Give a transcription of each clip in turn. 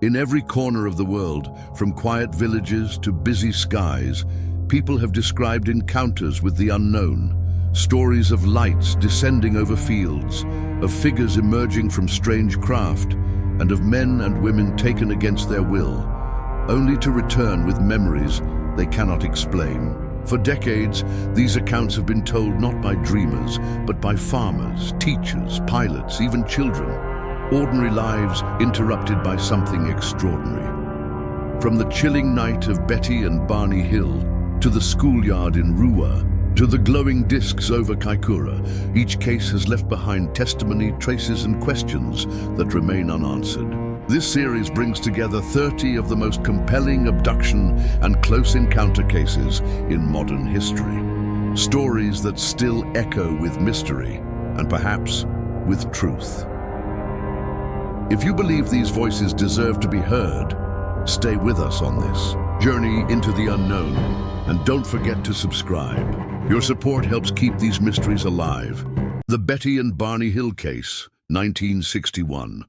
In every corner of the world, from quiet villages to busy skies, people have described encounters with the unknown, stories of lights descending over fields, of figures emerging from strange craft, and of men and women taken against their will, only to return with memories they cannot explain. For decades, these accounts have been told not by dreamers, but by farmers, teachers, pilots, even children. Ordinary lives interrupted by something extraordinary. From the chilling night of Betty and Barney Hill, to the schoolyard in Ruwa, to the glowing discs over Kaikoura, each case has left behind testimony, traces and questions that remain unanswered. This series brings together 30 of the most compelling abduction and close encounter cases in modern history. Stories that still echo with mystery and perhaps with truth. If you believe these voices deserve to be heard, stay with us on this journey into the unknown, and don't forget to subscribe. Your support helps keep these mysteries alive. The Betty and Barney Hill case, 1961.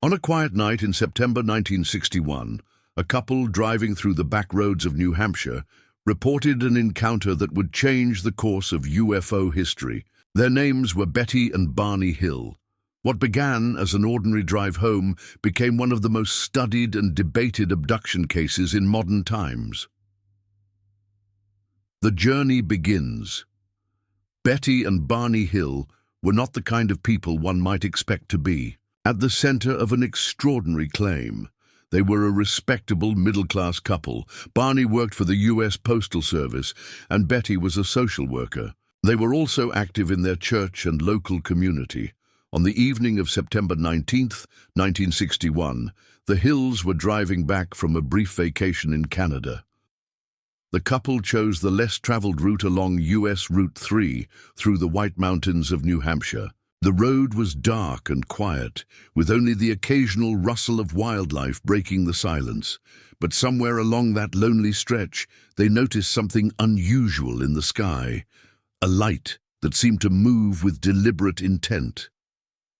On a quiet night in September 1961, a couple driving through the back roads of New Hampshire reported an encounter that would change the course of UFO history. Their names were Betty and Barney Hill. What began as an ordinary drive home became one of the most studied and debated abduction cases in modern times. The journey begins. Betty and Barney Hill were not the kind of people one might expect to be at the center of an extraordinary claim. They were a respectable middle-class couple. Barney worked for the U.S. Postal Service, and Betty was a social worker. They were also active in their church and local community. On the evening of September 19th, 1961, the Hills were driving back from a brief vacation in Canada. The couple chose the less-traveled route along U.S. Route 3 through the White Mountains of New Hampshire. The road was dark and quiet, with only the occasional rustle of wildlife breaking the silence. But somewhere along that lonely stretch, they noticed something unusual in the sky. A light that seemed to move with deliberate intent.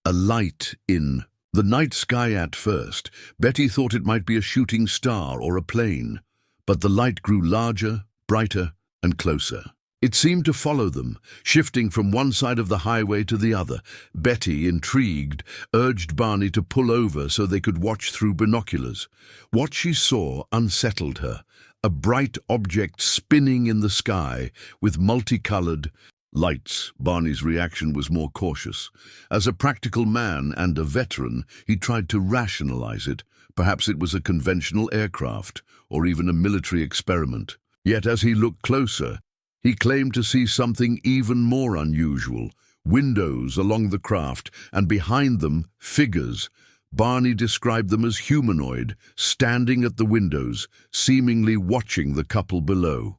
A light in the night sky at first. Betty thought it might be a shooting star or a plane, but the light grew larger, brighter, and closer. It seemed to follow them, shifting from one side of the highway to the other. Betty, intrigued, urged Barney to pull over so they could watch through binoculars. What she saw unsettled her, a bright object spinning in the sky with multicolored lights. Barney's reaction was more cautious. As a practical man and a veteran, he tried to rationalize it. Perhaps it was a conventional aircraft, or even a military experiment. Yet as he looked closer, he claimed to see something even more unusual. Windows along the craft, and behind them, figures. Barney described them as humanoid, standing at the windows, seemingly watching the couple below.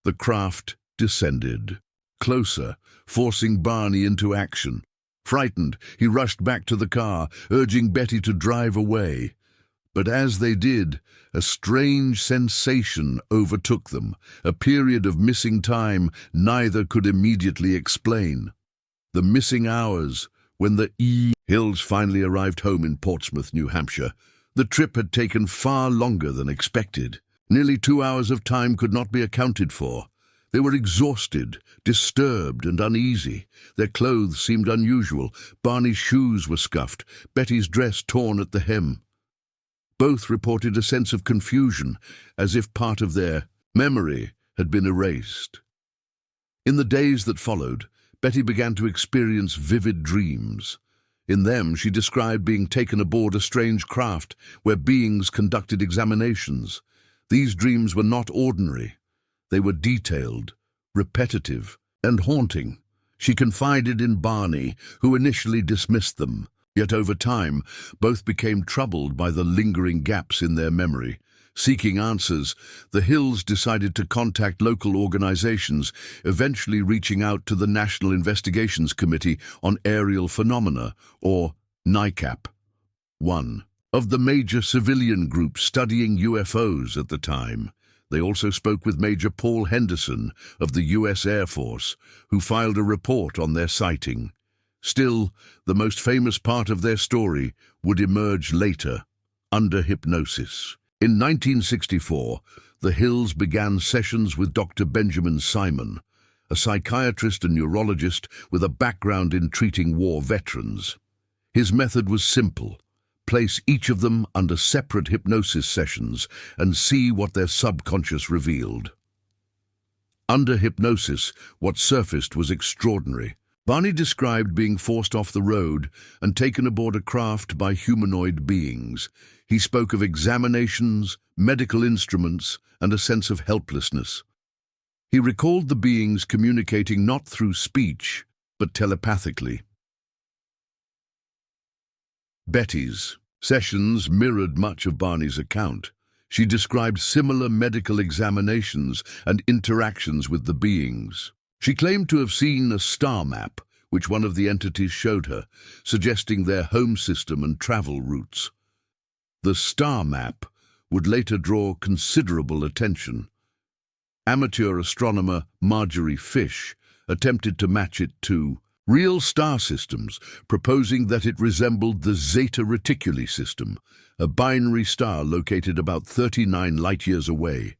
The craft descended. Closer, forcing Barney into action. Frightened, he rushed back to the car, urging Betty to drive away. But as they did, a strange sensation overtook them, a period of missing time neither could immediately explain. The missing hours, when the Hills finally arrived home in Portsmouth, New Hampshire. The trip had taken far longer than expected. Nearly 2 hours of time could not be accounted for. They were exhausted, disturbed and uneasy. Their clothes seemed unusual. Barney's shoes were scuffed, Betty's dress torn at the hem. Both reported a sense of confusion, as if part of their memory had been erased. In the days that followed, Betty began to experience vivid dreams. In them, she described being taken aboard a strange craft where beings conducted examinations. These dreams were not ordinary. They were detailed, repetitive, and haunting. She confided in Barney, who initially dismissed them. Yet over time, both became troubled by the lingering gaps in their memory. Seeking answers, the Hills decided to contact local organizations, eventually reaching out to the National Investigations Committee on Aerial Phenomena, or NICAP, one of the major civilian groups studying UFOs at the time. They also spoke with Major Paul Henderson of the U.S. Air Force, who filed a report on their sighting. Still, the most famous part of their story would emerge later, under hypnosis. In 1964, the Hills began sessions with Dr. Benjamin Simon, a psychiatrist and neurologist with a background in treating war veterans. His method was simple: place each of them under separate hypnosis sessions and see what their subconscious revealed. Under hypnosis, what surfaced was extraordinary. Barney described being forced off the road and taken aboard a craft by humanoid beings. He spoke of examinations, medical instruments, and a sense of helplessness. He recalled the beings communicating not through speech, but telepathically. Betty's sessions mirrored much of Barney's account. She described similar medical examinations and interactions with the beings. She claimed to have seen a star map, which one of the entities showed her, suggesting their home system and travel routes. The star map would later draw considerable attention. Amateur astronomer Marjorie Fish attempted to match it to real star systems, proposing that it resembled the Zeta Reticuli system, a binary star located about 39 light-years away.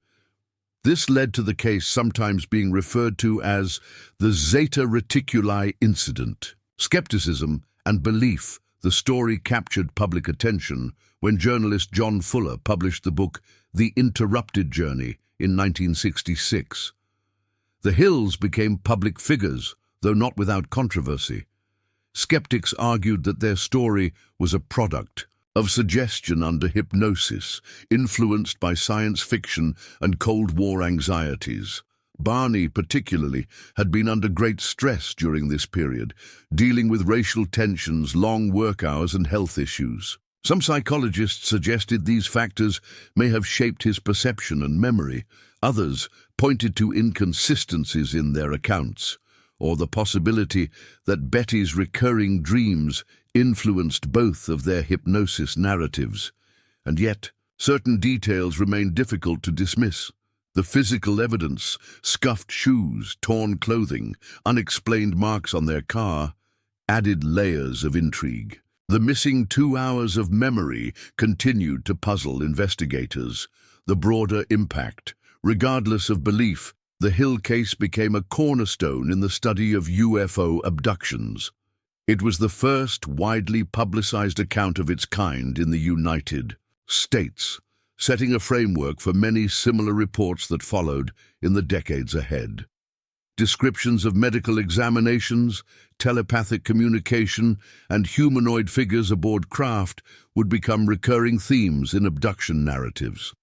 This led to the case sometimes being referred to as the Zeta Reticuli incident. Skepticism and belief, the story captured public attention when journalist John Fuller published the book The Interrupted Journey in 1966. The Hills became public figures, though not without controversy. Skeptics argued that their story was a product of suggestion under hypnosis, influenced by science fiction and Cold War anxieties. Barney, particularly, had been under great stress during this period, dealing with racial tensions, long work hours, and health issues. Some psychologists suggested these factors may have shaped his perception and memory. Others pointed to inconsistencies in their accounts, or the possibility that Betty's recurring dreams influenced both of their hypnosis narratives. And yet, certain details remain difficult to dismiss. The physical evidence, scuffed shoes, torn clothing, unexplained marks on their car, added layers of intrigue. The missing 2 hours of memory continued to puzzle investigators. The broader impact, regardless of belief, the Hill case became a cornerstone in the study of UFO abductions. It was the first widely publicized account of its kind in the United States, setting a framework for many similar reports that followed in the decades ahead. Descriptions of medical examinations, telepathic communication, and humanoid figures aboard craft would become recurring themes in abduction narratives.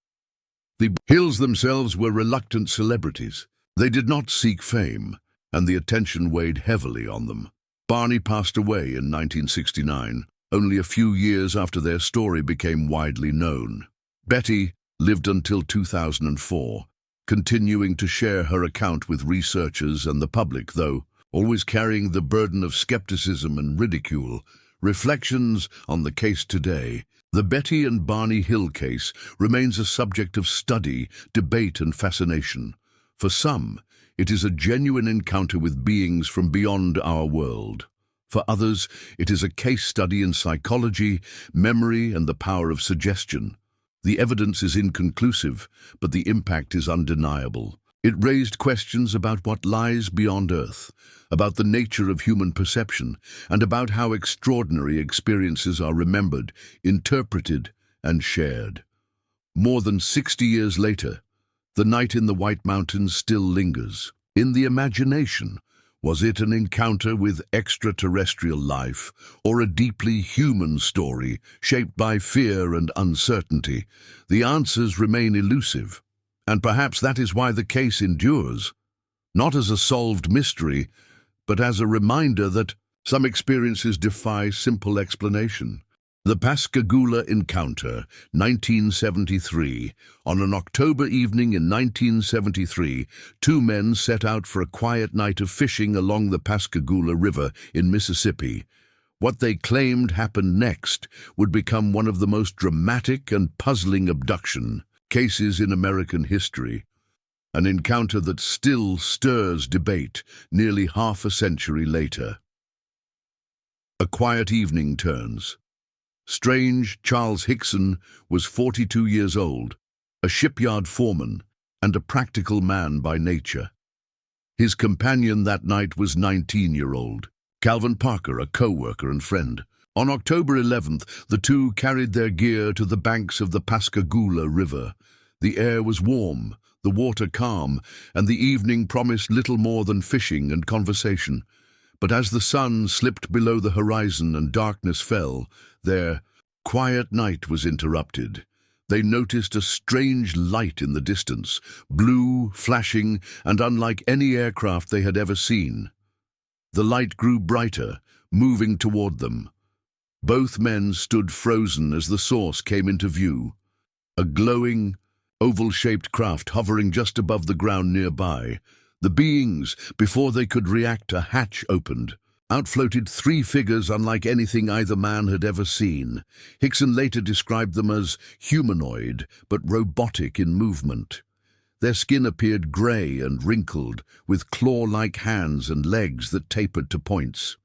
The Hills themselves were reluctant celebrities. They did not seek fame, and the attention weighed heavily on them. Barney passed away in 1969, only a few years after their story became widely known. Betty lived until 2004, continuing to share her account with researchers and the public, though always carrying the burden of skepticism and ridicule. Reflections on the case today. The Betty and Barney Hill case remains a subject of study, debate, and fascination. For some, it is a genuine encounter with beings from beyond our world. For others, it is a case study in psychology, memory, and the power of suggestion. The evidence is inconclusive, but the impact is undeniable. It raised questions about what lies beyond Earth, about the nature of human perception, and about how extraordinary experiences are remembered, interpreted, and shared. More than 60 years later, the night in the White Mountains still lingers. In the imagination, was it an encounter with extraterrestrial life, or a deeply human story shaped by fear and uncertainty? The answers remain elusive, and perhaps that is why the case endures, not as a solved mystery, but as a reminder that some experiences defy simple explanation. The Pascagoula Encounter, 1973. On an October evening in 1973, 2 men set out for a quiet night of fishing along the Pascagoula River in Mississippi. What they claimed happened next would become one of the most dramatic and puzzling abduction cases in American history. An encounter that still stirs debate nearly half a century later. A quiet evening turns. Strange Charles Hickson was 42 years old, a shipyard foreman, and a practical man by nature. His companion that night was 19-year-old Calvin Parker, a co-worker and friend. On October 11th, the two carried their gear to the banks of the Pascagoula River. The air was warm, the water calm, and the evening promised little more than fishing and conversation. But as the sun slipped below the horizon and darkness fell, their quiet night was interrupted. They noticed a strange light in the distance, blue, flashing, and unlike any aircraft they had ever seen. The light grew brighter, moving toward them. Both men stood frozen as the source came into view. A glowing, oval-shaped craft hovering just above the ground nearby. The beings, before they could react, a hatch opened. Out floated three figures unlike anything either man had ever seen. Hickson later described them as humanoid, but robotic in movement. Their skin appeared grey and wrinkled, with claw-like hands and legs that tapered to points.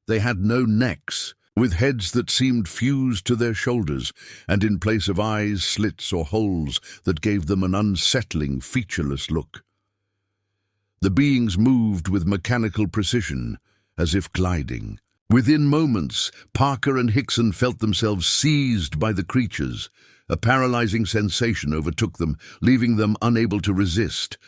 They had no necks, with heads that seemed fused to their shoulders, and in place of eyes, slits or holes that gave them an unsettling, featureless look. The beings moved with mechanical precision, as if gliding. Within moments, Parker and Hickson felt themselves seized by the creatures. A paralyzing sensation overtook them, leaving them unable to resist.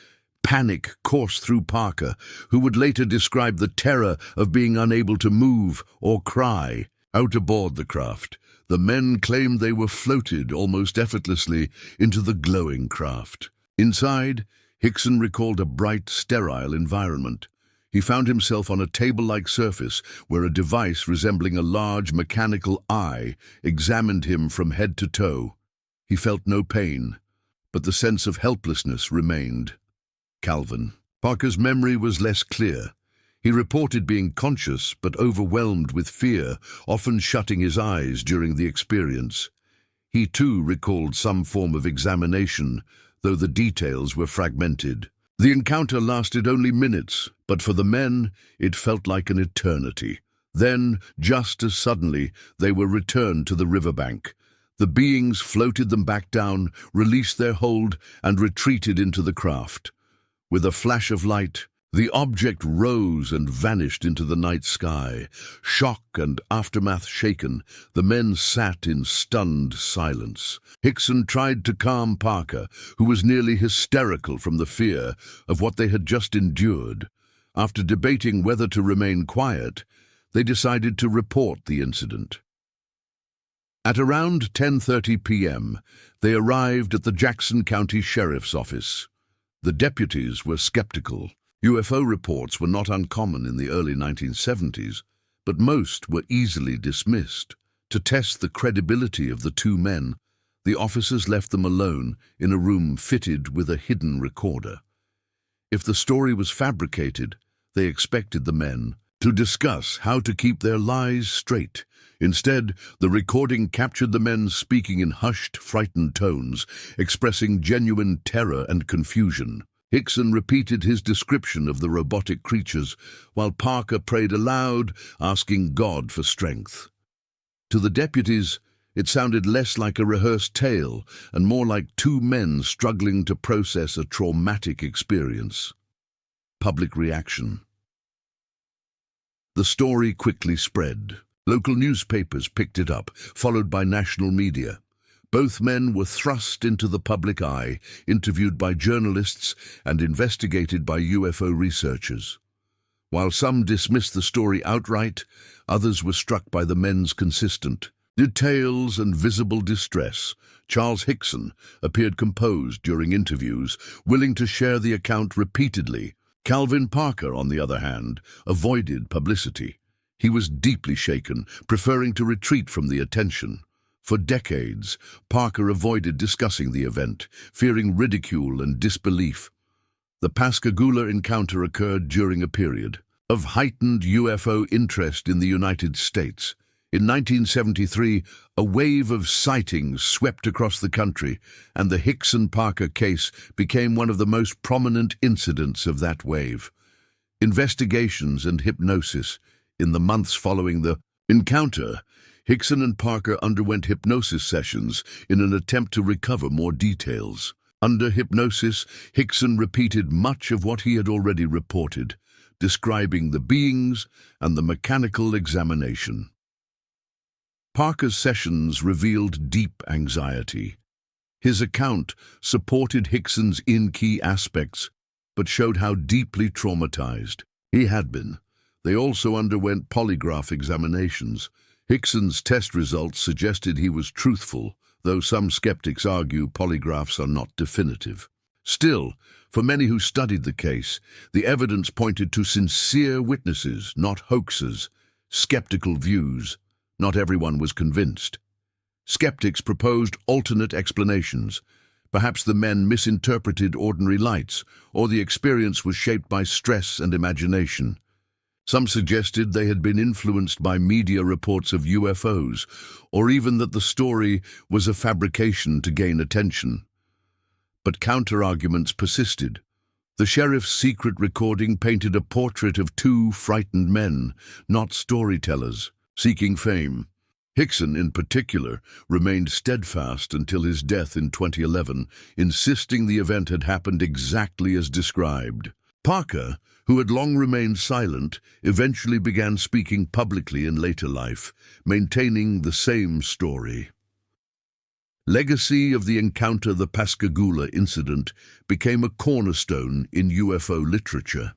Panic coursed through Parker, who would later describe the terror of being unable to move or cry. Out aboard the craft, the men claimed they were floated almost effortlessly into the glowing craft. Inside, Hickson recalled a bright, sterile environment. He found himself on a table-like surface where a device resembling a large mechanical eye examined him from head to toe. He felt no pain, but the sense of helplessness remained. Calvin Parker's memory was less clear. He reported being conscious but overwhelmed with fear, often shutting his eyes during the experience. He too recalled some form of examination, though the details were fragmented. The encounter lasted only minutes, but for the men, it felt like an eternity. Then, just as suddenly, they were returned to the riverbank. The beings floated them back down, released their hold, and retreated into the craft. With a flash of light, the object rose and vanished into the night sky. Shock and aftermath shaken, the men sat in stunned silence. Hickson tried to calm Parker, who was nearly hysterical from the fear of what they had just endured. After debating whether to remain quiet, they decided to report the incident. At around 10:30 p.m., they arrived at the Jackson County Sheriff's Office. The deputies were skeptical. UFO reports were not uncommon in the early 1970s, but most were easily dismissed. To test the credibility of the two men, the officers left them alone in a room fitted with a hidden recorder. If the story was fabricated, they expected the men to discuss how to keep their lies straight. Instead, the recording captured the men speaking in hushed, frightened tones, expressing genuine terror and confusion. Hickson repeated his description of the robotic creatures, while Parker prayed aloud, asking God for strength. To the deputies, it sounded less like a rehearsed tale and more like two men struggling to process a traumatic experience. Public reaction. The story quickly spread. Local newspapers picked it up, followed by national media. Both men were thrust into the public eye, interviewed by journalists and investigated by UFO researchers. While some dismissed the story outright, others were struck by the men's consistent details and visible distress. Charles Hickson appeared composed during interviews, willing to share the account repeatedly. Calvin Parker, on the other hand, avoided publicity. He was deeply shaken, preferring to retreat from the attention. For decades, Parker avoided discussing the event, fearing ridicule and disbelief. The Pascagoula encounter occurred during a period of heightened UFO interest in the United States. In 1973, a wave of sightings swept across the country, and the Hickson-Parker case became one of the most prominent incidents of that wave. Investigations and hypnosis in the months following the Encounter. Hickson and Parker underwent hypnosis sessions in an attempt to recover more details. Under hypnosis, Hickson repeated much of what he had already reported, describing the beings and the mechanical examination. Parker's sessions revealed deep anxiety. His account supported Hickson's in key aspects, but showed how deeply traumatized he had been. They also underwent polygraph examinations. Hickson's test results suggested he was truthful, though some skeptics argue polygraphs are not definitive. Still, for many who studied the case, the evidence pointed to sincere witnesses, not hoaxes, skeptical views. Not everyone was convinced. Skeptics proposed alternate explanations. Perhaps the men misinterpreted ordinary lights, or the experience was shaped by stress and imagination. Some suggested they had been influenced by media reports of UFOs, or even that the story was a fabrication to gain attention. But counter-arguments persisted. The sheriff's secret recording painted a portrait of two frightened men, not storytellers, seeking fame. Hickson, in particular, remained steadfast until his death in 2011, insisting the event had happened exactly as described. Parker, who had long remained silent, eventually began speaking publicly in later life, maintaining the same story. Legacy of the encounter. The Pascagoula incident became a cornerstone in UFO literature.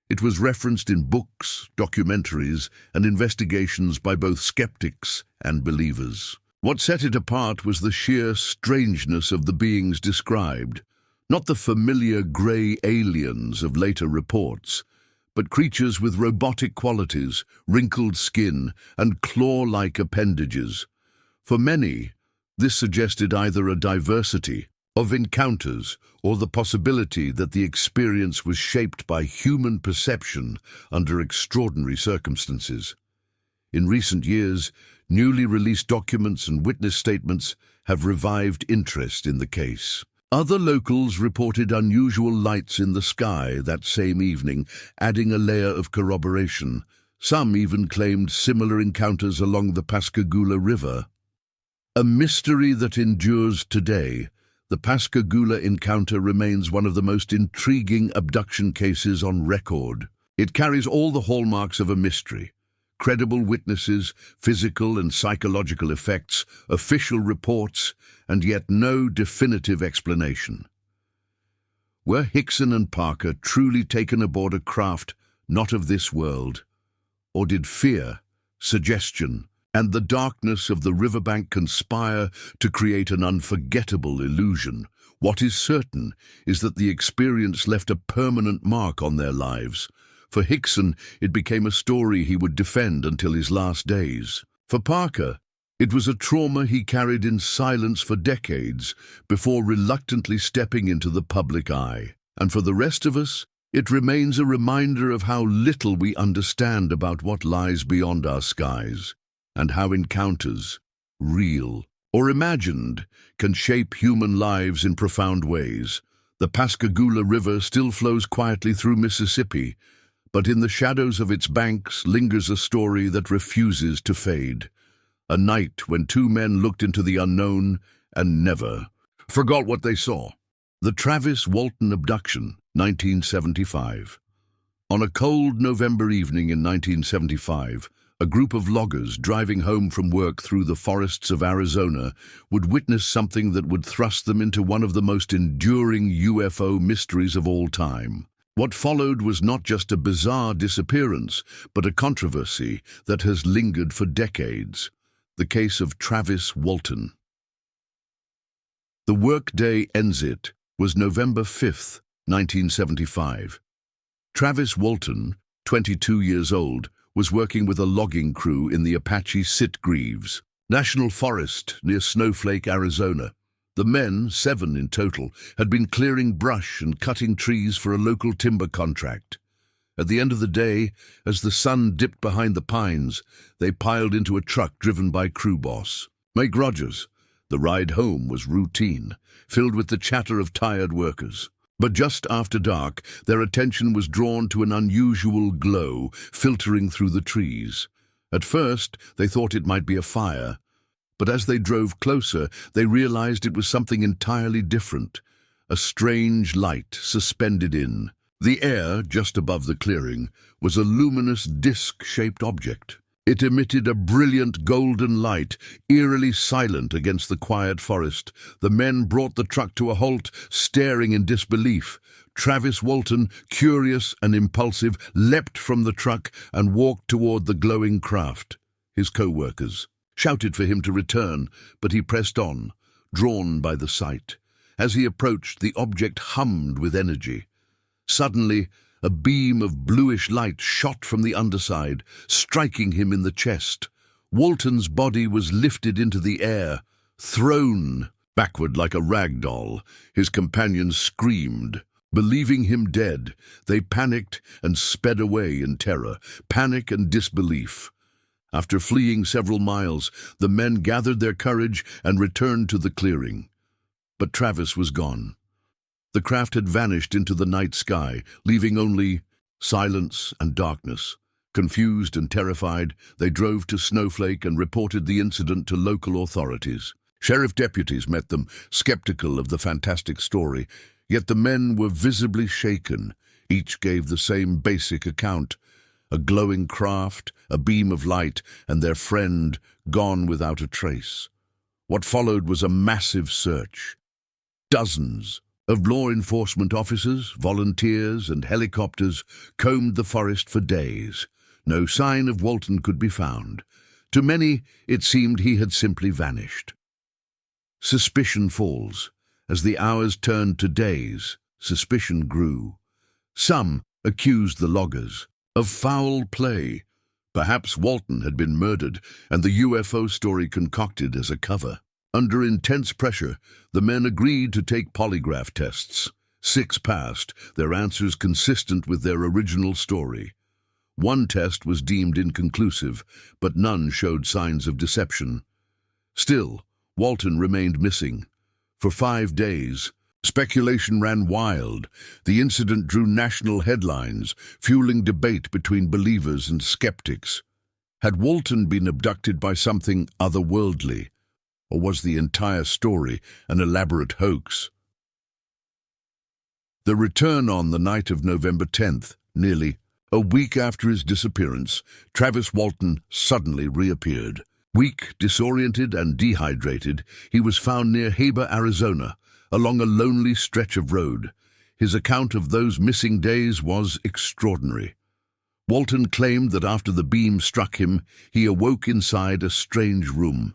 It was referenced in books, documentaries, and investigations by both skeptics and believers. What set it apart was the sheer strangeness of the beings described, not the familiar grey aliens of later reports, but creatures with robotic qualities, wrinkled skin, and claw-like appendages. For many, this suggested either a diversity of encounters or the possibility that the experience was shaped by human perception under extraordinary circumstances. In recent years, newly released documents and witness statements have revived interest in the case. Other locals reported unusual lights in the sky that same evening, adding a layer of corroboration. Some even claimed similar encounters along the Pascagoula River. A mystery that endures today, the Pascagoula encounter remains one of the most intriguing abduction cases on record. It carries all the hallmarks of a mystery: credible witnesses, physical and psychological effects, official reports, and yet no definitive explanation. Were Hickson and Parker truly taken aboard a craft not of this world? Or did fear, suggestion, and the darkness of the riverbank conspire to create an unforgettable illusion? What is certain is that the experience left a permanent mark on their lives. For Hickson, it became a story he would defend until his last days. For Parker, it was a trauma he carried in silence for decades before reluctantly stepping into the public eye. And for the rest of us, it remains a reminder of how little we understand about what lies beyond our skies, and how encounters, real or imagined, can shape human lives in profound ways. The Pascagoula River still flows quietly through Mississippi, but in the shadows of its banks lingers a story that refuses to fade. A night when two men looked into the unknown and never forgot what they saw. The Travis Walton Abduction, 1975. On a cold November evening in 1975, a group of loggers driving home from work through the forests of Arizona would witness something that would thrust them into one of the most enduring UFO mysteries of all time. What followed was not just a bizarre disappearance, but a controversy that has lingered for decades: the case of Travis Walton. The workday exit was November 5, 1975. Travis Walton, 22 years old, was working with a logging crew in the Apache Sitgreaves National Forest near Snowflake, Arizona. The men, 7 in total, had been clearing brush and cutting trees for a local timber contract. At the end of the day, as the sun dipped behind the pines, they piled into a truck driven by crew boss Mike Rogers. The ride home was routine, filled with the chatter of tired workers. But just after dark, their attention was drawn to an unusual glow filtering through the trees. At first, they thought it might be a fire, but as they drove closer, they realized it was something entirely different. A strange light suspended in the air just above the clearing was a luminous disc-shaped object. It emitted a brilliant golden light, eerily silent against the quiet forest. The men brought the truck to a halt, staring in disbelief. Travis Walton, curious and impulsive, leapt from the truck and walked toward the glowing craft. His co-workers shouted for him to return, but he pressed on, drawn by the sight. As he approached, the object hummed with energy. Suddenly, a beam of bluish light shot from the underside, striking him in the chest. Walton's body was lifted into the air, thrown backward like a rag doll. His companions screamed. Believing him dead, they panicked and sped away in terror, panic and disbelief. After fleeing several miles, the men gathered their courage and returned to the clearing. But Travis was gone. The craft had vanished into the night sky, leaving only silence and darkness. Confused and terrified, they drove to Snowflake and reported the incident to local authorities. Sheriff deputies met them, skeptical of the fantastic story, yet the men were visibly shaken. Each gave the same basic account: a glowing craft, a beam of light, and their friend gone without a trace. What followed was a massive search. Dozens of law enforcement officers, volunteers, and helicopters combed the forest for days. No sign of Walton could be found. To many, it seemed he had simply vanished. Suspicion falls. As the hours turned to days, suspicion grew. Some accused the loggers of foul play. Perhaps Walton had been murdered and the UFO story concocted as a cover. Under intense pressure, the men agreed to take polygraph tests. 6 passed, their answers consistent with their original story. One test was deemed inconclusive, but none showed signs of deception. Still, Walton remained missing. For 5 days, speculation ran wild. The incident drew national headlines, fueling debate between believers and skeptics. Had Walton been abducted by something otherworldly? Or was the entire story an elaborate hoax? The return on the night of November 10th, nearly a week after his disappearance, Travis Walton suddenly reappeared. Weak, disoriented, and dehydrated, he was found near Haber, Arizona, along a lonely stretch of road. His account of those missing days was extraordinary. Walton claimed that after the beam struck him, he awoke inside a strange room.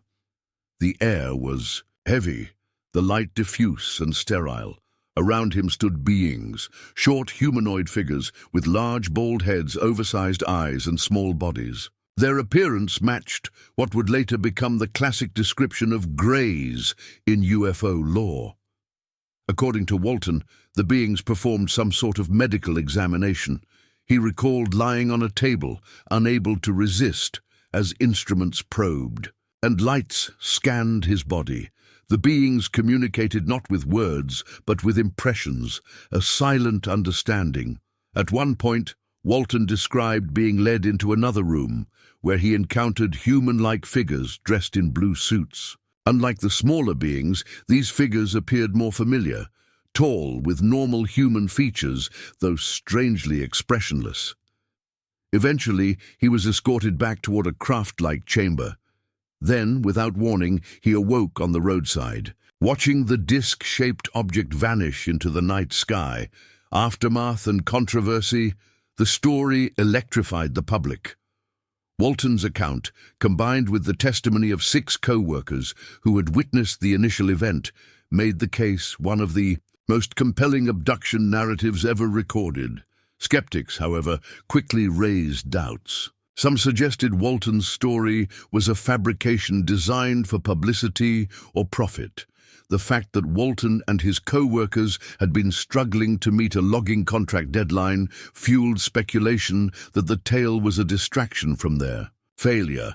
The air was heavy, the light diffuse and sterile. Around him stood beings, short humanoid figures with large bald heads, oversized eyes, and small bodies. Their appearance matched what would later become the classic description of greys in UFO lore. According to Walton, the beings performed some sort of medical examination. He recalled lying on a table, unable to resist, as instruments probed, and lights scanned his body. The beings communicated not with words, but with impressions, a silent understanding. At one point, Walton described being led into another room, where he encountered human-like figures dressed in blue suits. Unlike the smaller beings, these figures appeared more familiar, tall, with normal human features, though strangely expressionless. Eventually, he was escorted back toward a craft-like chamber. Then, without warning, he awoke on the roadside, watching the disc-shaped object vanish into the night sky. Aftermath and controversy, the story electrified the public. Walton's account, combined with the testimony of 6 co-workers who had witnessed the initial event, made the case one of the most compelling abduction narratives ever recorded. Skeptics, however, quickly raised doubts. Some suggested Walton's story was a fabrication designed for publicity or profit. The fact that Walton and his co-workers had been struggling to meet a logging contract deadline fueled speculation that the tale was a distraction from their failure.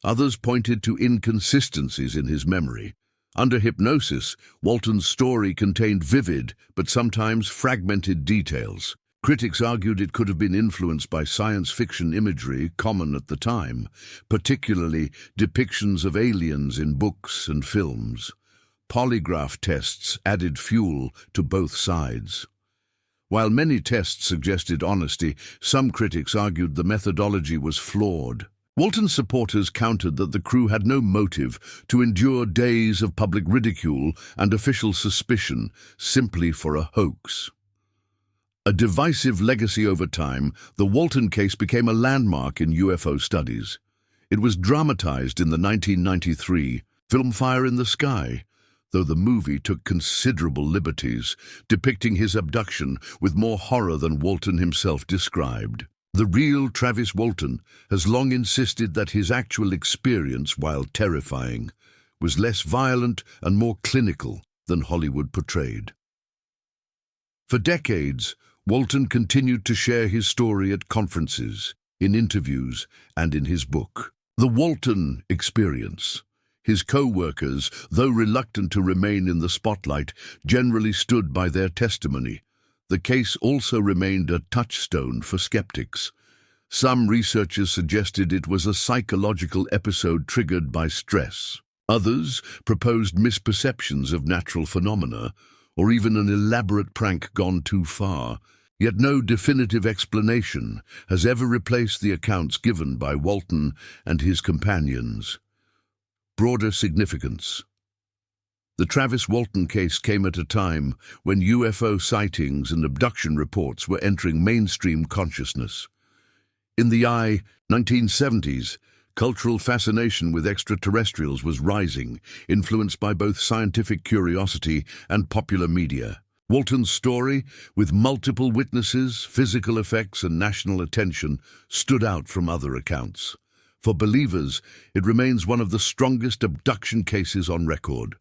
Others pointed to inconsistencies in his memory. Under hypnosis, Walton's story contained vivid but sometimes fragmented details. Critics argued it could have been influenced by science fiction imagery common at the time, particularly depictions of aliens in books and films. Polygraph tests added fuel to both sides. While many tests suggested honesty, some critics argued the methodology was flawed. Walton's supporters countered that the crew had no motive to endure days of public ridicule and official suspicion simply for a hoax. A divisive legacy over time, the Walton case became a landmark in UFO studies. It was dramatized in the 1993 film Fire in the Sky, though the movie took considerable liberties, depicting his abduction with more horror than Walton himself described. The real Travis Walton has long insisted that his actual experience, while terrifying, was less violent and more clinical than Hollywood portrayed. For decades, Walton continued to share his story at conferences, in interviews, and in his book. The Walton Experience. His co-workers, though reluctant to remain in the spotlight, generally stood by their testimony. The case also remained a touchstone for skeptics. Some researchers suggested it was a psychological episode triggered by stress. Others proposed misperceptions of natural phenomena, or even an elaborate prank gone too far. Yet no definitive explanation has ever replaced the accounts given by Walton and his companions. Broader significance. The Travis Walton case came at a time when UFO sightings and abduction reports were entering mainstream consciousness. In the 1970s, cultural fascination with extraterrestrials was rising, influenced by both scientific curiosity and popular media. Walton's story, with multiple witnesses, physical effects, and national attention, stood out from other accounts. For believers, it remains one of the strongest abduction cases on record.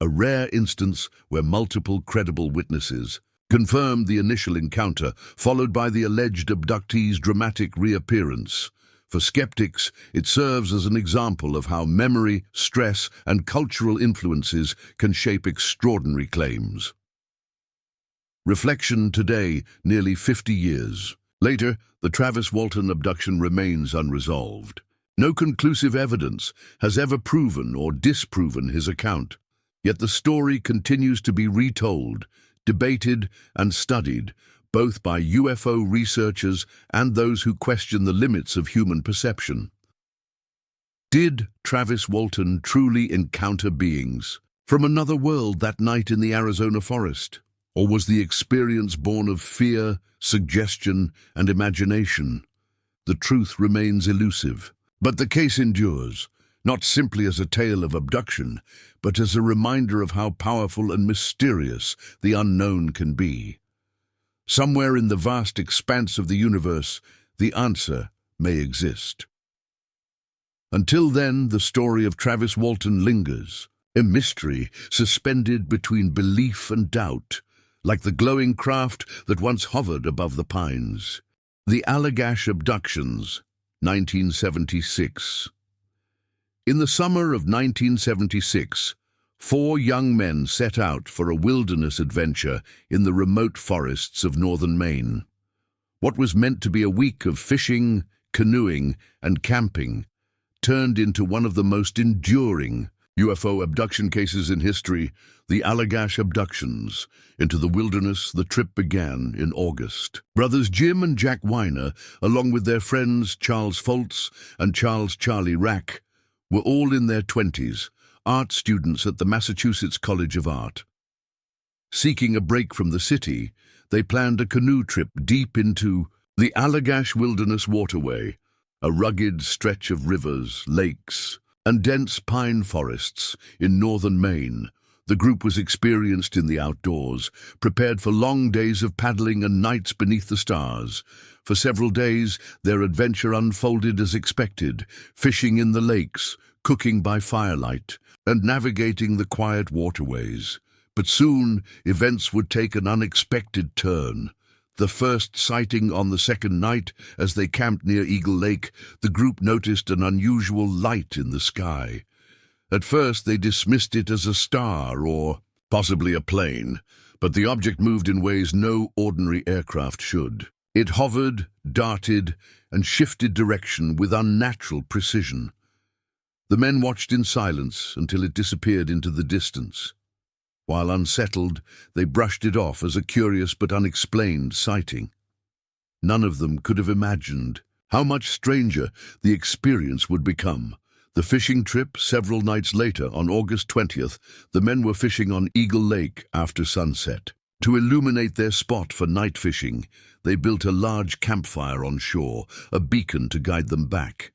A rare instance where multiple credible witnesses confirmed the initial encounter, followed by the alleged abductee's dramatic reappearance. For skeptics, it serves as an example of how memory, stress, and cultural influences can shape extraordinary claims. Reflection today, nearly 50 years later, the Travis Walton abduction remains unresolved. No conclusive evidence has ever proven or disproven his account. Yet the story continues to be retold, debated, and studied, both by UFO researchers and those who question the limits of human perception. Did Travis Walton truly encounter beings from another world that night in the Arizona forest? Or was the experience born of fear, suggestion, and imagination? The truth remains elusive. But the case endures, not simply as a tale of abduction, but as a reminder of how powerful and mysterious the unknown can be. Somewhere in the vast expanse of the universe, the answer may exist. Until then, the story of Travis Walton lingers, a mystery suspended between belief and doubt, like the glowing craft that once hovered above the pines. The Allagash Abductions, 1976. In the summer of 1976, 4 young men set out for a wilderness adventure in the remote forests of northern Maine. What was meant to be a week of fishing, canoeing, and camping turned into one of the most enduring UFO abduction cases in history, the Allagash Abductions. Into the wilderness, the trip began in August. Brothers Jim and Jack Weiner, along with their friends Charles Foltz and Charles Charlie Rack, were all in their 20s, art students at the Massachusetts College of Art. Seeking a break from the city, they planned a canoe trip deep into the Allagash Wilderness Waterway, a rugged stretch of rivers, lakes, and dense pine forests in northern Maine. The group was experienced in the outdoors, prepared for long days of paddling and nights beneath the stars. For several days, their adventure unfolded as expected, fishing in the lakes, cooking by firelight, and navigating the quiet waterways. But soon, events would take an unexpected turn. The first sighting on the second night, as they camped near Eagle Lake, the group noticed an unusual light in the sky. At first, they dismissed it as a star or possibly a plane, But the object moved in ways no ordinary aircraft should. It hovered, darted, and shifted direction with unnatural precision. The men watched in silence until it disappeared into the distance. While unsettled, they brushed it off as a curious but unexplained sighting. None of them could have imagined how much stranger the experience would become. The fishing trip, several nights later, on August 20th, the men were fishing on Eagle Lake after sunset. To illuminate their spot for night fishing, they built a large campfire on shore, a beacon to guide them back.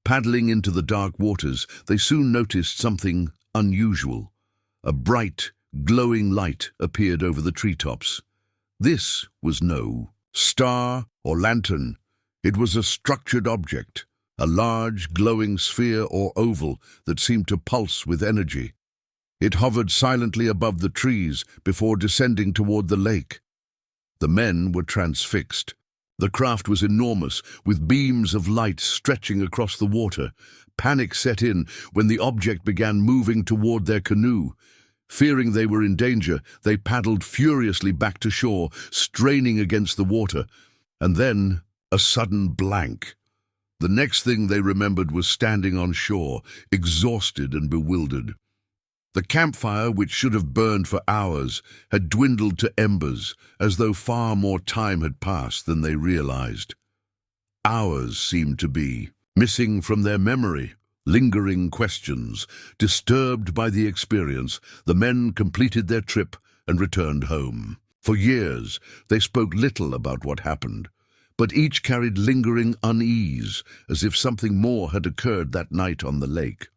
Paddling into the dark waters, they soon noticed something unusual. A bright, glowing light appeared over the treetops. This was no star or lantern. It was a structured object, a large, glowing sphere or oval that seemed to pulse with energy. It hovered silently above the trees before descending toward the lake. The men were transfixed. The craft was enormous, with beams of light stretching across the water. Panic set in when the object began moving toward their canoe. Fearing they were in danger, they paddled furiously back to shore, straining against the water. And then, a sudden blank. The next thing they remembered was standing on shore, exhausted and bewildered. The campfire, which should have burned for hours, had dwindled to embers, as though far more time had passed than they realized. Hours seemed to be missing from their memory. Lingering questions. Disturbed by the experience, the men completed their trip and returned home. For years, they spoke little about what happened, but each carried lingering unease, as if something more had occurred that night on the lake.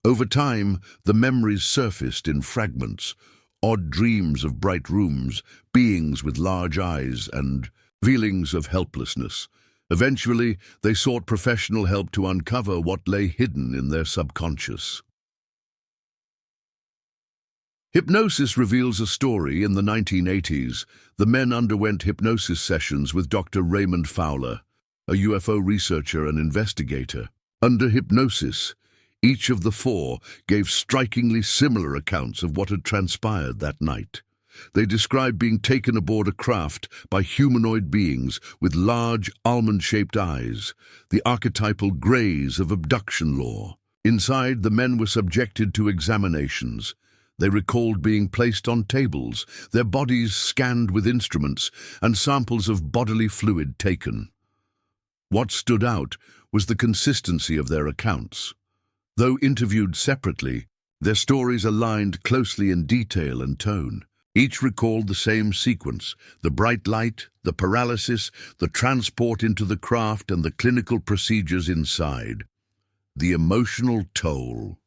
Over time, the memories surfaced in fragments, odd dreams of bright rooms, beings with large eyes, and feelings of helplessness. Eventually, they sought professional help to uncover what lay hidden in their subconscious. Hypnosis reveals a story. In the 1980s, the men underwent hypnosis sessions with Dr. Raymond Fowler, a UFO researcher and investigator. Under hypnosis, each of the four gave strikingly similar accounts of what had transpired that night. They described being taken aboard a craft by humanoid beings with large, almond-shaped eyes, the archetypal greys of abduction lore. Inside, the men were subjected to examinations. They recalled being placed on tables, their bodies scanned with instruments, and samples of bodily fluid taken. What stood out was the consistency of their accounts. Though interviewed separately, their stories aligned closely in detail and tone. Each recalled the same sequence: the bright light, the paralysis, the transport into the craft, and the clinical procedures inside. The emotional toll.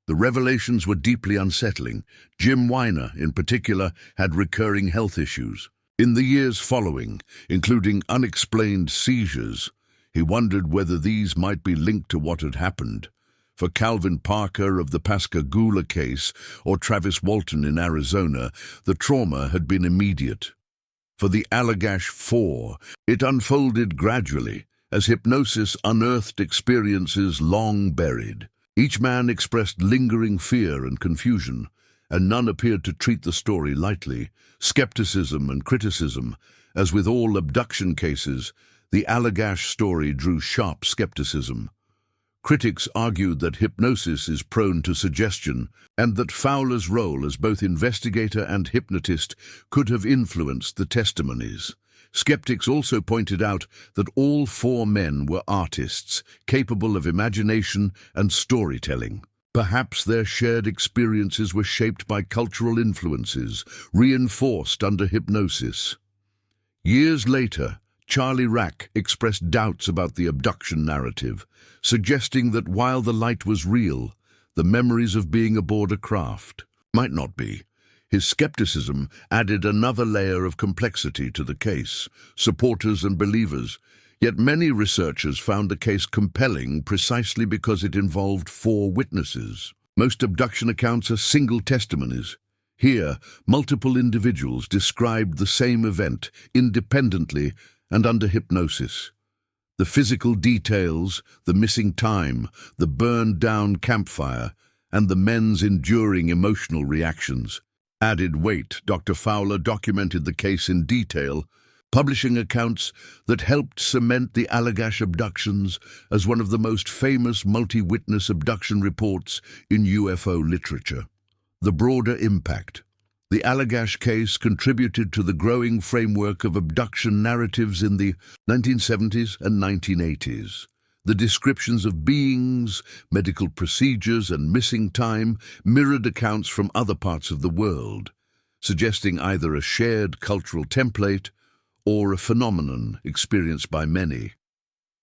The revelations were deeply unsettling. Jim Weiner, in particular, had recurring health issues. In the years following, including unexplained seizures, he wondered whether these might be linked to what had happened. For Calvin Parker of the Pascagoula case or Travis Walton in Arizona, the trauma had been immediate. For the Allagash Four, it unfolded gradually, as hypnosis unearthed experiences long buried. Each man expressed lingering fear and confusion, and none appeared to treat the story lightly. Skepticism and criticism. As with all abduction cases, the Allagash story drew sharp skepticism. Critics argued that hypnosis is prone to suggestion, and that Fowler's role as both investigator and hypnotist could have influenced the testimonies. Skeptics also pointed out that all four men were artists, capable of imagination and storytelling. Perhaps their shared experiences were shaped by cultural influences, reinforced under hypnosis. Years later, Charlie Rack expressed doubts about the abduction narrative, suggesting that while the light was real, the memories of being aboard a craft might not be. His skepticism added another layer of complexity to the case. Supporters and believers. Yet many researchers found the case compelling precisely because it involved four witnesses. Most abduction accounts are single testimonies. Here, multiple individuals described the same event independently and under hypnosis. The physical details, the missing time, the burned-down campfire, and the men's enduring emotional reactions. added weight, Dr. Fowler documented the case in detail, publishing accounts that helped cement the Allagash abductions as one of the most famous multi-witness abduction reports in UFO literature. The broader impact. The Allagash case contributed to the growing framework of abduction narratives in the 1970s and 1980s. The descriptions of beings, medical procedures, and missing time mirrored accounts from other parts of the world, suggesting either a shared cultural template or a phenomenon experienced by many.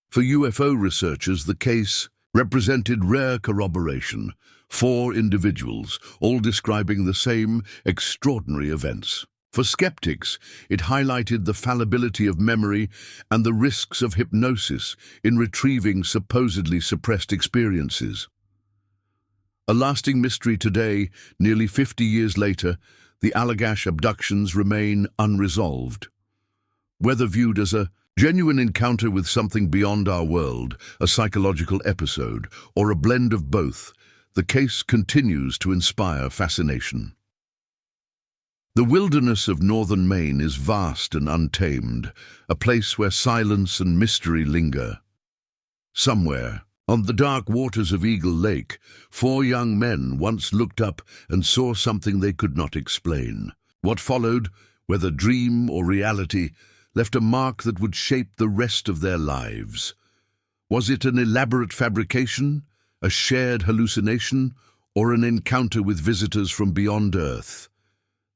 For UFO researchers, the case represented rare corroboration, 4 individuals, all describing the same extraordinary events. For skeptics, it highlighted the fallibility of memory and the risks of hypnosis in retrieving supposedly suppressed experiences. A lasting mystery today, nearly 50 years later, the Allagash abductions remain unresolved. Whether viewed as a genuine encounter with something beyond our world, a psychological episode, or a blend of both, the case continues to inspire fascination. The wilderness of northern Maine is vast and untamed, a place where silence and mystery linger. Somewhere, on the dark waters of Eagle Lake, 4 young men once looked up and saw something they could not explain. What followed, whether dream or reality, left a mark that would shape the rest of their lives. Was it an elaborate fabrication, a shared hallucination, or an encounter with visitors from beyond Earth?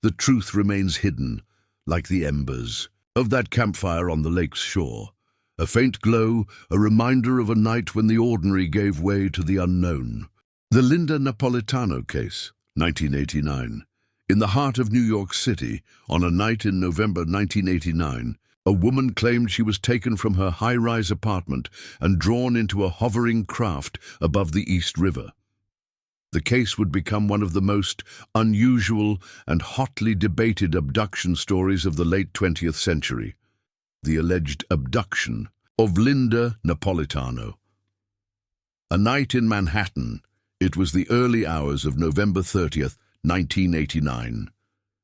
The truth remains hidden, like the embers of that campfire on the lake's shore. A faint glow, a reminder of a night when the ordinary gave way to the unknown. The Linda Napolitano case, 1989. In the heart of New York City, on a night in November 1989, a woman claimed she was taken from her high-rise apartment and drawn into a hovering craft above the East River. The case would become one of the most unusual and hotly debated abduction stories of the late 20th century. The alleged abduction of Linda Napolitano. A night in Manhattan. It was the early hours of November 30th, 1989.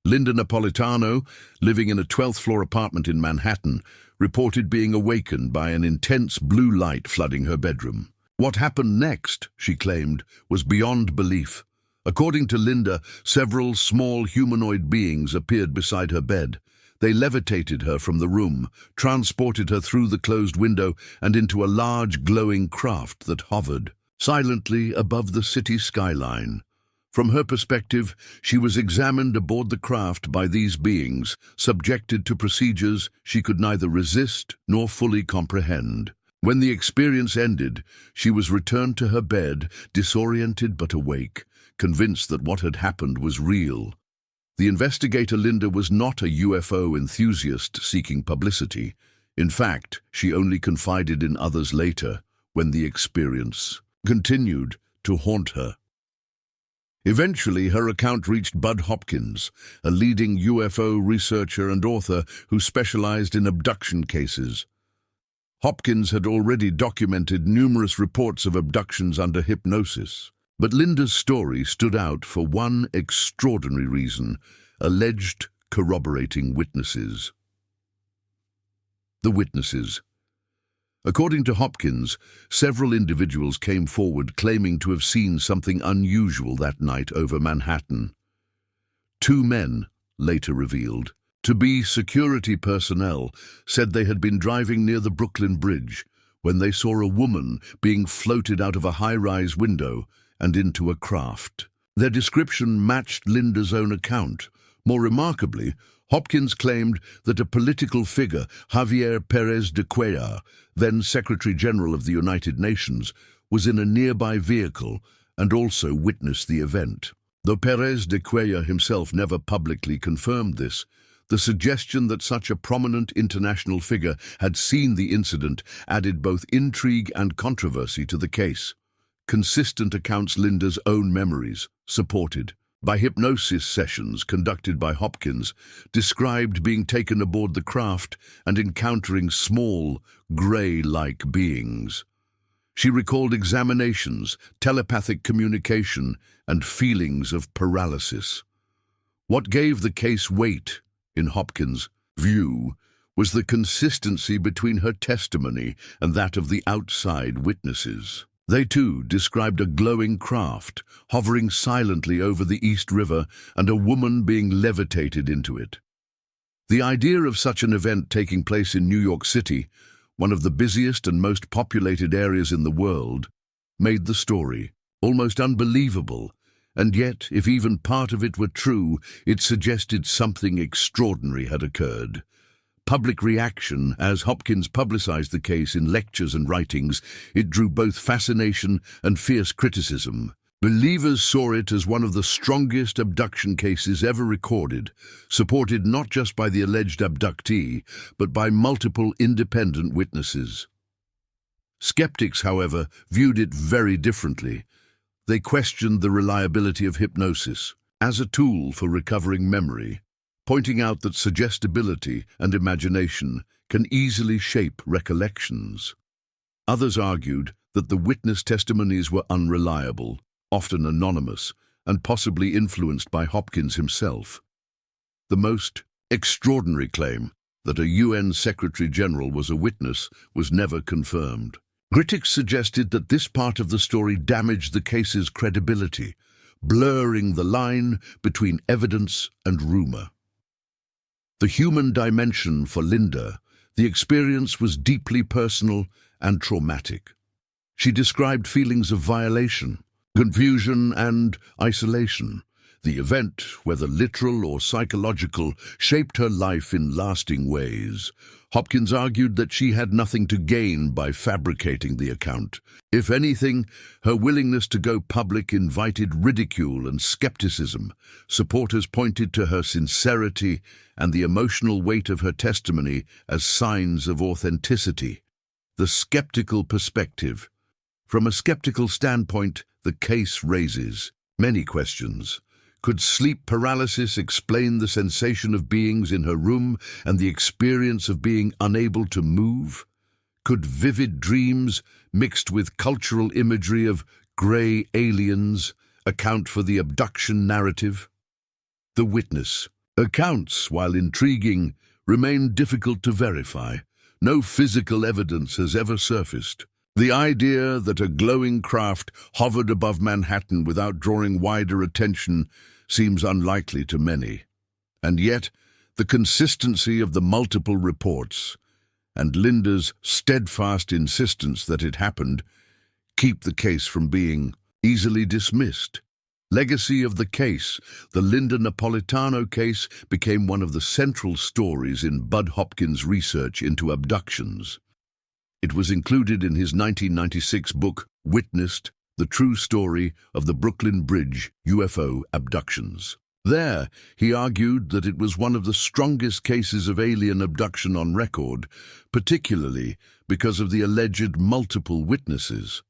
Linda Napolitano, living in a 12th floor apartment in Manhattan, reported being awakened by an intense blue light flooding her bedroom. What happened next, she claimed, was beyond belief. According to Linda, several small humanoid beings appeared beside her bed. They levitated her from the room, transported her through the closed window and into a large glowing craft that hovered silently above the city skyline. From her perspective, she was examined aboard the craft by these beings, subjected to procedures she could neither resist nor fully comprehend. When the experience ended, she was returned to her bed, disoriented but awake, convinced that what had happened was real. The investigator Linda was not a UFO enthusiast seeking publicity. In fact, she only confided in others later, when the experience continued to haunt her. Eventually, her account reached Bud Hopkins, a leading UFO researcher and author who specialized in abduction cases. Hopkins had already documented numerous reports of abductions under hypnosis, but Linda's story stood out for one extraordinary reason: alleged corroborating witnesses. The witnesses. According to Hopkins, several individuals came forward claiming to have seen something unusual that night over Manhattan. 2 men, later revealed to be security personnel, said they had been driving near the Brooklyn Bridge when they saw a woman being floated out of a high-rise window and into a craft. Their description matched Linda's own account. More remarkably, Hopkins claimed that a political figure, Javier Pérez de Cuellar, then Secretary General of the United Nations, was in a nearby vehicle and also witnessed the event. Though Pérez de Cuellar himself never publicly confirmed this, the suggestion that such a prominent international figure had seen the incident added both intrigue and controversy to the case. Consistent accounts Linda's own memories supported by hypnosis sessions conducted by Hopkins, described being taken aboard the craft and encountering small, grey-like beings. She recalled examinations, telepathic communication, and feelings of paralysis. What gave the case weight, in Hopkins' view, was the consistency between her testimony and that of the outside witnesses. They too described a glowing craft hovering silently over the East River and a woman being levitated into it. The idea of such an event taking place in New York City, one of the busiest and most populated areas in the world, made the story almost unbelievable, and yet, if even part of it were true, it suggested something extraordinary had occurred. Public reaction, as Hopkins publicized the case in lectures and writings, it drew both fascination and fierce criticism. Believers saw it as one of the strongest abduction cases ever recorded, supported not just by the alleged abductee, but by multiple independent witnesses. Skeptics, however, viewed it very differently. They questioned the reliability of hypnosis as a tool for recovering memory, pointing out that suggestibility and imagination can easily shape recollections. Others argued that the witness testimonies were unreliable, often anonymous, and possibly influenced by Hopkins himself. The most extraordinary claim, that a UN Secretary General was a witness, was never confirmed. Critics suggested that this part of the story damaged the case's credibility, blurring the line between evidence and rumor. The human dimension for Linda, the experience was deeply personal and traumatic. She described feelings of violation, confusion, and isolation. The event, whether literal or psychological, shaped her life in lasting ways. Hopkins argued that she had nothing to gain by fabricating the account. If anything, her willingness to go public invited ridicule and skepticism. Supporters pointed to her sincerity and the emotional weight of her testimony as signs of authenticity. The skeptical perspective. From a skeptical standpoint, the case raises many questions. Could sleep paralysis explain the sensation of beings in her room and the experience of being unable to move? Could vivid dreams, mixed with cultural imagery of grey aliens, account for the abduction narrative? The witness accounts, while intriguing, remain difficult to verify. No physical evidence has ever surfaced. The idea that a glowing craft hovered above Manhattan without drawing wider attention seems unlikely to many. And yet, the consistency of the multiple reports and Linda's steadfast insistence that it happened keep the case from being easily dismissed. Legacy of the case. The Linda Napolitano case became one of the central stories in Bud Hopkins' research into abductions. It was included in his 1996 book, Witnessed: The True Story of the Brooklyn Bridge UFO Abductions. There, he argued that it was one of the strongest cases of alien abduction on record, particularly because of the alleged multiple witnesses.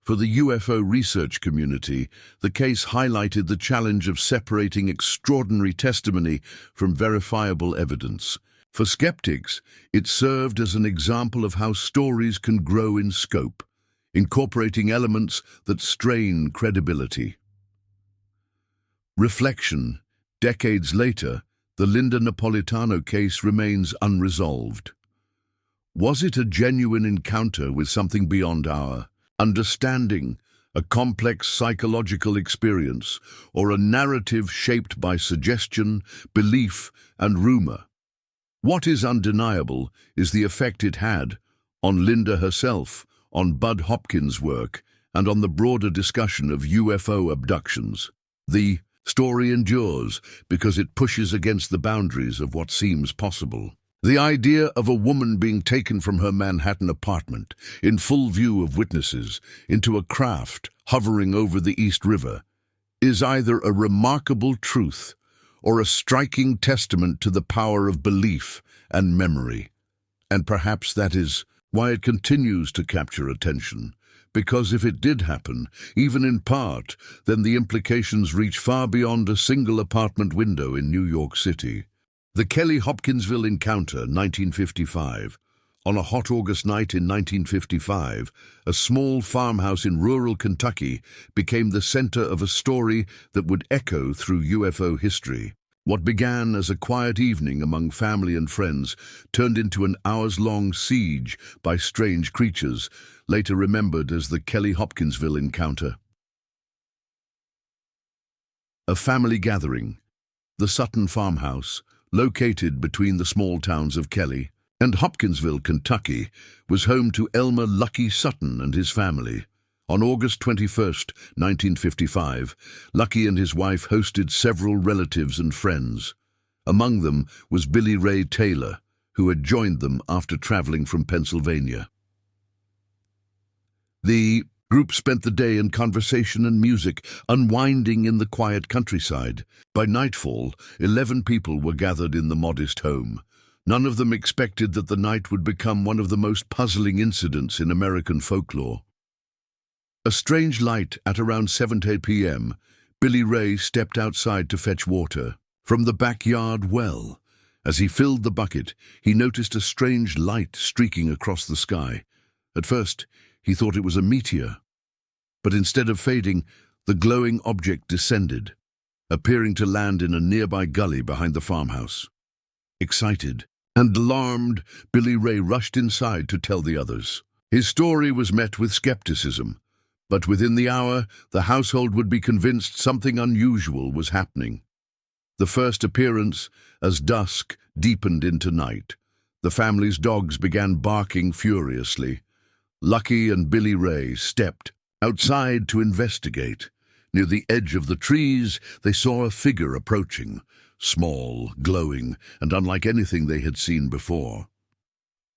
For the UFO research community, the case highlighted the challenge of separating extraordinary testimony from verifiable evidence. For skeptics, it served as an example of how stories can grow in scope, incorporating elements that strain credibility. Reflection. Decades later, the Linda Napolitano case remains unresolved. Was it a genuine encounter with something beyond our understanding, a complex psychological experience, or a narrative shaped by suggestion, belief, and rumor? What is undeniable is the effect it had on Linda herself, on Bud Hopkins' work, and on the broader discussion of UFO abductions. The story endures because it pushes against the boundaries of what seems possible. The idea of a woman being taken from her Manhattan apartment, in full view of witnesses, into a craft hovering over the East River, is either a remarkable truth or a striking testament to the power of belief and memory. And perhaps that is why it continues to capture attention, because if it did happen, even in part, then the implications reach far beyond a single apartment window in New York City. The Kelly-Hopkinsville encounter, 1955. On a hot August night in 1955, a small farmhouse in rural Kentucky became the center of a story that would echo through UFO history. What began as a quiet evening among family and friends turned into an hours-long siege by strange creatures, later remembered as the Kelly-Hopkinsville encounter. A family gathering. The Sutton farmhouse, located between the small towns of Kelly and Hopkinsville, Kentucky, was home to Elmer "Lucky" Sutton and his family. On August 21, 1955, Lucky and his wife hosted several relatives and friends. Among them was Billy Ray Taylor, who had joined them after traveling from Pennsylvania. The group spent the day in conversation and music, unwinding in the quiet countryside. By nightfall, 11 people were gathered in the modest home. None of them expected that the night would become one of the most puzzling incidents in American folklore. A strange light at around 7 p.m., Billy Ray stepped outside to fetch water from the backyard well. As he filled the bucket, he noticed a strange light streaking across the sky. At first, he thought it was a meteor. But instead of fading, the glowing object descended, appearing to land in a nearby gully behind the farmhouse. Excited and alarmed, Billy Ray rushed inside to tell the others. His story was met with skepticism, but within the hour, the household would be convinced something unusual was happening. The first appearance, as dusk deepened into night, the family's dogs began barking furiously. Lucky and Billy Ray stepped outside to investigate. Near the edge of the trees, they saw a figure approaching, small, glowing, and unlike anything they had seen before.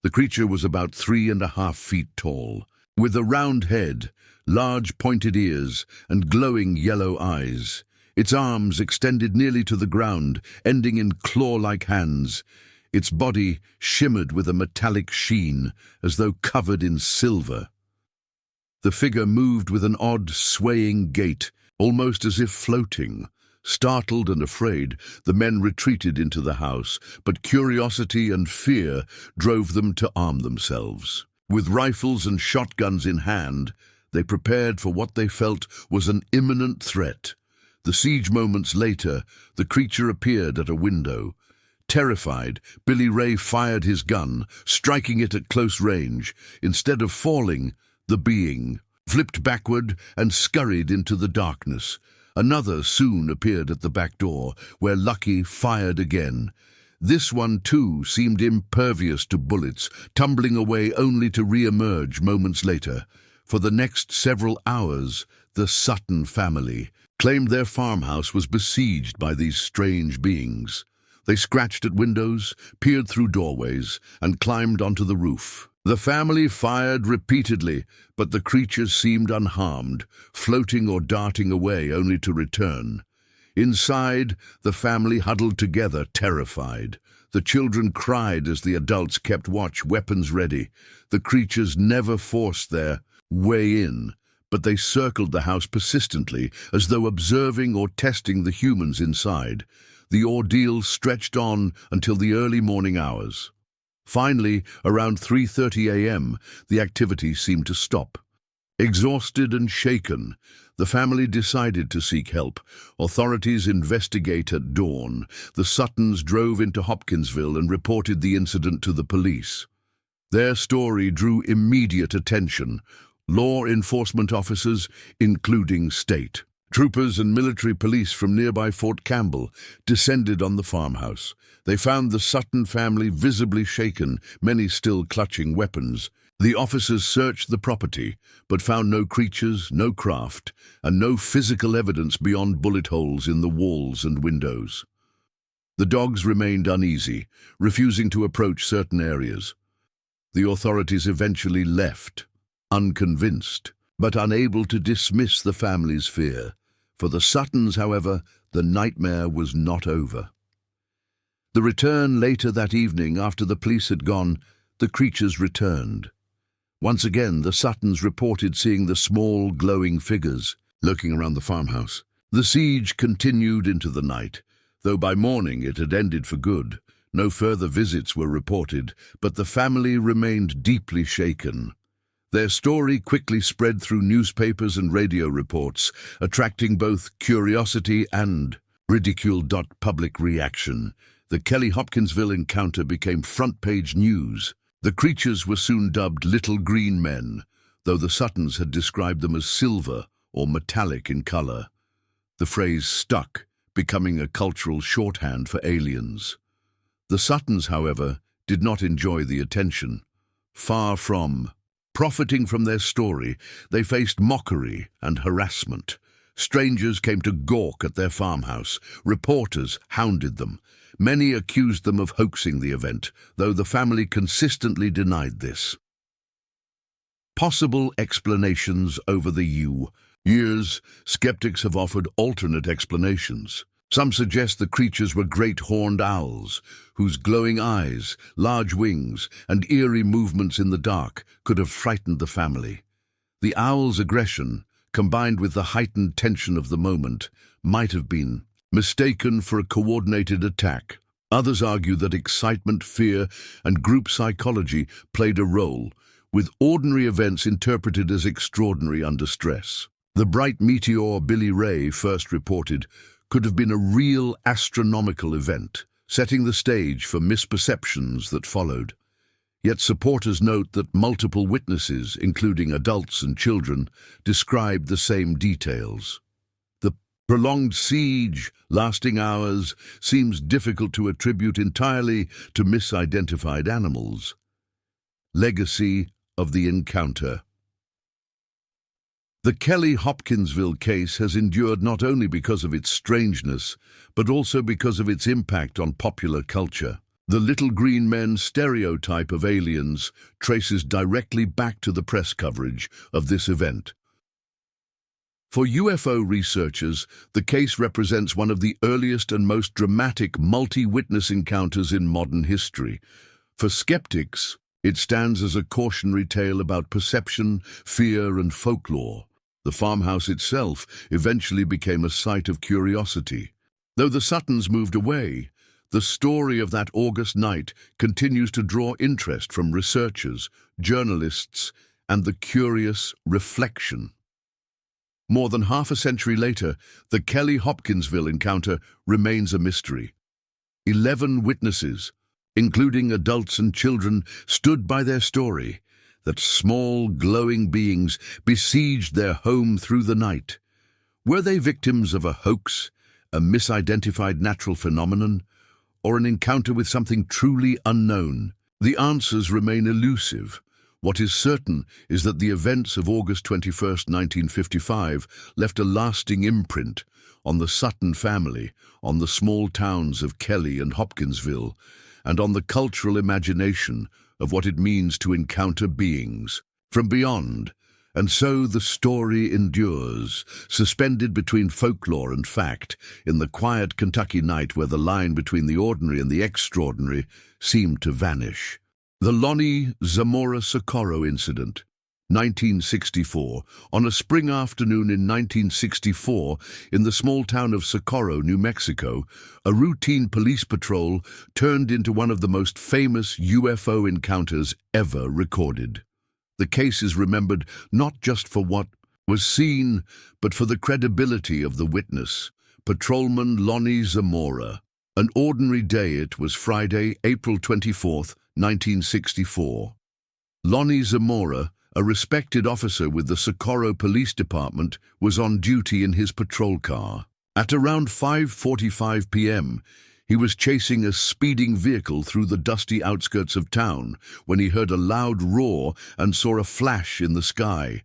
The creature was about 3.5 feet tall, with a round head, large pointed ears, and glowing yellow eyes. Its arms extended nearly to the ground, ending in claw-like hands. Its body shimmered with a metallic sheen, as though covered in silver. The figure moved with an odd, swaying gait, almost as if floating. Startled and afraid, the men retreated into the house, but curiosity and fear drove them to arm themselves. With rifles and shotguns in hand, they prepared for what they felt was an imminent threat. The siege moments later, the creature appeared at a window. Terrified, Billy Ray fired his gun, striking it at close range. Instead of falling, the being flipped backward and scurried into the darkness. Another soon appeared at the back door, where Lucky fired again. This one, too, seemed impervious to bullets, tumbling away only to re-emerge moments later. For the next several hours, the Sutton family claimed their farmhouse was besieged by these strange beings. They scratched at windows, peered through doorways, and climbed onto the roof. The family fired repeatedly, but the creatures seemed unharmed, floating or darting away only to return. Inside, the family huddled together, terrified. The children cried as the adults kept watch, weapons ready. The creatures never forced their way in, but they circled the house persistently, as though observing or testing the humans inside. The ordeal stretched on until the early morning hours. Finally, around 3:30 a.m., the activity seemed to stop. Exhausted and shaken, the family decided to seek help. Authorities investigate at dawn. The Suttons drove into Hopkinsville and reported the incident to the police. Their story drew immediate attention. Law enforcement officers, including state troopers and military police from nearby Fort Campbell, descended on the farmhouse. They found the Sutton family visibly shaken, many still clutching weapons. The officers searched the property, but found no creatures, no craft, and no physical evidence beyond bullet holes in the walls and windows. The dogs remained uneasy, refusing to approach certain areas. The authorities eventually left, unconvinced, but unable to dismiss the family's fear. For the Suttons, however, the nightmare was not over. The return later that evening, after the police had gone, the creatures returned. Once again, the Suttons reported seeing the small, glowing figures lurking around the farmhouse. The siege continued into the night, though by morning it had ended for good. No further visits were reported, but the family remained deeply shaken. Their story quickly spread through newspapers and radio reports, attracting both curiosity and ridicule. Public reaction. The Kelly-Hopkinsville encounter became front-page news. The creatures were soon dubbed Little Green Men, though the Suttons had described them as silver or metallic in color. The phrase stuck, becoming a cultural shorthand for aliens. The Suttons, however, did not enjoy the attention. Far from profiting from their story, they faced mockery and harassment. Strangers came to gawk at their farmhouse. Reporters hounded them. Many accused them of hoaxing the event, though the family consistently denied this. Possible explanations over the years, skeptics have offered alternate explanations. Some suggest the creatures were great horned owls, whose glowing eyes, large wings, and eerie movements in the dark could have frightened the family. The owl's aggression, combined with the heightened tension of the moment, might have been mistaken for a coordinated attack. Others argue that excitement, fear, and group psychology played a role, with ordinary events interpreted as extraordinary under stress. The bright meteor Billy Ray first reported could have been a real astronomical event, setting the stage for misperceptions that followed. Yet supporters note that multiple witnesses, including adults and children, described the same details. The prolonged siege, lasting hours, seems difficult to attribute entirely to misidentified animals. Legacy of the encounter. The Kelly-Hopkinsville case has endured not only because of its strangeness, but also because of its impact on popular culture. The Little Green Men stereotype of aliens traces directly back to the press coverage of this event. For UFO researchers, the case represents one of the earliest and most dramatic multi-witness encounters in modern history. For skeptics, it stands as a cautionary tale about perception, fear, and folklore. The farmhouse itself eventually became a site of curiosity. Though the Suttons moved away, the story of that August night continues to draw interest from researchers, journalists, and the curious reflection. More than half a century later, the Kelly-Hopkinsville encounter remains a mystery. 11 witnesses, including adults and children, stood by their story, that small, glowing beings besieged their home through the night. Were they victims of a hoax, a misidentified natural phenomenon, or an encounter with something truly unknown? The answers remain elusive. What is certain is that the events of August 21, 1955, left a lasting imprint on the Sutton family, on the small towns of Kelly and Hopkinsville, and on the cultural imagination of what it means to encounter beings from beyond. And so the story endures, suspended between folklore and fact, in the quiet Kentucky night where the line between the ordinary and the extraordinary seemed to vanish. The Lonnie Zamora Socorro incident, 1964. On a spring afternoon in 1964, in the small town of Socorro, New Mexico, a routine police patrol turned into one of the most famous UFO encounters ever recorded. The case is remembered not just for what was seen, but for the credibility of the witness, Patrolman Lonnie Zamora. An ordinary day, it was Friday, April 24, 1964. Lonnie Zamora, a respected officer with the Socorro Police Department, was on duty in his patrol car. At around 5:45 p.m., he was chasing a speeding vehicle through the dusty outskirts of town when he heard a loud roar and saw a flash in the sky.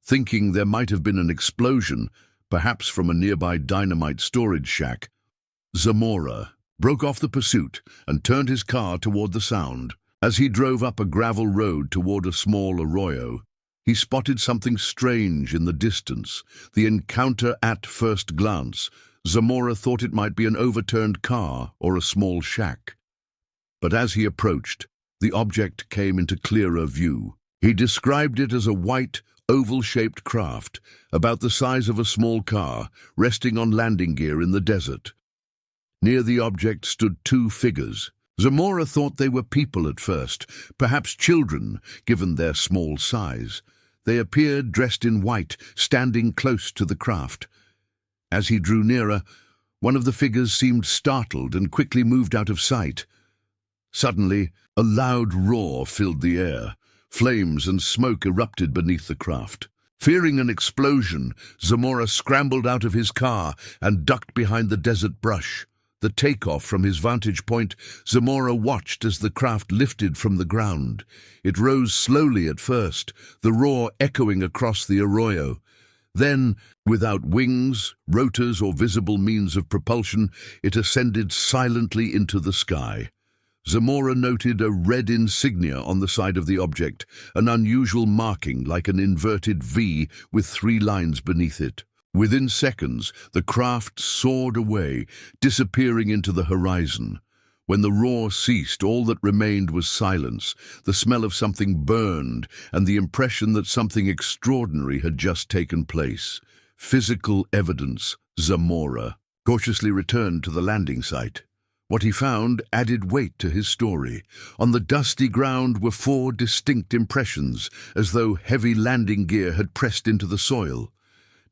Thinking there might have been an explosion, perhaps from a nearby dynamite storage shack, Zamora broke off the pursuit and turned his car toward the sound. As he drove up a gravel road toward a small arroyo, he spotted something strange in the distance. The encounter at first glance, Zamora thought it might be an overturned car or a small shack. But as he approached, the object came into clearer view. He described it as a white, oval-shaped craft, about the size of a small car, resting on landing gear in the desert. Near the object stood two figures, Zamora thought they were people at first, perhaps children, given their small size. They appeared dressed in white, standing close to the craft. As he drew nearer, one of the figures seemed startled and quickly moved out of sight. Suddenly, a loud roar filled the air. Flames and smoke erupted beneath the craft. Fearing an explosion, Zamora scrambled out of his car and ducked behind the desert brush. The takeoff from his vantage point, Zamora watched as the craft lifted from the ground. It rose slowly at first, the roar echoing across the arroyo. Then, without wings, rotors, or visible means of propulsion, it ascended silently into the sky. Zamora noted a red insignia on the side of the object, an unusual marking like an inverted V with 3 lines beneath it. Within seconds, the craft soared away, disappearing into the horizon. When the roar ceased, all that remained was silence, the smell of something burned, and the impression that something extraordinary had just taken place. Physical evidence, Zamora cautiously returned to the landing site. What he found added weight to his story. On the dusty ground were 4 distinct impressions, as though heavy landing gear had pressed into the soil.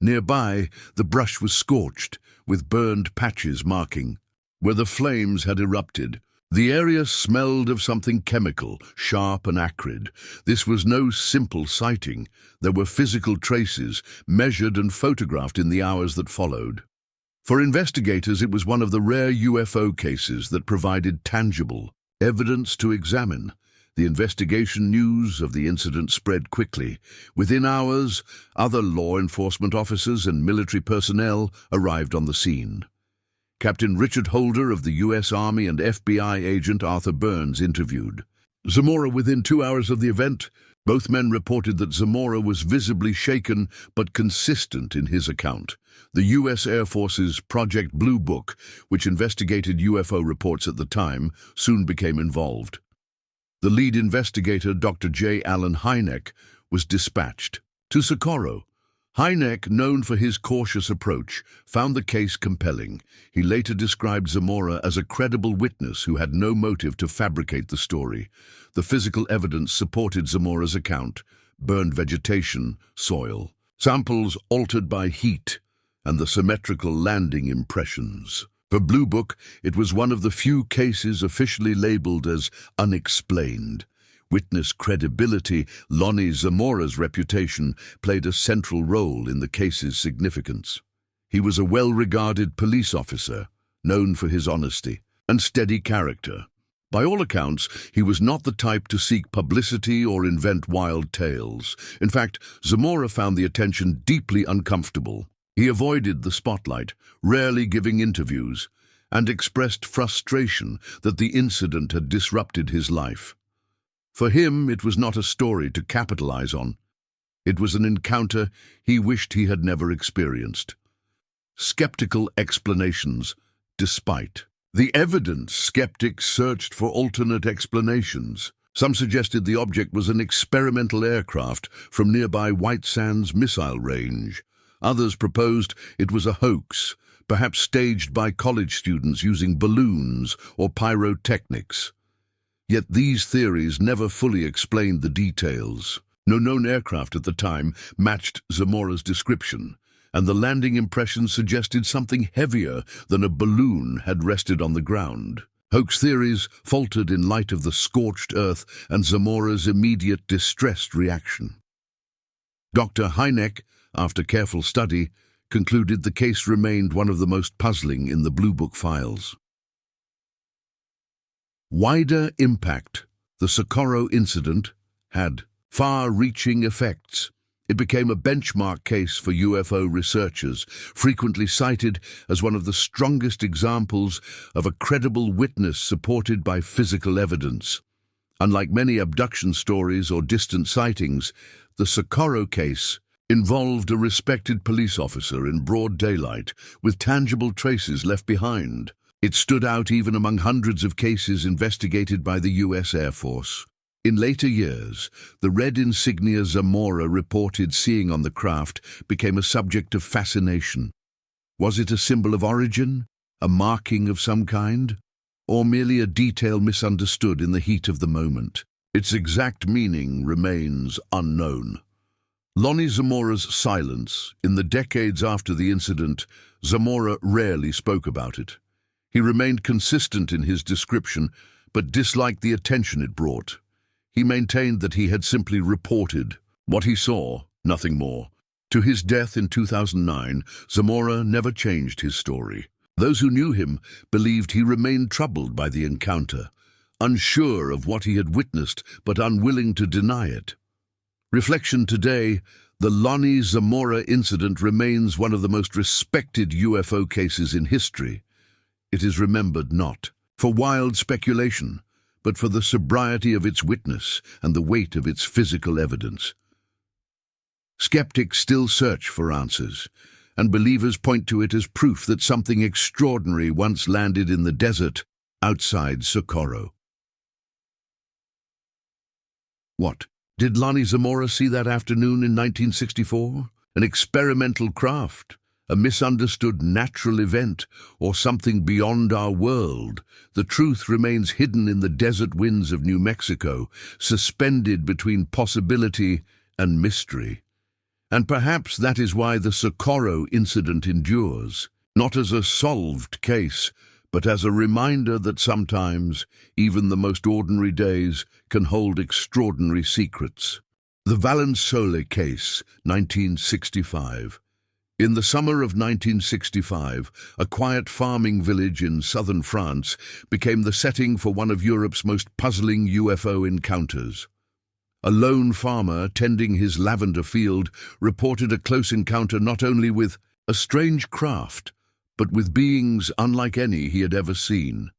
Nearby, the brush was scorched, with burned patches marking where the flames had erupted. The area smelled of something chemical, sharp and acrid. This was no simple sighting. There were physical traces, measured and photographed in the hours that followed. For investigators, it was one of the rare UFO cases that provided tangible evidence to examine. The investigation news of the incident spread quickly. Within hours, other law enforcement officers and military personnel arrived on the scene. Captain Richard Holder of the U.S. Army and FBI agent Arthur Burns interviewed Zamora within 2 hours of the event. Both men reported that Zamora was visibly shaken but consistent in his account. The U.S. Air Force's Project Blue Book, which investigated UFO reports at the time, soon became involved. The lead investigator, Dr. J. Allen Hynek, was dispatched to Socorro. Hynek, known for his cautious approach, found the case compelling. He later described Zamora as a credible witness who had no motive to fabricate the story. The physical evidence supported Zamora's account: burned vegetation, soil, samples altered by heat, and the symmetrical landing impressions. For Blue Book, it was one of the few cases officially labeled as unexplained. Witness credibility, Lonnie Zamora's reputation played a central role in the case's significance. He was a well-regarded police officer, known for his honesty and steady character. By all accounts, he was not the type to seek publicity or invent wild tales. In fact, Zamora found the attention deeply uncomfortable. He avoided the spotlight, rarely giving interviews, and expressed frustration that the incident had disrupted his life. For him, it was not a story to capitalize on. It was an encounter he wished he had never experienced. Skeptical explanations, despite the evidence, skeptics searched for alternate explanations. Some suggested the object was an experimental aircraft from nearby White Sands missile range. Others proposed it was a hoax, perhaps staged by college students using balloons or pyrotechnics. Yet these theories never fully explained the details. No known aircraft at the time matched Zamora's description, and the landing impressions suggested something heavier than a balloon had rested on the ground. Hoax theories faltered in light of the scorched earth and Zamora's immediate distressed reaction. Dr. Hynek, after careful study, concluded the case remained one of the most puzzling in the Blue Book files. Wider impact. The Socorro incident had far-reaching effects. It became a benchmark case for UFO researchers, frequently cited as one of the strongest examples of a credible witness supported by physical evidence. Unlike many abduction stories or distant sightings, the Socorro case involved a respected police officer in broad daylight, with tangible traces left behind. It stood out even among hundreds of cases investigated by the U.S. Air Force. In later years, the red insignia Zamora reported seeing on the craft became a subject of fascination. Was it a symbol of origin, a marking of some kind, or merely a detail misunderstood in the heat of the moment. Its exact meaning remains unknown. Lonnie Zamora's silence. In the decades after the incident, Zamora rarely spoke about it. He remained consistent in his description, but disliked the attention it brought. He maintained that he had simply reported what he saw, nothing more. To his death in 2009, Zamora never changed his story. Those who knew him believed he remained troubled by the encounter, unsure of what he had witnessed but unwilling to deny it. Reflection today, the Lonnie Zamora incident remains one of the most respected UFO cases in history. It is remembered not for wild speculation, but for the sobriety of its witness and the weight of its physical evidence. Skeptics still search for answers, and believers point to it as proof that something extraordinary once landed in the desert outside Socorro. What did Lonnie Zamora see that afternoon in 1964? An experimental craft, a misunderstood natural event, or something beyond our world? The truth remains hidden in the desert winds of New Mexico, suspended between possibility and mystery. And perhaps that is why the Socorro incident endures, not as a solved case, but as a reminder that sometimes even the most ordinary days can hold extraordinary secrets. The Valenzuela case, 1965. In the summer of 1965, a quiet farming village in southern France became the setting for one of Europe's most puzzling UFO encounters. A lone farmer tending his lavender field reported a close encounter not only with a strange craft, but with beings unlike any he had ever seen.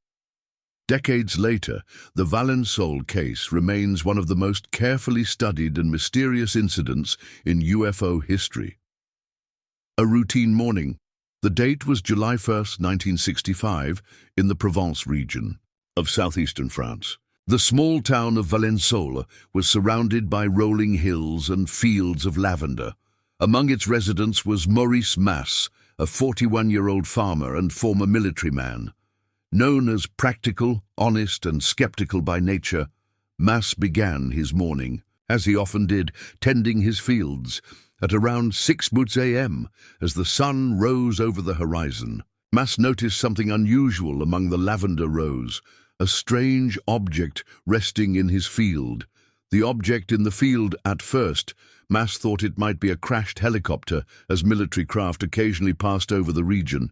Decades later, the Valenzuela case remains one of the most carefully studied and mysterious incidents in UFO history. A routine morning. The date was July 1st, 1965, in the Provence region of southeastern France. The small town of Valenzuela was surrounded by rolling hills and fields of lavender. Among its residents was Maurice Masse, a 41-year-old farmer and former military man. Known as practical, honest, and skeptical by nature, Masse began his morning, as he often did, tending his fields, at around 6 a.m. as the sun rose over the horizon. Masse noticed something unusual among the lavender rows, a strange object resting in his field. The object in the field, at first, Masse thought it might be a crashed helicopter, as military craft occasionally passed over the region.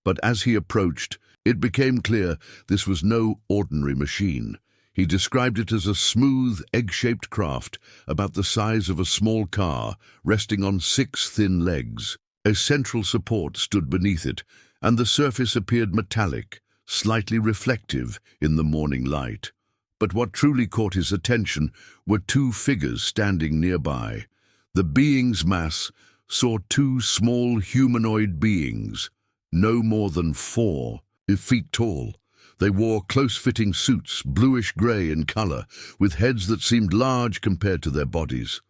But as he approached, it became clear this was no ordinary machine. He described it as a smooth, egg-shaped craft, about the size of a small car, resting on 6 thin legs. A central support stood beneath it, and the surface appeared metallic, slightly reflective in the morning light. But what truly caught his attention were 2 figures standing nearby. The beings Masse saw 2 small humanoid beings, no more than 4 feet tall. They wore close-fitting suits, bluish-gray in color, with heads that seemed large compared to their bodies.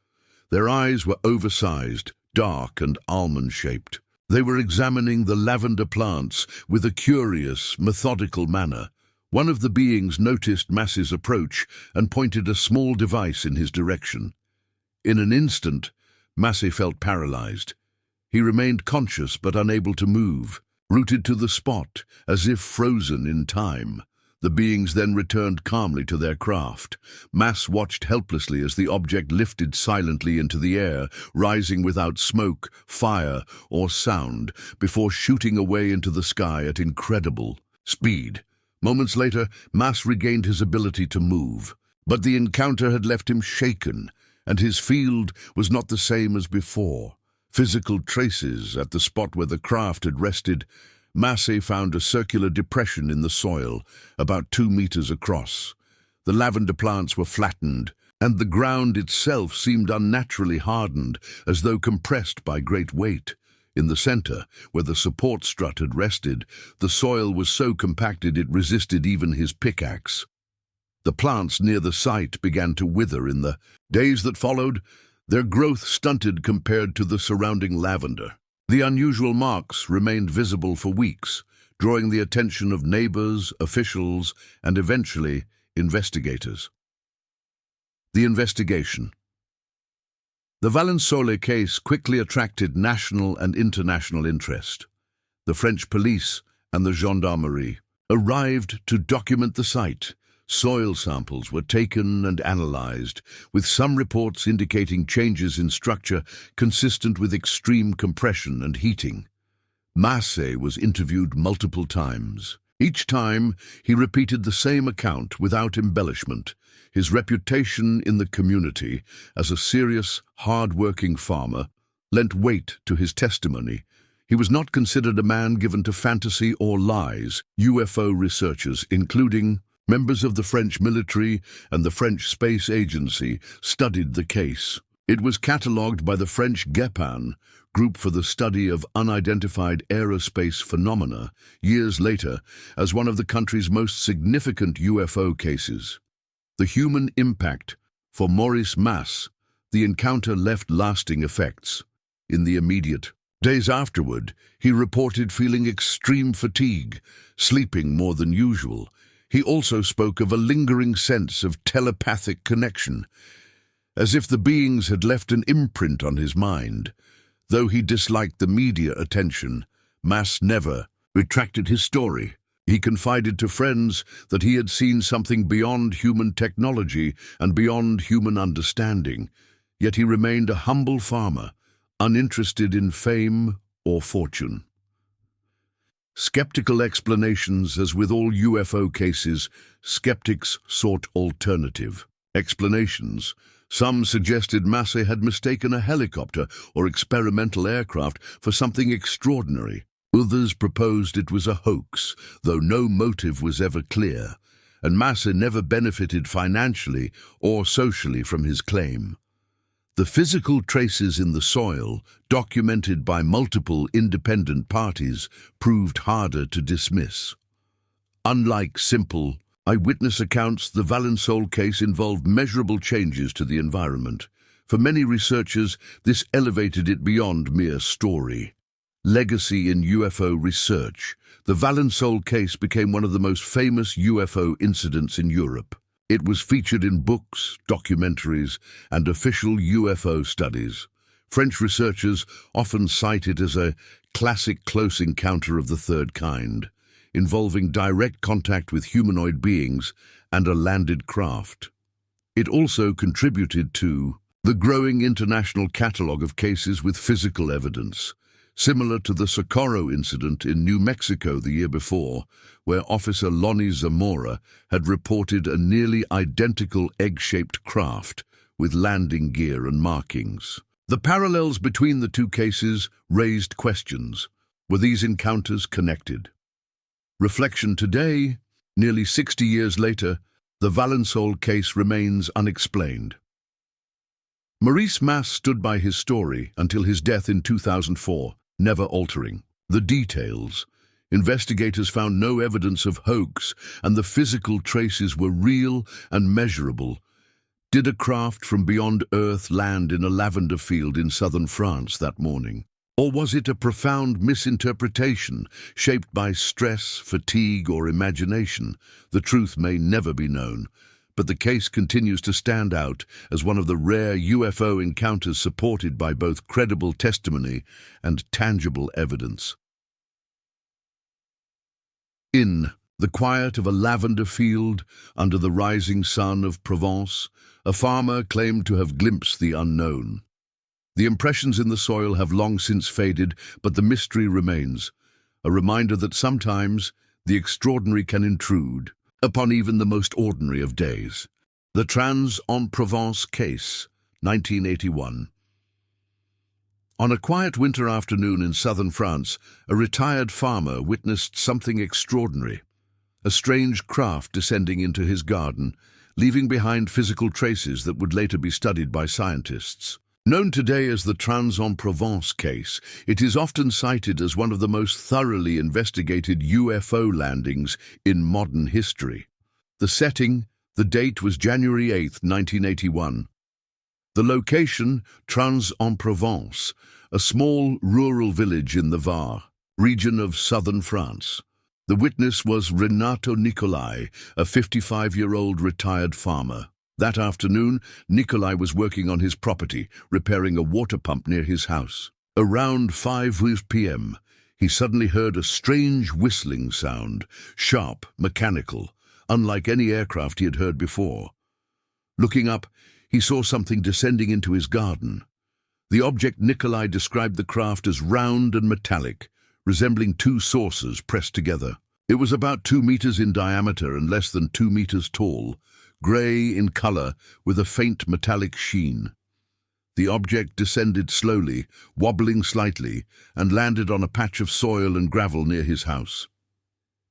Their eyes were oversized, dark and almond-shaped. They were examining the lavender plants with a curious, methodical manner. One of the beings noticed Masse's approach and pointed a small device in his direction. In an instant, Masse felt paralyzed. He remained conscious but unable to move, rooted to the spot, as if frozen in time. The beings then returned calmly to their craft. Masse watched helplessly as the object lifted silently into the air, rising without smoke, fire, or sound, before shooting away into the sky at incredible speed. Moments later, Masse regained his ability to move. But the encounter had left him shaken, and his field was not the same as before. Physical traces at the spot where the craft had rested. Masse found a circular depression in the soil, about 2 meters across. The lavender plants were flattened, and the ground itself seemed unnaturally hardened, as though compressed by great weight. In the center, where the support strut had rested, the soil was so compacted it resisted even his pickaxe. The plants near the site began to wither in the days that followed, their growth stunted compared to the surrounding lavender. The unusual marks remained visible for weeks, drawing the attention of neighbors, officials, and eventually investigators. The investigation. The Valençole case quickly attracted national and international interest. The French police and the gendarmerie arrived to document the site. Soil samples were taken and analyzed, with some reports indicating changes in structure consistent with extreme compression and heating. Massé was interviewed multiple times. Each time, he repeated the same account without embellishment. His reputation in the community as a serious, hard-working farmer lent weight to his testimony. He was not considered a man given to fantasy or lies. UFO researchers, including members of the French military and the French Space Agency, studied the case. It was catalogued by the French GEPAN, Group for the Study of Unidentified Aerospace Phenomena, years later as one of the country's most significant UFO cases. The human impact. For Maurice Masse, the encounter left lasting effects. In the immediate days afterward, he reported feeling extreme fatigue, sleeping more than usual. He also spoke of a lingering sense of telepathic connection, as if the beings had left an imprint on his mind. Though he disliked the media attention, Masse never retracted his story. He confided to friends that he had seen something beyond human technology and beyond human understanding, yet he remained a humble farmer, uninterested in fame or fortune. Skeptical explanations. As with all UFO cases, skeptics sought alternative explanations. Some suggested Massé had mistaken a helicopter or experimental aircraft for something extraordinary. Others proposed it was a hoax, though no motive was ever clear, and Massé never benefited financially or socially from his claim. The physical traces in the soil, documented by multiple independent parties, proved harder to dismiss. Unlike simple eyewitness accounts, the Valençole case involved measurable changes to the environment. For many researchers, this elevated it beyond mere story. Legacy in UFO research. The Valençole case became one of the most famous UFO incidents in Europe. It was featured in books, documentaries, and official UFO studies. French researchers often cite it as a classic close encounter of the third kind, involving direct contact with humanoid beings and a landed craft. It also contributed to the growing international catalogue of cases with physical evidence, similar to the Socorro incident in New Mexico the year before, where Officer Lonnie Zamora had reported a nearly identical egg-shaped craft with landing gear and markings. The parallels between the two cases raised questions. Were these encounters connected? Reflection today, nearly 60 years later, the Valençole case remains unexplained. Maurice Masse stood by his story until his death in 2004, never altering. The details. Investigators found no evidence of hoax, and the physical traces were real and measurable. Did a craft from beyond Earth land in a lavender field in southern France that morning? Or was it a profound misinterpretation, shaped by stress, fatigue, or imagination? The truth may never be known, but the case continues to stand out as one of the rare UFO encounters supported by both credible testimony and tangible evidence. In the quiet of a lavender field under the rising sun of Provence, a farmer claimed to have glimpsed the unknown. The impressions in the soil have long since faded, but the mystery remains, a reminder that sometimes the extraordinary can intrude upon even the most ordinary of days. The Trans-en-Provence case, 1981. On a quiet winter afternoon in southern France, a retired farmer witnessed something extraordinary. A strange craft descending into his garden, leaving behind physical traces that would later be studied by scientists. Known today as the Trans-en-Provence case, it is often cited as one of the most thoroughly investigated UFO landings in modern history. The setting, the date was January 8, 1981. The location, Trans-en-Provence, a small rural village in the Var, region of southern France. The witness was Renato Nicolai, a 55-year-old retired farmer. That afternoon, Nicolai was working on his property, repairing a water pump near his house. Around 5 p.m., he suddenly heard a strange whistling sound, sharp, mechanical, unlike any aircraft he had heard before. Looking up, he saw something descending into his garden. The object Nicolai described the craft as round and metallic, resembling two saucers pressed together. It was about 2 meters in diameter and less than 2 meters tall, grey in color with a faint metallic sheen. The object descended slowly, wobbling slightly, and landed on a patch of soil and gravel near his house.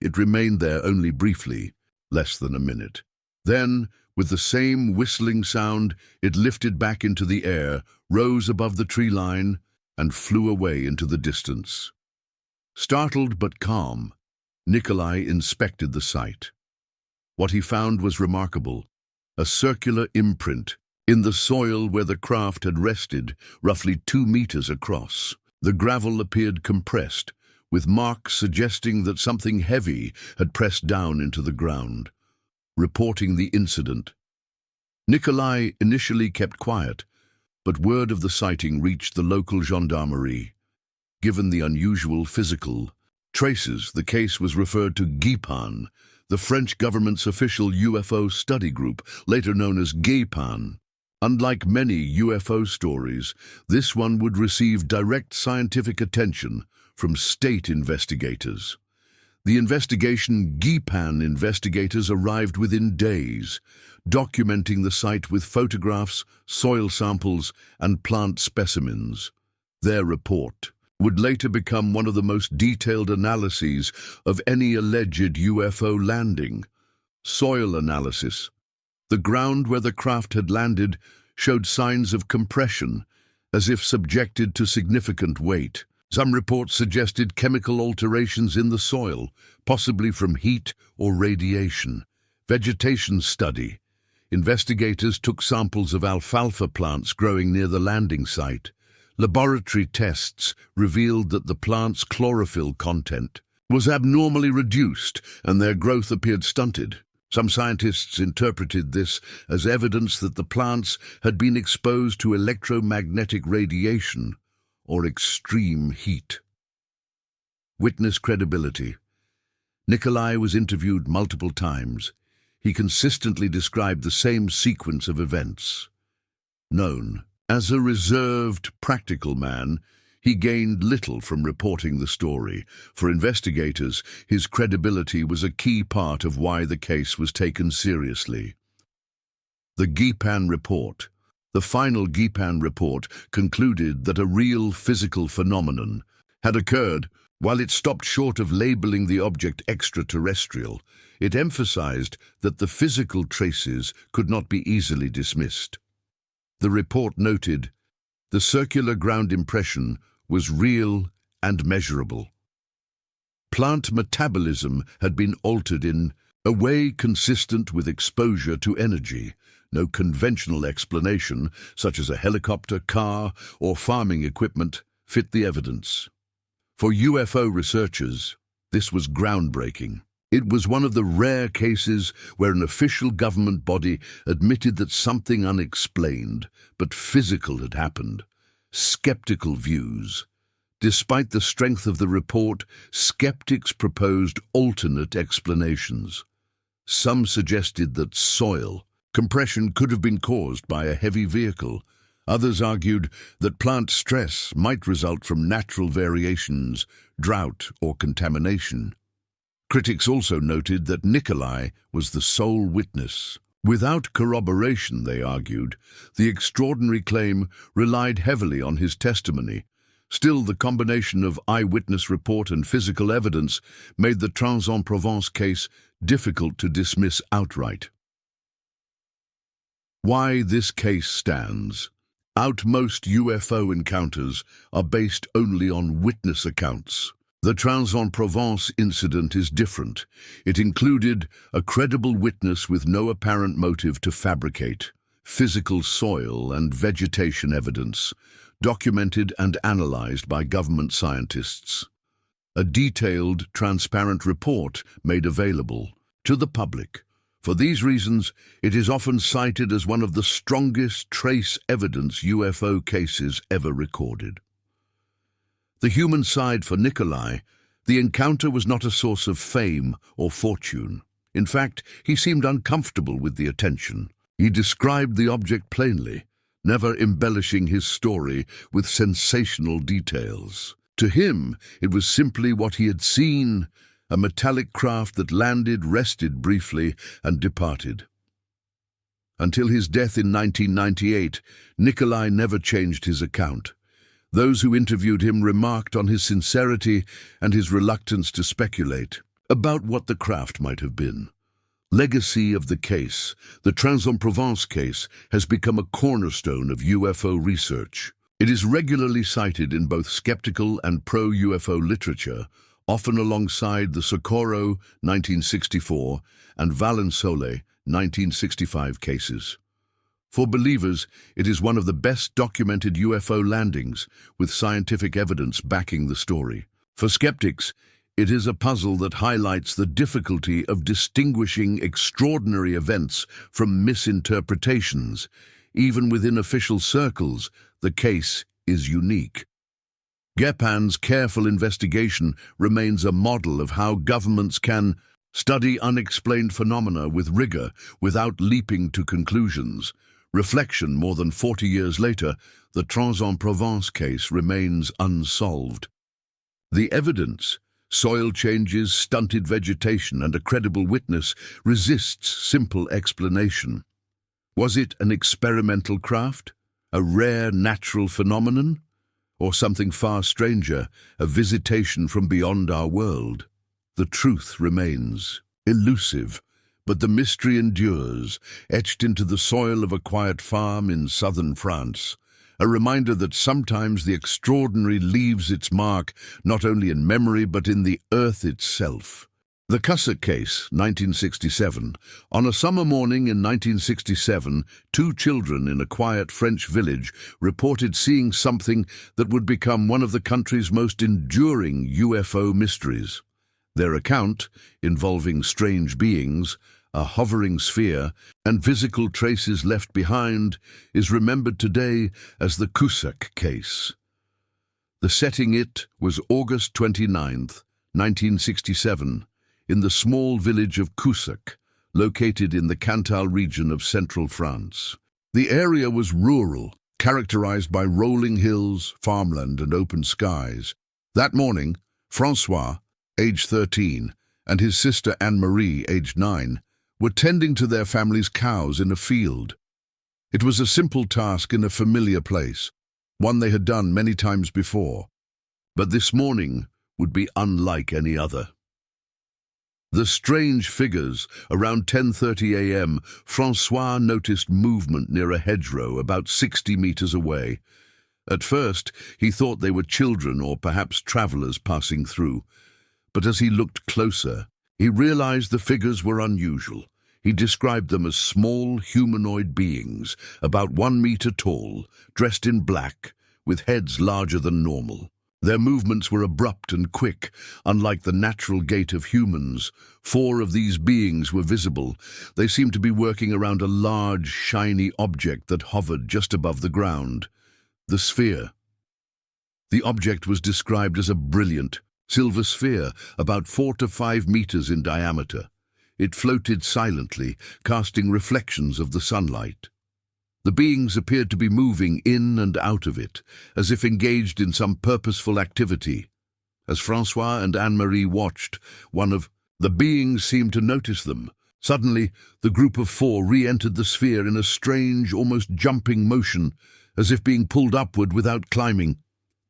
It remained there only briefly, less than a minute. Then, with the same whistling sound, it lifted back into the air, rose above the tree line, and flew away into the distance. Startled but calm, Nicolai inspected the site. What he found was remarkable: a circular imprint in the soil where the craft had rested, roughly 2 meters across. The gravel appeared compressed, with marks suggesting that something heavy had pressed down into the ground. Reporting the incident, Nicolai initially kept quiet, but word of the sighting reached the local gendarmerie. Given the unusual physical traces, the case was referred to GIPAN, the French government's official UFO study group, later known as GIPAN. Unlike many UFO stories, this one would receive direct scientific attention from state investigators. The investigation GIPAN investigators arrived within days, documenting the site with photographs, soil samples, and plant specimens. Their report would later become one of the most detailed analyses of any alleged UFO landing. Soil analysis. The ground where the craft had landed showed signs of compression, as if subjected to significant weight. Some reports suggested chemical alterations in the soil, possibly from heat or radiation. Vegetation study. Investigators took samples of alfalfa plants growing near the landing site. Laboratory tests revealed that the plant's chlorophyll content was abnormally reduced and their growth appeared stunted. Some scientists interpreted this as evidence that the plants had been exposed to electromagnetic radiation or extreme heat. Witness credibility. Nicolai was interviewed multiple times. He consistently described the same sequence of events. Known as a reserved, practical man, he gained little from reporting the story. For investigators, his credibility was a key part of why the case was taken seriously. The GIPAN report. The final GIPAN report concluded that a real physical phenomenon had occurred. While it stopped short of labeling the object extraterrestrial, it emphasized that the physical traces could not be easily dismissed. The report noted, the circular ground impression was real and measurable. Plant metabolism had been altered in a way consistent with exposure to energy. No conventional explanation, such as a helicopter, car, or farming equipment, fit the evidence. For UFO researchers, this was groundbreaking. It was one of the rare cases where an official government body admitted that something unexplained but physical had happened. Skeptical views. Despite the strength of the report, skeptics proposed alternate explanations. Some suggested that soil compression could have been caused by a heavy vehicle. Others argued that plant stress might result from natural variations, drought, or contamination. Critics also noted that Nicolai was the sole witness. Without corroboration, they argued, the extraordinary claim relied heavily on his testimony. Still, the combination of eyewitness report and physical evidence made the Aix-en-Provence case difficult to dismiss outright. Why this case stands. Most UFO encounters are based only on witness accounts. The Aix-en-Provence incident is different. It included a credible witness with no apparent motive to fabricate, physical soil and vegetation evidence, documented and analyzed by government scientists. a detailed, transparent report made available to the public. For these reasons, it is often cited as one of the strongest trace evidence UFO cases ever recorded. The human side for Nikolai, the encounter was not a source of fame or fortune. In fact, he seemed uncomfortable with the attention. He described the object plainly, never embellishing his story with sensational details. To him, it was simply what he had seen, a metallic craft that landed, rested briefly, and departed. Until his death in 1998, Nikolai never changed his account. Those who interviewed him remarked on his sincerity and his reluctance to speculate about what the craft might have been. Legacy of the case, the Aix-en-Provence case, has become a cornerstone of UFO research. It is regularly cited in both skeptical and pro-UFO literature, often alongside the Socorro 1964 and Valensole 1965 cases. For believers, it is one of the best documented UFO landings, with scientific evidence backing the story. For skeptics, it is a puzzle that highlights the difficulty of distinguishing extraordinary events from misinterpretations. Even within official circles, the case is unique. Gepin's careful investigation remains a model of how governments can study unexplained phenomena with rigor without leaping to conclusions. Reflection more than 40 years later, the Aix-en-Provence case remains unsolved. The evidence, soil changes, stunted vegetation, and a credible witness, resists simple explanation. Was it an experimental craft, a rare natural phenomenon, or something far stranger, a visitation from beyond our world? The truth remains elusive, but the mystery endures, etched into the soil of a quiet farm in southern France, a reminder that sometimes the extraordinary leaves its mark not only in memory but in the earth itself. The Cussack case, 1967. On a summer morning in 1967, two children in a quiet French village reported seeing something that would become one of the country's most enduring UFO mysteries. Their account, involving strange beings, a hovering sphere, and physical traces left behind, is remembered today as the Cussack case. The setting was August 29th, 1967, in the small village of Cussack, located in the Cantal region of central France. The area was rural, characterized by rolling hills, farmland, and open skies. That morning, François, aged 13, and his sister Anne-Marie, aged 9, were tending to their family's cows in a field. It was a simple task in a familiar place, one they had done many times before, but this morning would be unlike any other. The strange figures. Around 10:30 a.m., François noticed movement near a hedgerow about 60 meters away. At first, he thought they were children or perhaps travelers passing through. But as he looked closer, he realized the figures were unusual. He described them as small humanoid beings, about 1 meter tall, dressed in black, with heads larger than normal. Their movements were abrupt and quick, unlike the natural gait of humans. 4 of these beings were visible. They seemed to be working around a large, shiny object that hovered just above the ground. The sphere. The object was described as a brilliant, silver sphere, about 4 to 5 meters in diameter. It floated silently, casting reflections of the sunlight. The beings appeared to be moving in and out of it, as if engaged in some purposeful activity. As François and Anne-Marie watched, one of the beings seemed to notice them. Suddenly, the group of 4 re-entered the sphere in a strange, almost jumping motion, as if being pulled upward without climbing.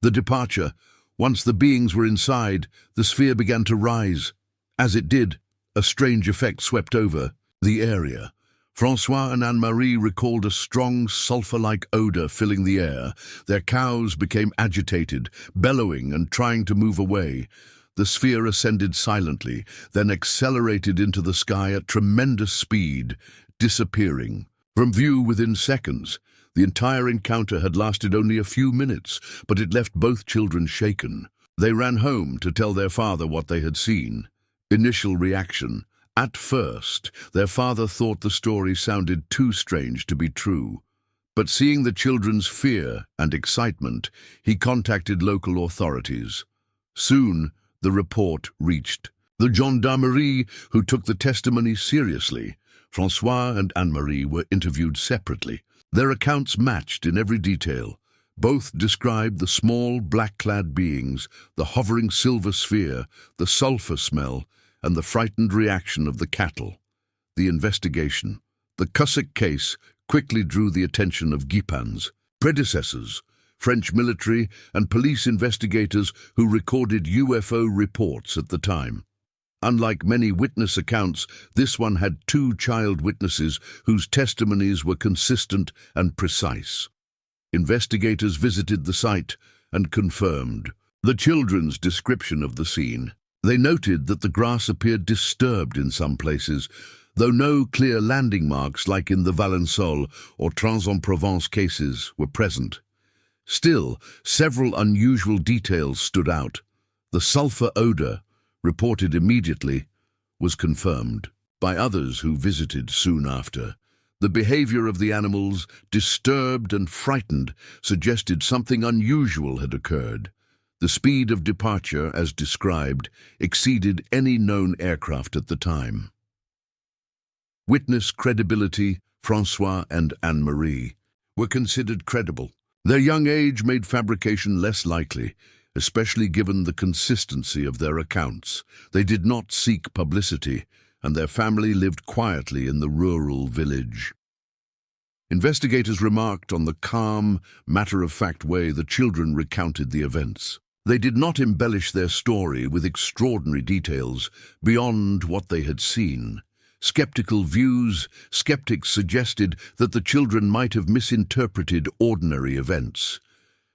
The departure. Once the beings were inside, the sphere began to rise. As it did, a strange effect swept over the area. François and Anne-Marie recalled a strong sulfur-like odor filling the air. Their cows became agitated, bellowing and trying to move away. The sphere ascended silently, then accelerated into the sky at tremendous speed, disappearing from view within seconds. The entire encounter had lasted only a few minutes, but it left both children shaken. They ran home to tell their father what they had seen. Initial reaction: at first, their father thought the story sounded too strange to be true. But seeing the children's fear and excitement, he contacted local authorities. Soon, the report reached the gendarmerie, who took the testimony seriously. François and Anne-Marie were interviewed separately. Their accounts matched in every detail. Both described the small, black-clad beings, the hovering silver sphere, the sulfur smell, and the frightened reaction of the cattle. The investigation. The Cossack case quickly drew the attention of Guipin's predecessors, French military and police investigators who recorded UFO reports at the time. Unlike many witness accounts, this one had 2 child witnesses whose testimonies were consistent and precise. Investigators visited the site and confirmed the children's description of the scene. They noted that the grass appeared disturbed in some places, though no clear landing marks like in the Valençol or Aix-en-Provence cases were present. Still, several unusual details stood out. The sulfur odor, reported immediately, was confirmed by others who visited soon after. The behavior of the animals, disturbed and frightened, suggested something unusual had occurred. The speed of departure, as described, exceeded any known aircraft at the time. Witness credibility: François and Anne-Marie were considered credible. Their young age made fabrication less likely, especially given the consistency of their accounts. They did not seek publicity, and their family lived quietly in the rural village. Investigators remarked on the calm, matter-of-fact way the children recounted the events. They did not embellish their story with extraordinary details beyond what they had seen. Skeptical views: skeptics suggested that the children might have misinterpreted ordinary events.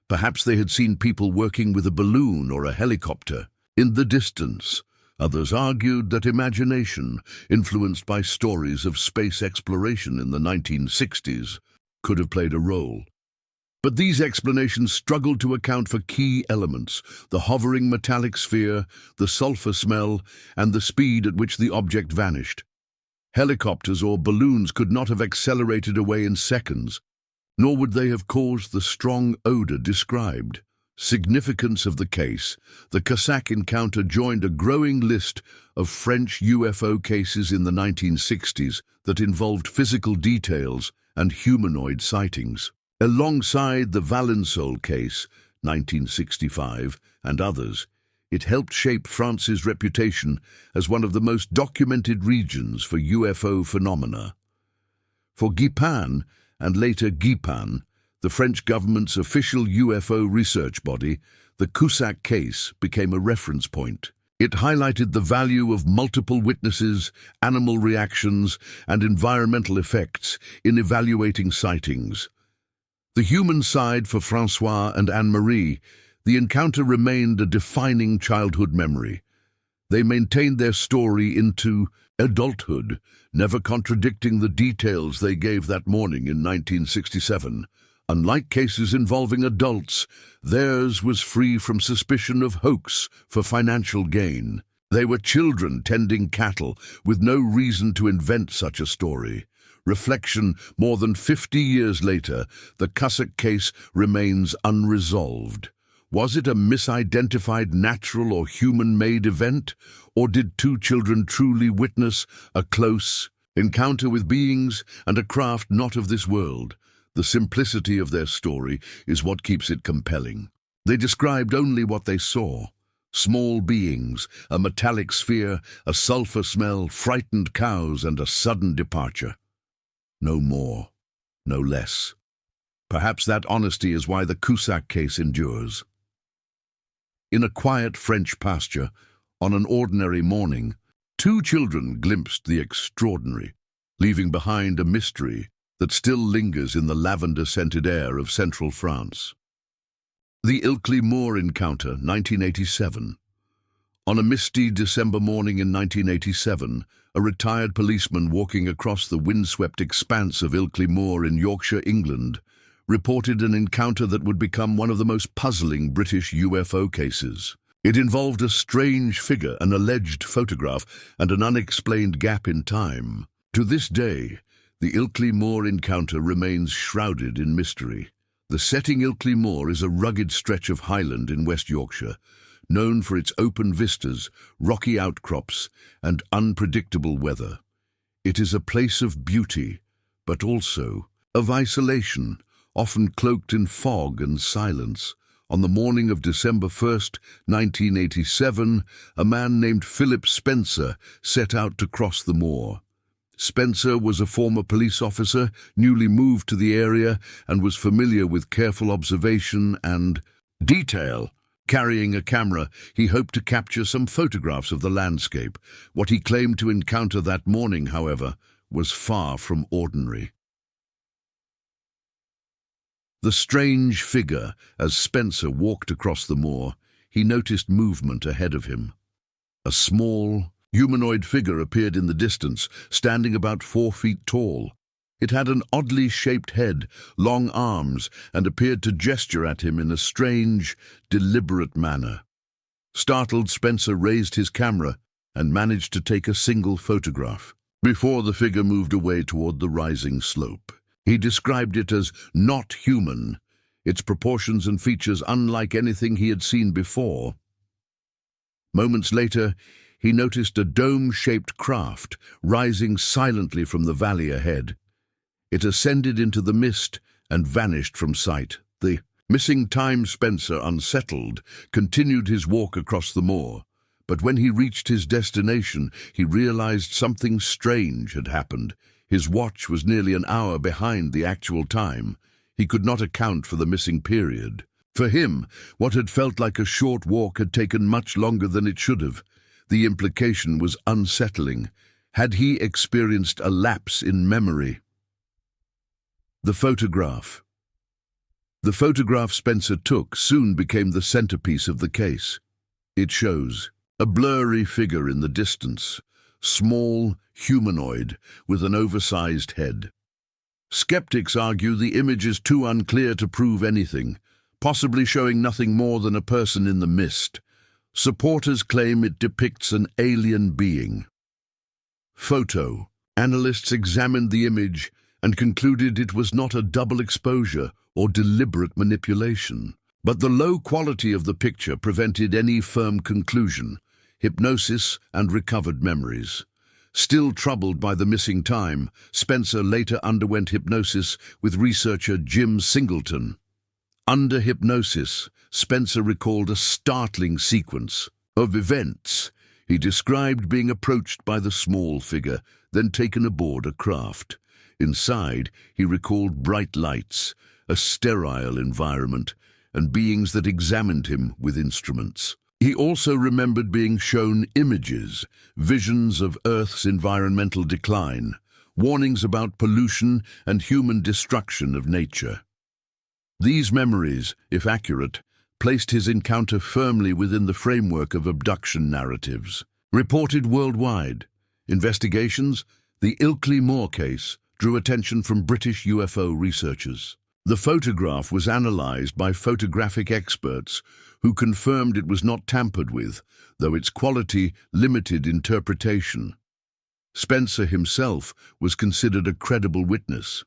Perhaps they had seen people working with a balloon or a helicopter in the distance. Others argued that imagination, influenced by stories of space exploration in the 1960s, could have played a role. But these explanations struggled to account for key elements: the hovering metallic sphere, the sulfur smell, and the speed at which the object vanished. Helicopters or balloons could not have accelerated away in seconds, nor would they have caused the strong odor described. Significance of the case: the Cossack encounter joined a growing list of French UFO cases in the 1960s that involved physical details and humanoid sightings. Alongside the Valençol case, 1965, and others, it helped shape France's reputation as one of the most documented regions for UFO phenomena. For Guipin, and later Guipin, the French government's official UFO research body, the Cossack case became a reference point. It highlighted the value of multiple witnesses, animal reactions, and environmental effects in evaluating sightings. The human side for François and Anne-Marie: the encounter remained a defining childhood memory. They maintained their story into adulthood, never contradicting the details they gave that morning in 1967. Unlike cases involving adults, theirs was free from suspicion of hoax for financial gain. They were children tending cattle, with no reason to invent such a story. Reflection: more than 50 years later, the Cossack case remains unresolved. Was it a misidentified natural or human-made event, or did 2 children truly witness a close encounter with beings and a craft not of this world? The simplicity of their story is what keeps it compelling. They described only what they saw: small beings, a metallic sphere, a sulfur smell, frightened cows, and a sudden departure. No more, no less. Perhaps that honesty is why the Cossack case endures. In a quiet French pasture, on an ordinary morning, 2 children glimpsed the extraordinary, leaving behind a mystery that still lingers in the lavender-scented air of central France. The Ilkley Moor encounter, 1987. On a misty December morning in 1987, a retired policeman walking across the windswept expanse of Ilkley Moor in Yorkshire, England, reported an encounter that would become one of the most puzzling British UFO cases. It involved a strange figure, an alleged photograph, and an unexplained gap in time. To this day, the Ilkley Moor encounter remains shrouded in mystery. The setting Ilkley Moor is a rugged stretch of highland in West Yorkshire, known for its open vistas, rocky outcrops, and unpredictable weather. It is a place of beauty, but also of isolation, often cloaked in fog and silence. On the morning of December 1st, 1987, a man named Philip Spencer set out to cross the moor. Spencer was a former police officer, newly moved to the area, and was familiar with careful observation and detail. Carrying a camera, he hoped to capture some photographs of the landscape. What he claimed to encounter that morning, however, was far from ordinary. The strange figure, as Spencer walked across the moor, he noticed movement ahead of him. A small, humanoid figure appeared in the distance, standing about 4 feet tall. It had an oddly shaped head, long arms, and appeared to gesture at him in a strange, deliberate manner. Startled, Spencer raised his camera and managed to take a single photograph, before the figure moved away toward the rising slope. He described it as not human, its proportions and features unlike anything he had seen before. Moments later, he noticed a dome-shaped craft rising silently from the valley ahead. It ascended into the mist and vanished from sight. The missing time Spencer, unsettled, continued his walk across the moor. But when he reached his destination, he realized something strange had happened. His watch was nearly an hour behind the actual time. He could not account for the missing period. For him, what had felt like a short walk had taken much longer than it should have. The implication was unsettling. Had he experienced a lapse in memory? The photograph. The photograph Spencer took soon became the centerpiece of the case. It shows a blurry figure in the distance, small, humanoid, with an oversized head. Skeptics argue the image is too unclear to prove anything, possibly showing nothing more than a person in the mist. Supporters claim it depicts an alien being. Photo. Analysts examined the image and concluded it was not a double exposure or deliberate manipulation. But the low quality of the picture prevented any firm conclusion. Hypnosis and recovered memories. Still troubled by the missing time, Spencer later underwent hypnosis with researcher Jim Singleton. Under hypnosis, Spencer recalled a startling sequence of events. He described being approached by the small figure, then taken aboard a craft. Inside, he recalled bright lights, a sterile environment, and beings that examined him with instruments. He also remembered being shown images, visions of Earth's environmental decline, warnings about pollution and human destruction of nature. These memories, if accurate, placed his encounter firmly within the framework of abduction narratives. Reported worldwide, investigations, the Ilkley Moor case, drew attention from British UFO researchers. The photograph was analyzed by photographic experts who confirmed it was not tampered with, though its quality limited interpretation. Spencer himself was considered a credible witness.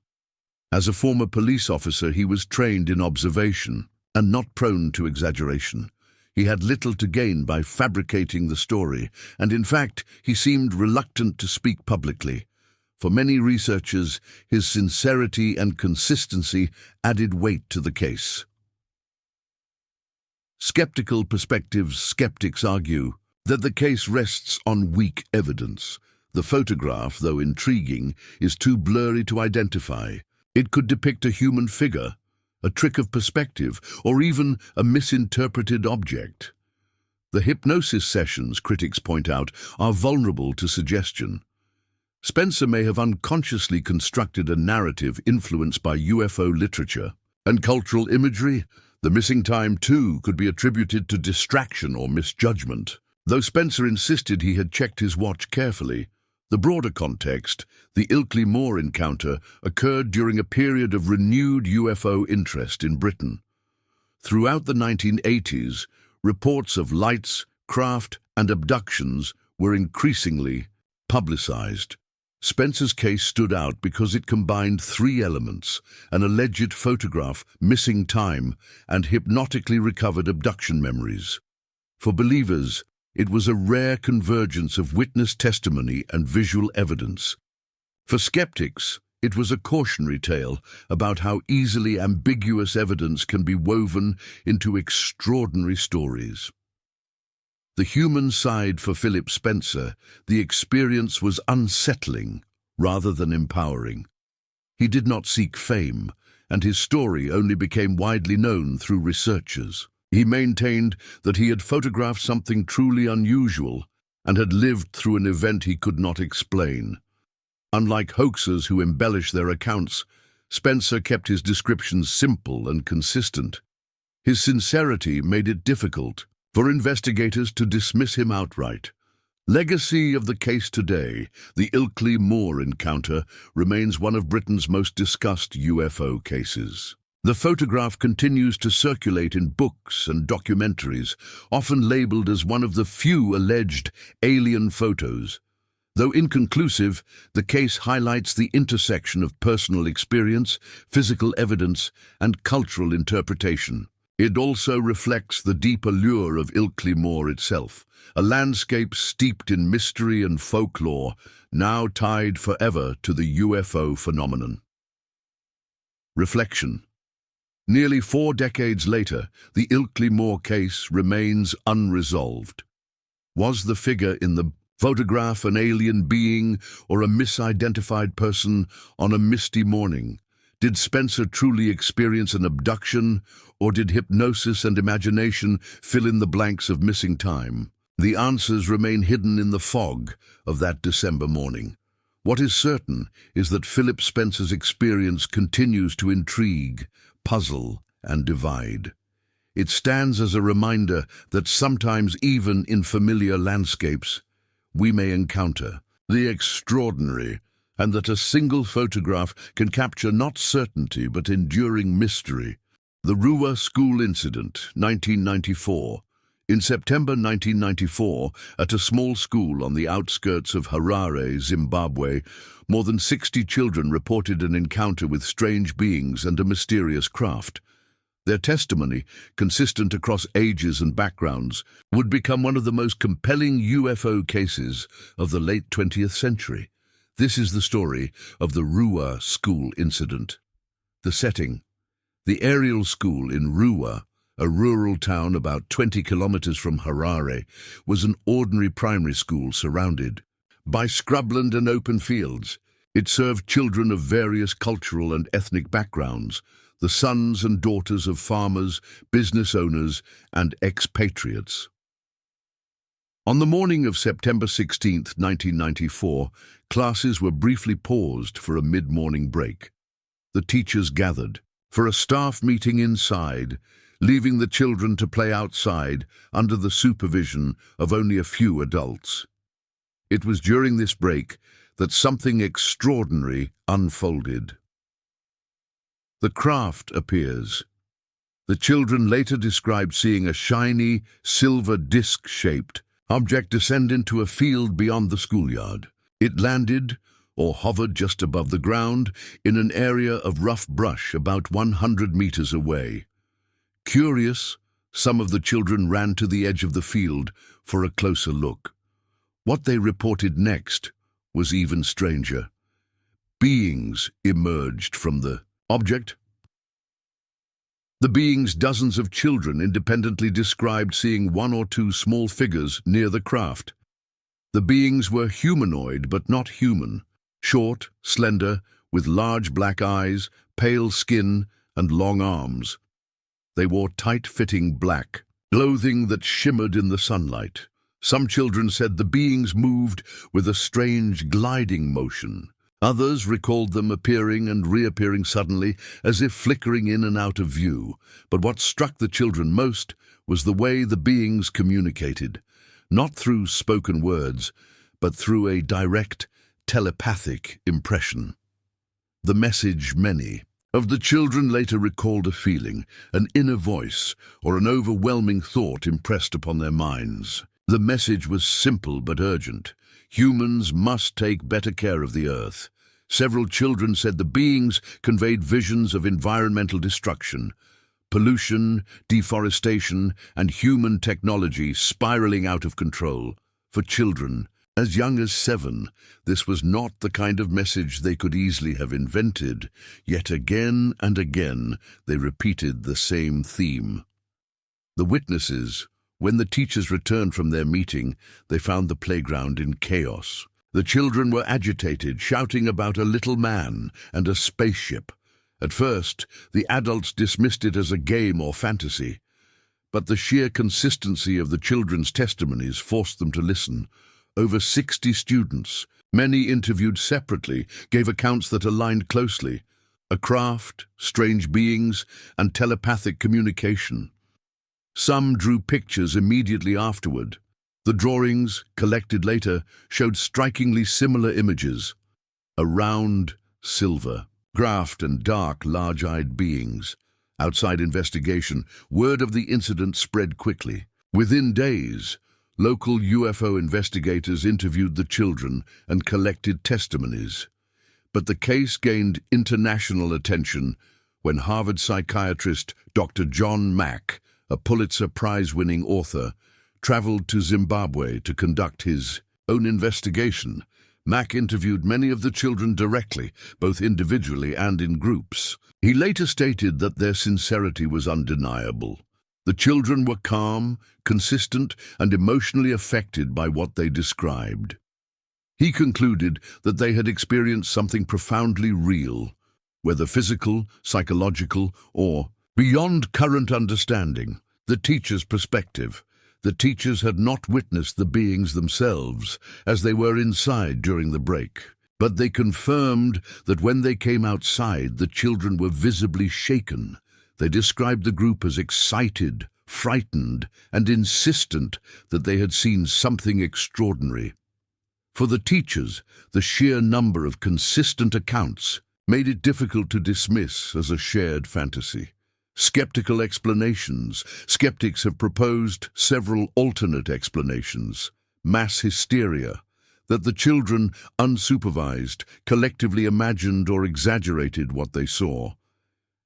As a former police officer, he was trained in observation and not prone to exaggeration. He had little to gain by fabricating the story, and in fact, he seemed reluctant to speak publicly. For many researchers, his sincerity and consistency added weight to the case. Skeptical perspectives. Skeptics argue that the case rests on weak evidence. The photograph, though intriguing, is too blurry to identify. It could depict a human figure, a trick of perspective, or even a misinterpreted object. The hypnosis sessions, critics point out, are vulnerable to suggestion. Spencer may have unconsciously constructed a narrative influenced by UFO literature and cultural imagery. The missing time, too, could be attributed to distraction or misjudgment. Though Spencer insisted he had checked his watch carefully, the broader context, the Ilkley Moor encounter, occurred during a period of renewed UFO interest in Britain. Throughout the 1980s, reports of lights, craft, and abductions were increasingly publicized. Spencer's case stood out because it combined three elements: an alleged photograph, missing time, and hypnotically recovered abduction memories. For believers, it was a rare convergence of witness testimony and visual evidence. For skeptics, it was a cautionary tale about how easily ambiguous evidence can be woven into extraordinary stories. The human side for Philip Spencer, the experience was unsettling rather than empowering. He did not seek fame, and his story only became widely known through researchers. He maintained that he had photographed something truly unusual and had lived through an event he could not explain. Unlike hoaxers who embellish their accounts, Spencer kept his descriptions simple and consistent. His sincerity made it difficult for investigators to dismiss him outright. Legacy of the case today, the Ilkley Moor encounter remains one of Britain's most discussed UFO cases. The photograph continues to circulate in books and documentaries, often labeled as one of the few alleged alien photos. Though inconclusive, the case highlights the intersection of personal experience, physical evidence, and cultural interpretation. It also reflects the deep allure of Ilkley Moor itself, a landscape steeped in mystery and folklore, now tied forever to the UFO phenomenon. Reflection. Nearly 4 decades later, the Ilkley Moor case remains unresolved. Was the figure in the photograph an alien being or a misidentified person on a misty morning? Did Spencer truly experience an abduction, or did hypnosis and imagination fill in the blanks of missing time? The answers remain hidden in the fog of that December morning. What is certain is that Philip Spencer's experience continues to intrigue, puzzle, and divide. It stands as a reminder that sometimes, even in familiar landscapes, we may encounter the extraordinary, and that a single photograph can capture not certainty but enduring mystery. The Ruwa school incident, 1994. In September 1994, at a small school on the outskirts of Harare, Zimbabwe, more than 60 children reported an encounter with strange beings and a mysterious craft. Their testimony, consistent across ages and backgrounds, would become one of the most compelling UFO cases of the late 20th century. This is the story of the Ruwa school incident. The setting: the aerial school in Ruwa, a rural town about 20 kilometers from Harare, was an ordinary primary school surrounded by scrubland and open fields. It served children of various cultural and ethnic backgrounds, the sons and daughters of farmers, business owners, and expatriates. On the morning of September 16, 1994, classes were briefly paused for a mid-morning break. The teachers gathered for a staff meeting inside, leaving the children to play outside under the supervision of only a few adults. It was during this break that something extraordinary unfolded. The craft appears. The children later described seeing a shiny, silver disc-shaped object descend into a field beyond the schoolyard. It landed, or hovered just above the ground, in an area of rough brush about 100 meters away. Curious, some of the children ran to the edge of the field for a closer look. What they reported next was even stranger. Beings emerged from the object. The beings, dozens of children independently described seeing 1 or 2 small figures near the craft. The beings were humanoid but not human, short, slender, with large black eyes, pale skin, and long arms. They wore tight-fitting black clothing that shimmered in the sunlight. Some children said the beings moved with a strange gliding motion. Others recalled them appearing and reappearing suddenly, as if flickering in and out of view. But what struck the children most was the way the beings communicated, not through spoken words, but through a direct, telepathic impression. The message many Of the children later recalled a feeling, an inner voice, or an overwhelming thought impressed upon their minds. The message was simple but urgent. Humans must take better care of the earth. Several children said the beings conveyed visions of environmental destruction, pollution, deforestation, and human technology spiraling out of control. For children as young as 7, this was not the kind of message they could easily have invented, yet again and again they repeated the same theme. The witnesses, when the teachers returned from their meeting, they found the playground in chaos. The children were agitated, shouting about a little man and a spaceship. At first, the adults dismissed it as a game or fantasy, but the sheer consistency of the children's testimonies forced them to listen. Over 60 students, many interviewed separately, gave accounts that aligned closely: a craft, strange beings, and telepathic communication. Some drew pictures immediately afterward. The drawings, collected later, showed strikingly similar images: a round, silver, graphed and dark, large-eyed beings. Outside investigation, word of the incident spread quickly. Within days, local UFO investigators interviewed the children and collected testimonies. But the case gained international attention when Harvard psychiatrist Dr. John Mack, a Pulitzer Prize-winning author, traveled to Zimbabwe to conduct his own investigation. Mack interviewed many of the children directly, both individually and in groups. He later stated that their sincerity was undeniable. The children were calm, consistent, and emotionally affected by what they described. He concluded that they had experienced something profoundly real, whether physical, psychological, or beyond current understanding. The teacher's perspective. The teachers had not witnessed the beings themselves, as they were inside during the break. But they confirmed that when they came outside, the children were visibly shaken. They described the group as excited, frightened, and insistent that they had seen something extraordinary. For the teachers, the sheer number of consistent accounts made it difficult to dismiss as a shared fantasy. Skeptical explanations. Skeptics have proposed several alternate explanations. Mass hysteria, that the children, unsupervised, collectively imagined or exaggerated what they saw.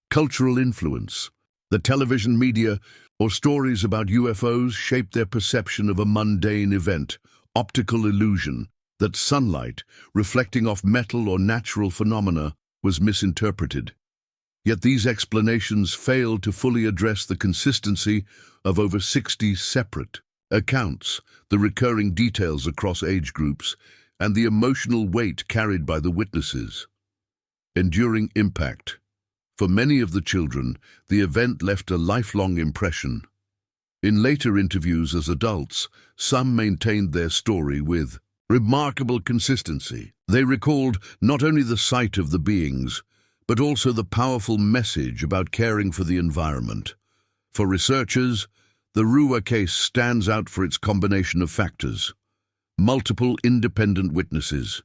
Cultural influence. The television media or stories about UFOs shaped their perception of a mundane event. Optical illusion, that sunlight, reflecting off metal or natural phenomena, was misinterpreted. Yet these explanations failed to fully address the consistency of over 60 separate accounts, the recurring details across age groups, and the emotional weight carried by the witnesses. Enduring impact. For many of the children, the event left a lifelong impression. In later interviews as adults, some maintained their story with remarkable consistency. They recalled not only the sight of the beings, but also the powerful message about caring for the environment. For researchers, the Ruwa case stands out for its combination of factors: multiple independent witnesses,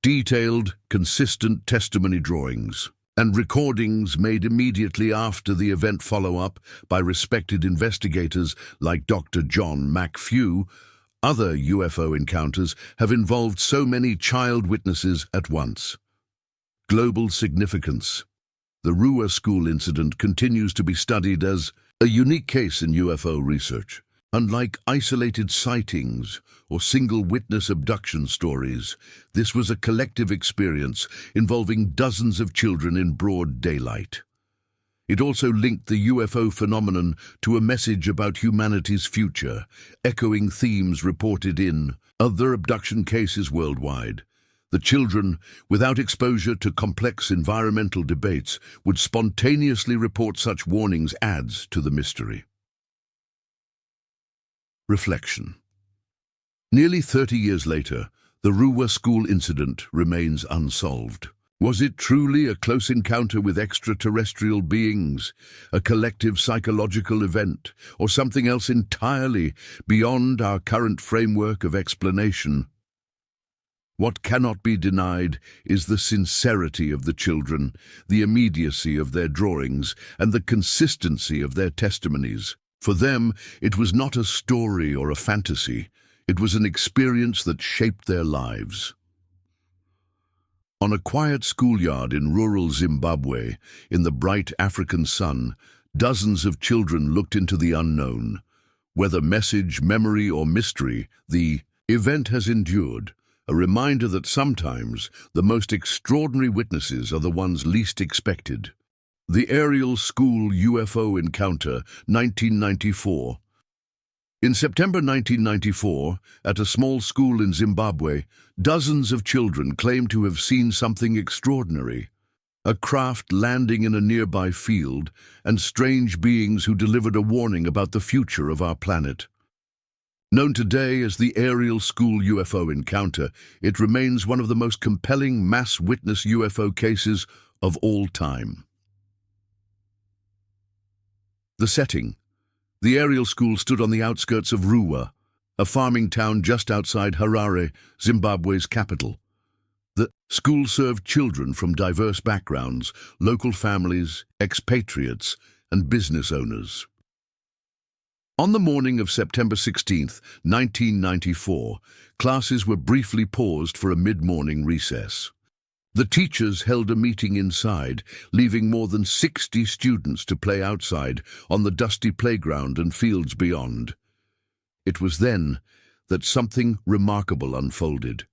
detailed, consistent testimony drawings, and recordings made immediately after the event follow-up by respected investigators like Dr. John Mack. Few other UFO encounters have involved so many child witnesses at once. Global significance. The Ruwa school incident continues to be studied as a unique case in UFO research. Unlike isolated sightings or single-witness abduction stories, this was a collective experience involving dozens of children in broad daylight. It also linked the UFO phenomenon to a message about humanity's future, echoing themes reported in other abduction cases worldwide. The children, without exposure to complex environmental debates, would spontaneously report such warnings adds to the mystery. Reflection. Nearly 30 years later, the Ruwa school incident remains unsolved. Was it truly a close encounter with extraterrestrial beings, a collective psychological event, or something else entirely beyond our current framework of explanation? What cannot be denied is the sincerity of the children, the immediacy of their drawings, and the consistency of their testimonies. For them, it was not a story or a fantasy. It was an experience that shaped their lives. On a quiet schoolyard in rural Zimbabwe, in the bright African sun, dozens of children looked into the unknown. Whether message, memory, or mystery, the event has endured, a reminder that sometimes the most extraordinary witnesses are the ones least expected. The Aerial School UFO Encounter, 1994. In September 1994, at a small school in Zimbabwe, dozens of children claimed to have seen something extraordinary. A craft landing in a nearby field, and strange beings who delivered a warning about the future of our planet. Known today as the Aerial School UFO Encounter, it remains one of the most compelling mass witness UFO cases of all time. The setting. The aerial school stood on the outskirts of Ruwa, a farming town just outside Harare, Zimbabwe's capital. The school served children from diverse backgrounds, local families, expatriates, and business owners. On the morning of September 16, 1994, classes were briefly paused for a mid-morning recess. The teachers held a meeting inside, leaving more than 60 students to play outside on the dusty playground and fields beyond. It was then that something remarkable unfolded.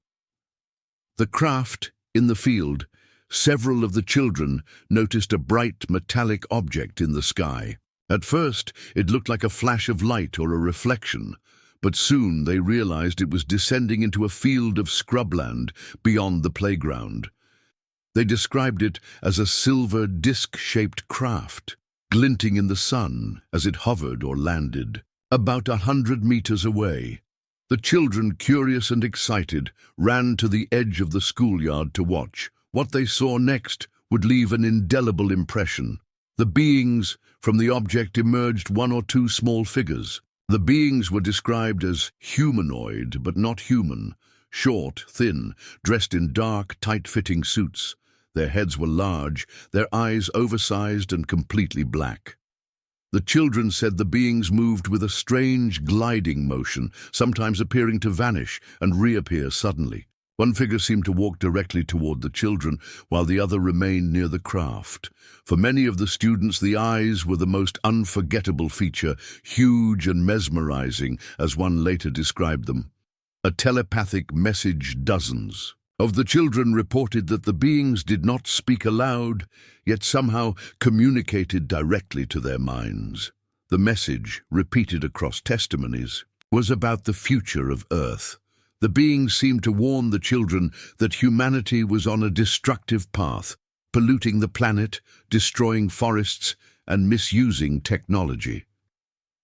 The craft, in the field, several of the children noticed a bright metallic object in the sky. At first, it looked like a flash of light or a reflection, but soon they realized it was descending into a field of scrubland beyond the playground. They described it as a silver disc-shaped craft, glinting in the sun as it hovered or landed, about 100 meters away. The children, curious and excited, ran to the edge of the schoolyard to watch. What they saw next would leave an indelible impression. The beings from the object emerged one or two small figures. The beings were described as humanoid, but not human, short, thin, dressed in dark, tight-fitting suits. Their heads were large, their eyes oversized and completely black. The children said the beings moved with a strange gliding motion, sometimes appearing to vanish and reappear suddenly. One figure seemed to walk directly toward the children, while the other remained near the craft. For many of the students, the eyes were the most unforgettable feature, huge and mesmerizing, as one later described them. A telepathic message. Dozens of the children reported that the beings did not speak aloud, yet somehow communicated directly to their minds. The message, repeated across testimonies, was about the future of Earth. The beings seemed to warn the children that humanity was on a destructive path, polluting the planet, destroying forests, and misusing technology.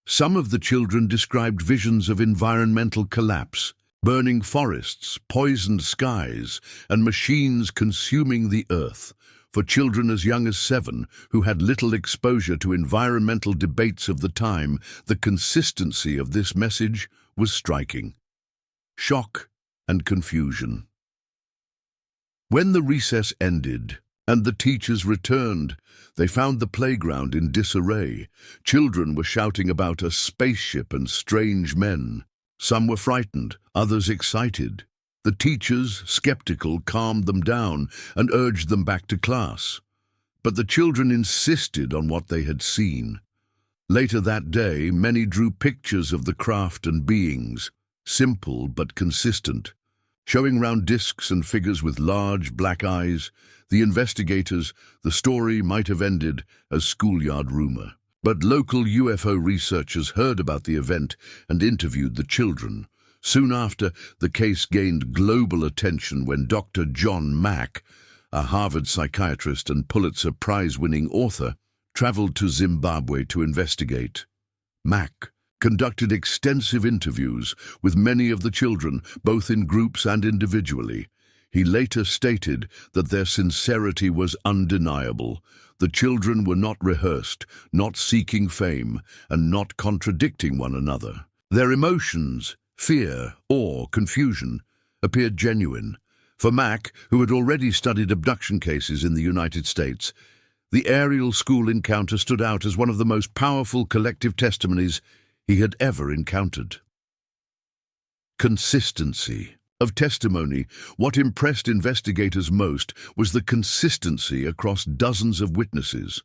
Some of the children described visions of environmental collapse, burning forests, poisoned skies, and machines consuming the earth. For children as young as 7, who had little exposure to environmental debates of the time, the consistency of this message was striking. Shock and confusion. When the recess ended and the teachers returned, they found the playground in disarray. Children were shouting about a spaceship and strange men. Some were frightened, others excited. The teachers, skeptical, calmed them down and urged them back to class. But the children insisted on what they had seen. Later that day, many drew pictures of the craft and beings, simple but consistent, showing round discs and figures with large black eyes. The investigators, the story might have ended as schoolyard rumor. But local UFO researchers heard about the event and interviewed the children. Soon after, the case gained global attention when Dr. John Mack, a Harvard psychiatrist and Pulitzer Prize-winning author, traveled to Zimbabwe to investigate. Mack conducted extensive interviews with many of the children, both in groups and individually. He later stated that their sincerity was undeniable. The children were not rehearsed, not seeking fame, and not contradicting one another. Their emotions, fear, awe, confusion, appeared genuine. For Mac, who had already studied abduction cases in the United States, the aerial school encounter stood out as one of the most powerful collective testimonies he had ever encountered. Consistency of testimony. What impressed investigators most was the consistency across dozens of witnesses.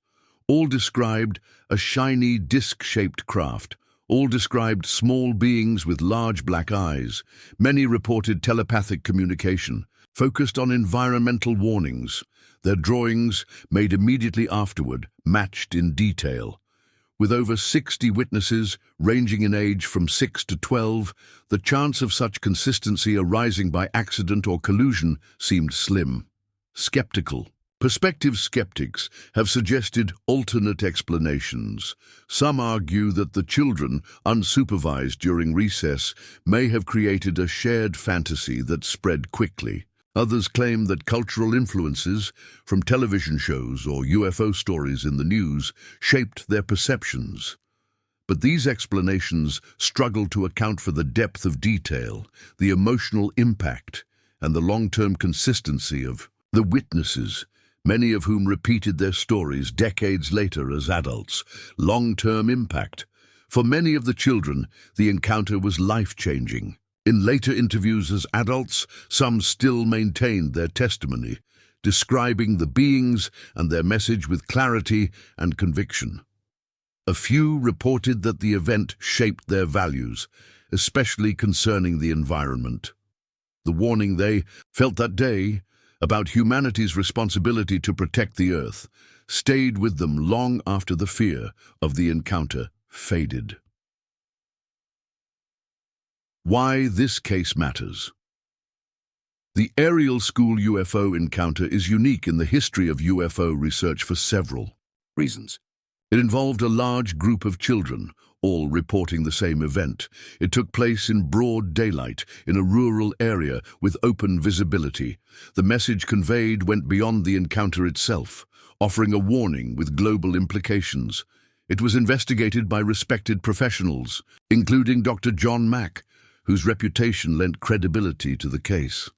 All described a shiny, disc-shaped craft. All described small beings with large black eyes. Many reported telepathic communication, focused on environmental warnings. Their drawings, made immediately afterward, matched in detail. With over 60 witnesses, ranging in age from 6 to 12, the chance of such consistency arising by accident or collusion seemed slim. Skeptical. Prospective skeptics have suggested alternate explanations. Some argue that the children, unsupervised during recess, may have created a shared fantasy that spread quickly. Others claim that cultural influences, from television shows or UFO stories in the news, shaped their perceptions. But these explanations struggle to account for the depth of detail, the emotional impact, and the long-term consistency of the witnesses, many of whom repeated their stories decades later as adults. Long-term impact. For many of the children, the encounter was life-changing. In later interviews as adults, some still maintained their testimony, describing the beings and their message with clarity and conviction. A few reported that the event shaped their values, especially concerning the environment. The warning they felt that day about humanity's responsibility to protect the Earth stayed with them long after the fear of the encounter faded. Why this case matters. The aerial school UFO encounter is unique in the history of UFO research for several reasons. It involved a large group of children, all reporting the same event. It took place in broad daylight, in a rural area with open visibility. The message conveyed went beyond the encounter itself, offering a warning with global implications. It was investigated by respected professionals, including Dr. John Mack, whose reputation lent credibility to the case.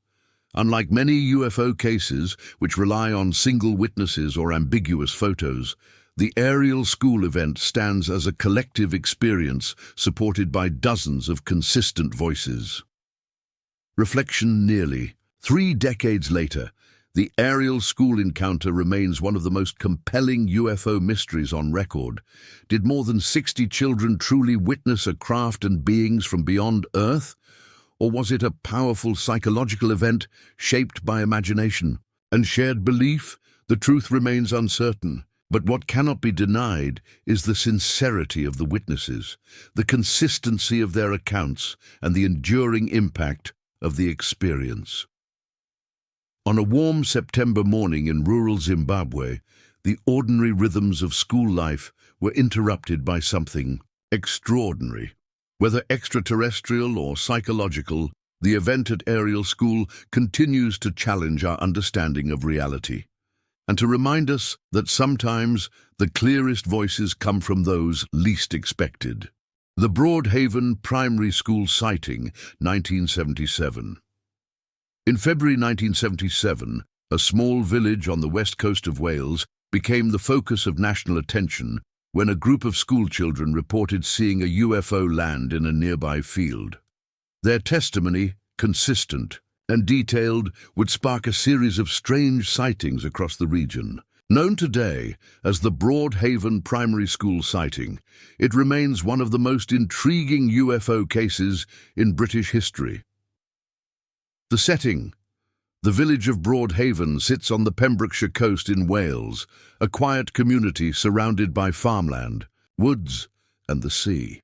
Unlike many UFO cases, which rely on single witnesses or ambiguous photos, the aerial school event stands as a collective experience supported by dozens of consistent voices. Reflection. Nearly 3 decades later, the aerial school encounter remains one of the most compelling UFO mysteries on record. Did more than 60 children truly witness a craft and beings from beyond Earth? Or was it a powerful psychological event shaped by imagination and shared belief? The truth remains uncertain. But what cannot be denied is the sincerity of the witnesses, the consistency of their accounts, and the enduring impact of the experience. On a warm September morning in rural Zimbabwe, the ordinary rhythms of school life were interrupted by something extraordinary. Whether extraterrestrial or psychological, the event at aerial school continues to challenge our understanding of reality, and to remind us that sometimes the clearest voices come from those least expected. The Broadhaven Primary School sighting, 1977. In February 1977, a small village on the west coast of Wales became the focus of national attention when a group of schoolchildren reported seeing a UFO land in a nearby field. Their testimony, consistent and detailed, would spark a series of strange sightings across the region. Known today as the Broadhaven Primary School sighting, it remains one of the most intriguing UFO cases in British history. The setting. The village of Broadhaven sits on the Pembrokeshire coast in Wales, a quiet community surrounded by farmland, woods, and the sea.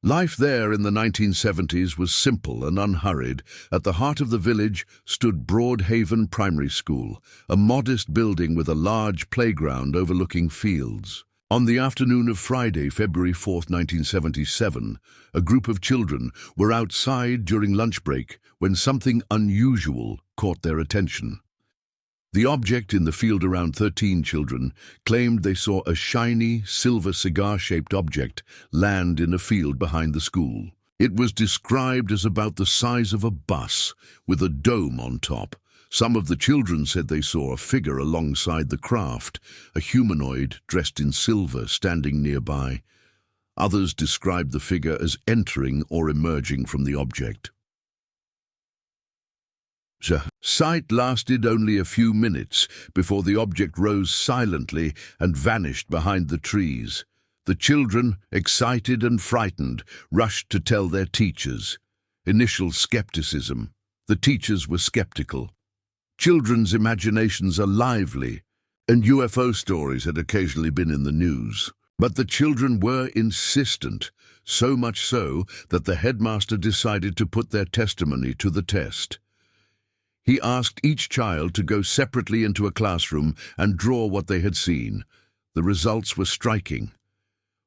Life there in the 1970s was simple and unhurried. At the heart of the village stood Broadhaven Primary School, a modest building with a large playground overlooking fields. On the afternoon of Friday, February 4, 1977, a group of children were outside during lunch break when something unusual caught their attention. The object in the field, around 13 children claimed they saw a shiny, silver cigar-shaped object land in a field behind the school. It was described as about the size of a bus, with a dome on top. Some of the children said they saw a figure alongside the craft, a humanoid dressed in silver standing nearby. Others described the figure as entering or emerging from the object. The sight lasted only a few minutes before the object rose silently and vanished behind the trees. The children, excited and frightened, rushed to tell their teachers. Initial skepticism. The teachers were skeptical. Children's imaginations are lively, and UFO stories had occasionally been in the news. But the children were insistent, so much so that the headmaster decided to put their testimony to the test. He asked each child to go separately into a classroom and draw what they had seen. The results were striking.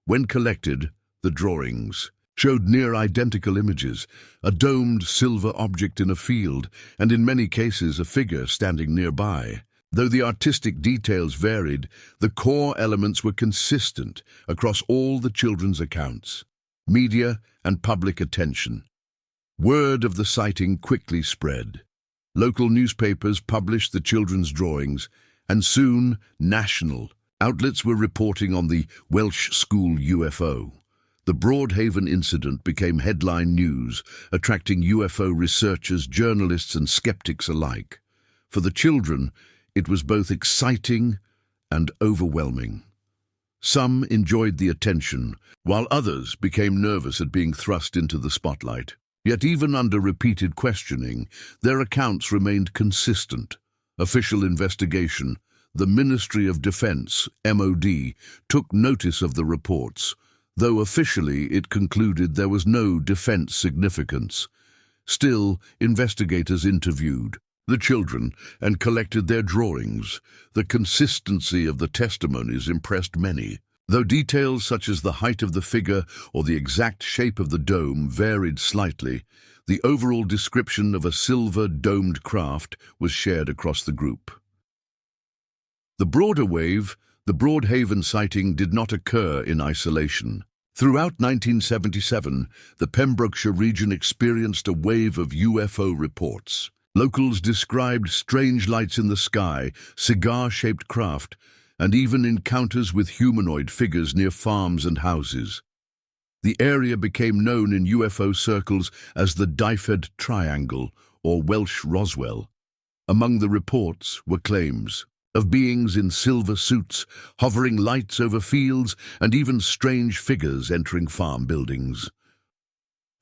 When collected, the drawings showed near identical images, a domed silver object in a field, and in many cases a figure standing nearby. Though the artistic details varied, the core elements were consistent across all the children's accounts. Media and public attention. Word of the sighting quickly spread. Local newspapers published the children's drawings, and soon national outlets were reporting on the Welsh school UFO. The Broadhaven incident became headline news, attracting UFO researchers, journalists, and skeptics alike. For the children, it was both exciting and overwhelming. Some enjoyed the attention, while others became nervous at being thrust into the spotlight. Yet even under repeated questioning, their accounts remained consistent. Official investigation, the Ministry of Defense, MOD, took notice of the reports, though officially it concluded there was no defense significance. Still, investigators interviewed the children and collected their drawings. The consistency of the testimonies impressed many. Though details such as the height of the figure or the exact shape of the dome varied slightly, the overall description of a silver-domed craft was shared across the group. The broader wave, the Broadhaven sighting, did not occur in isolation. Throughout 1977, the Pembrokeshire region experienced a wave of UFO reports. Locals described strange lights in the sky, cigar-shaped craft, and even encounters with humanoid figures near farms and houses. The area became known in UFO circles as the Dyfed Triangle, or Welsh Roswell. Among the reports were claims of beings in silver suits, hovering lights over fields, and even strange figures entering farm buildings.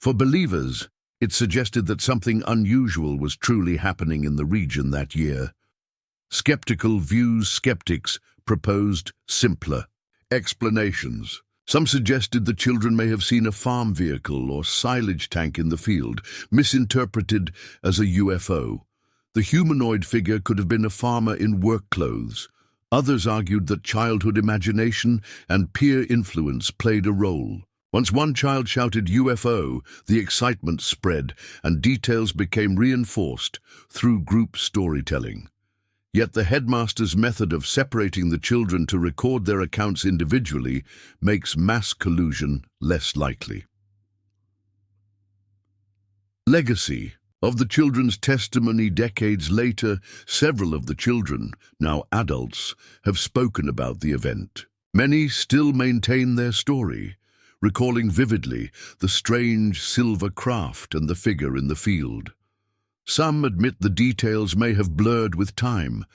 For believers, it suggested that something unusual was truly happening in the region that year. Skeptics proposed simpler explanations. Some suggested the children may have seen a farm vehicle or silage tank in the field, misinterpreted as a UFO. The humanoid figure could have been a farmer in work clothes. Others argued that childhood imagination and peer influence played a role. Once one child shouted UFO, the excitement spread and details became reinforced through group storytelling. Yet the headmaster's method of separating the children to record their accounts individually makes mass collusion less likely. Legacy of the children's testimony. Decades later, several of the children, now adults, have spoken about the event. Many still maintain their story, recalling vividly the strange silver craft and the figure in the field. Some admit the details may have blurred with time,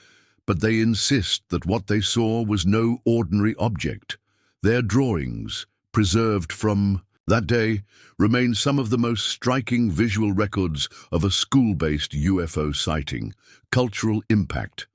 but they insist that what they saw was no ordinary object. Their drawings, preserved from that day, remain some of the most striking visual records of a school-based UFO sighting. Cultural impact.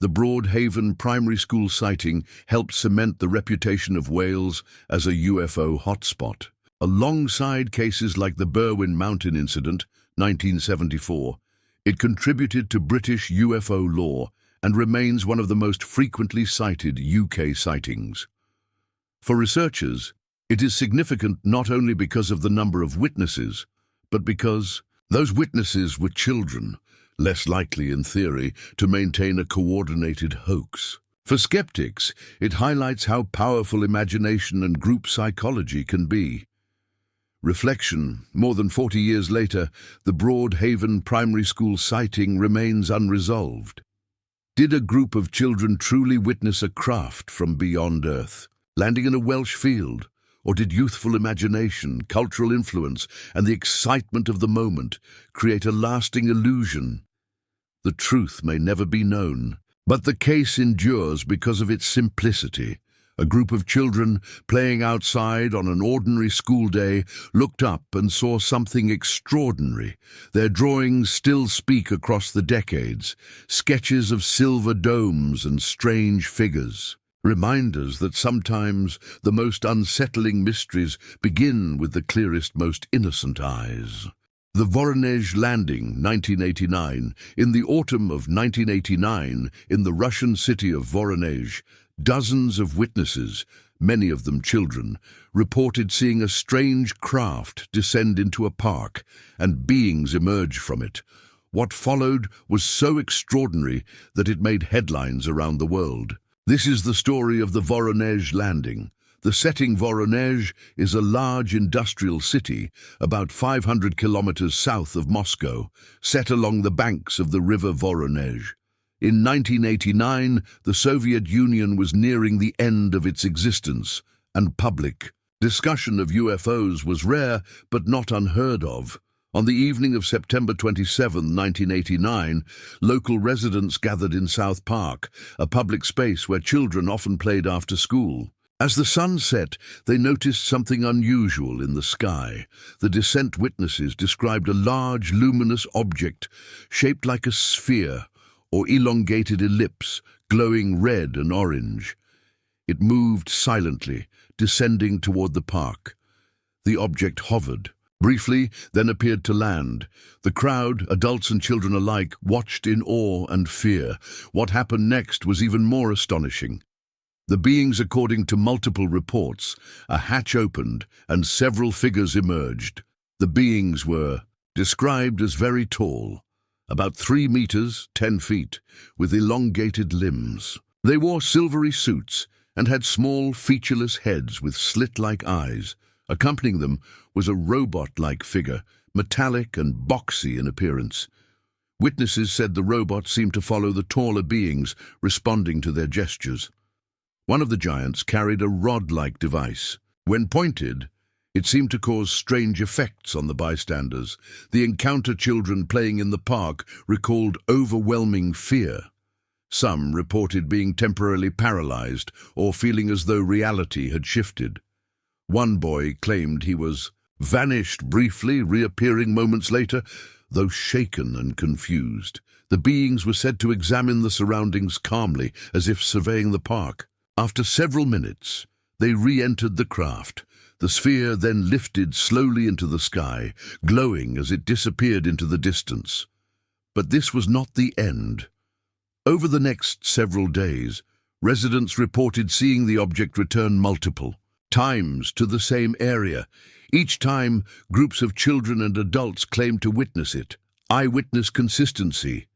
The Broadhaven primary school sighting helped cement the reputation of Wales as a UFO hotspot. Alongside cases like the Berwyn Mountain incident, 1974, it contributed to British UFO lore and remains one of the most frequently cited UK sightings. For researchers, it is significant not only because of the number of witnesses, but because those witnesses were children, less likely in theory to maintain a coordinated hoax. For skeptics, it highlights how powerful imagination and group psychology can be. Reflection. More than 40 years later, the Broadhaven Primary School sighting remains unresolved. Did a group of children truly witness a craft from beyond Earth, landing in a Welsh field? Or did youthful imagination, cultural influence, and the excitement of the moment create a lasting illusion? The truth may never be known, but the case endures because of its simplicity. A group of children playing outside on an ordinary school day looked up and saw something extraordinary. Their drawings still speak across the decades, sketches of silver domes and strange figures. Reminders that sometimes the most unsettling mysteries begin with the clearest, most innocent eyes. The Voronezh Landing, 1989. In the autumn of 1989, in the Russian city of Voronezh, dozens of witnesses, many of them children, reported seeing a strange craft descend into a park and beings emerge from it. What followed was so extraordinary that it made headlines around the world. This is the story of the Voronezh Landing. The setting Voronezh is a large industrial city about 500 kilometers south of Moscow, set along the banks of the river Voronezh. In 1989, the Soviet Union was nearing the end of its existence, and public discussion of UFOs was rare but not unheard of. On the evening of September 27, 1989, local residents gathered in South Park, a public space where children often played after school. As the sun set, they noticed something unusual in the sky. The descent witnesses described a large, luminous object shaped like a sphere or elongated ellipse, glowing red and orange. It moved silently, descending toward the park. The object hovered briefly, then appeared to land. The crowd, adults and children alike, watched in awe and fear. What happened next was even more astonishing. The beings, according to multiple reports, a hatch opened and several figures emerged. The beings were described as very tall, about 3 meters, 10 feet, with elongated limbs. They wore silvery suits and had small, featureless heads with slit-like eyes. Accompanying them was a robot-like figure, metallic and boxy in appearance. Witnesses said the robot seemed to follow the taller beings, responding to their gestures. One of the giants carried a rod-like device. When pointed, it seemed to cause strange effects on the bystanders. The encounter children playing in the park recalled overwhelming fear. Some reported being temporarily paralyzed or feeling as though reality had shifted. One boy claimed he was vanished briefly, reappearing moments later, though shaken and confused. The beings were said to examine the surroundings calmly, as if surveying the park. After several minutes, they re-entered the craft. The sphere then lifted slowly into the sky, glowing as it disappeared into the distance. But this was not the end. Over the next several days, residents reported seeing the object return multiple times to the same area. Each time, groups of children and adults claimed to witness it. Eyewitness consistency.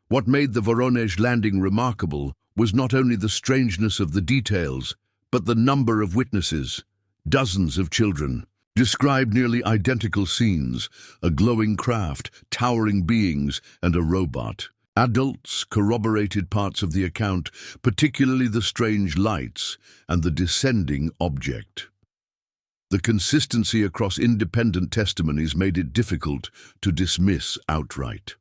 What made the Voronezh landing remarkable was not only the strangeness of the details, but the number of witnesses. Dozens of children described nearly identical scenes: a glowing craft, towering beings, and a robot. Adults corroborated parts of the account, particularly the strange lights and the descending object. The consistency across independent testimonies made it difficult to dismiss outright.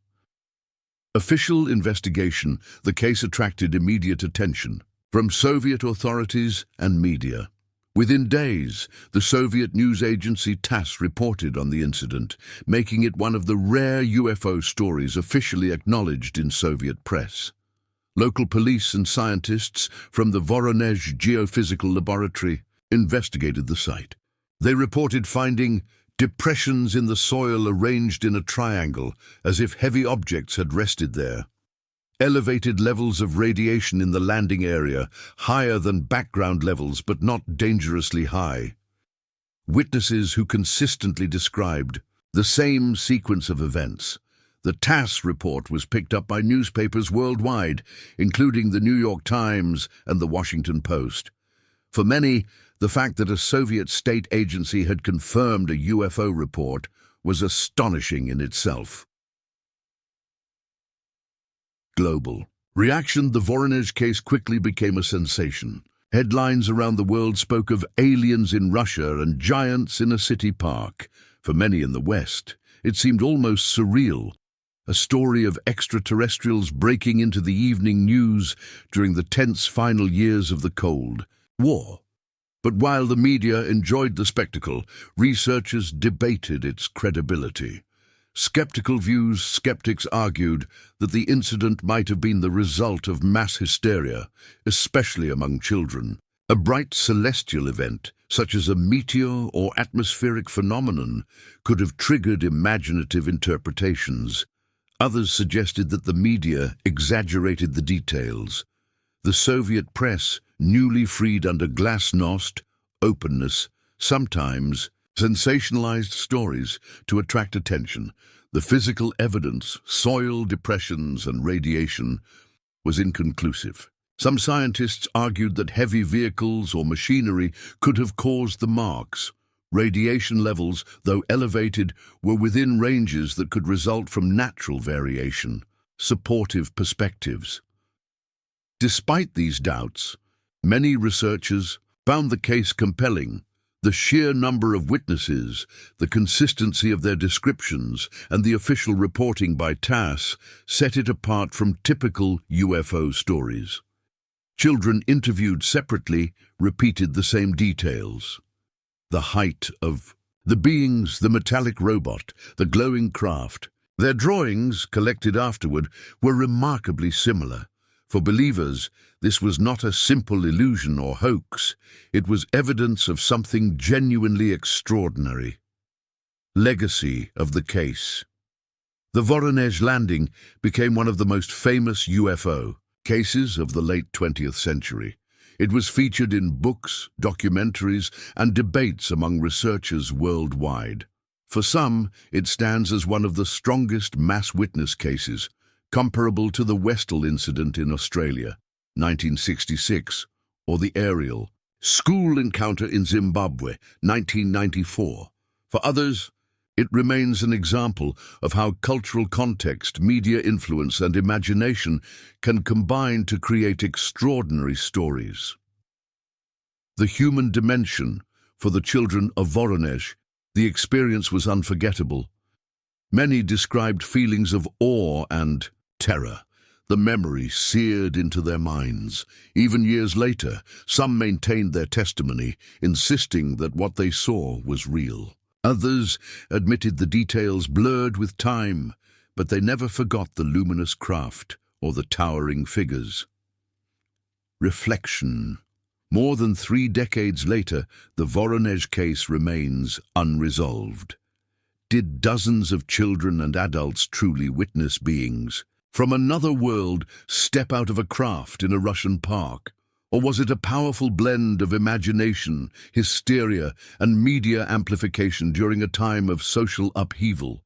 Official investigation. The case attracted immediate attention from Soviet authorities and media. Within days, the Soviet news agency TASS reported on the incident, making it one of the rare UFO stories officially acknowledged in Soviet press. Local police and scientists from the Voronezh Geophysical Laboratory investigated the site. They reported finding depressions in the soil arranged in a triangle, as if heavy objects had rested there. Elevated levels of radiation in the landing area, higher than background levels but not dangerously high. Witnesses who consistently described the same sequence of events. The TASS report was picked up by newspapers worldwide, including the New York Times and the Washington Post. For many, The fact that a Soviet state agency had confirmed a UFO report was astonishing in itself. Global reaction. The Voronezh case quickly became a sensation. Headlines around the world spoke of aliens in Russia and giants in a city park. For many in the West, it seemed almost surreal. A story of extraterrestrials breaking into the evening news during the tense final years of the Cold War. But while the media enjoyed the spectacle, researchers debated its credibility. Skeptics argued that the incident might have been the result of mass hysteria, especially among children. A bright celestial event, such as a meteor or atmospheric phenomenon, could have triggered imaginative interpretations. Others suggested that the media exaggerated the details. The Soviet press, newly freed under glasnost, openness, sometimes sensationalized stories to attract attention. The physical evidence, soil depressions and radiation, was inconclusive. Some scientists argued that heavy vehicles or machinery could have caused the marks. Radiation levels, though elevated, were within ranges that could result from natural variation. Supportive perspectives. Despite these doubts, many researchers found the case compelling. The sheer number of witnesses, the consistency of their descriptions, and the official reporting by TASS set it apart from typical UFO stories. Children interviewed separately repeated the same details. The height of the beings, the metallic robot, the glowing craft. Their drawings, collected afterward, were remarkably similar. For believers, this was not a simple illusion or hoax. It was evidence of something genuinely extraordinary. Legacy of the case. The Voronezh landing became one of the most famous UFO cases of the late 20th century. It was featured in books, documentaries, and debates among researchers worldwide. For some, it stands as one of the strongest mass witness cases, comparable to the Westall incident in Australia, 1966, or the Ariel school encounter in Zimbabwe, 1994. For others, it remains an example of how cultural context, media influence, and imagination can combine to create extraordinary stories. The human dimension. For the children of Voronezh, the experience was unforgettable. Many described feelings of awe and terror. The memory seared into their minds. Even years later, some maintained their testimony, insisting that what they saw was real. Others admitted the details blurred with time, but they never forgot the luminous craft or the towering figures. Reflection. More than 3 decades later, the Voronezh case remains unresolved. Did dozens of children and adults truly witness beings from another world step out of a craft in a Russian park? Or was it a powerful blend of imagination, hysteria, and media amplification during a time of social upheaval?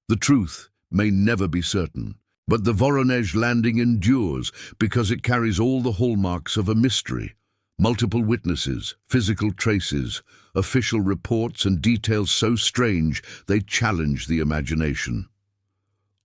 The truth may never be certain, but the Voronezh landing endures because it carries all the hallmarks of a mystery. Multiple witnesses, physical traces, official reports, and details so strange they challenge the imagination.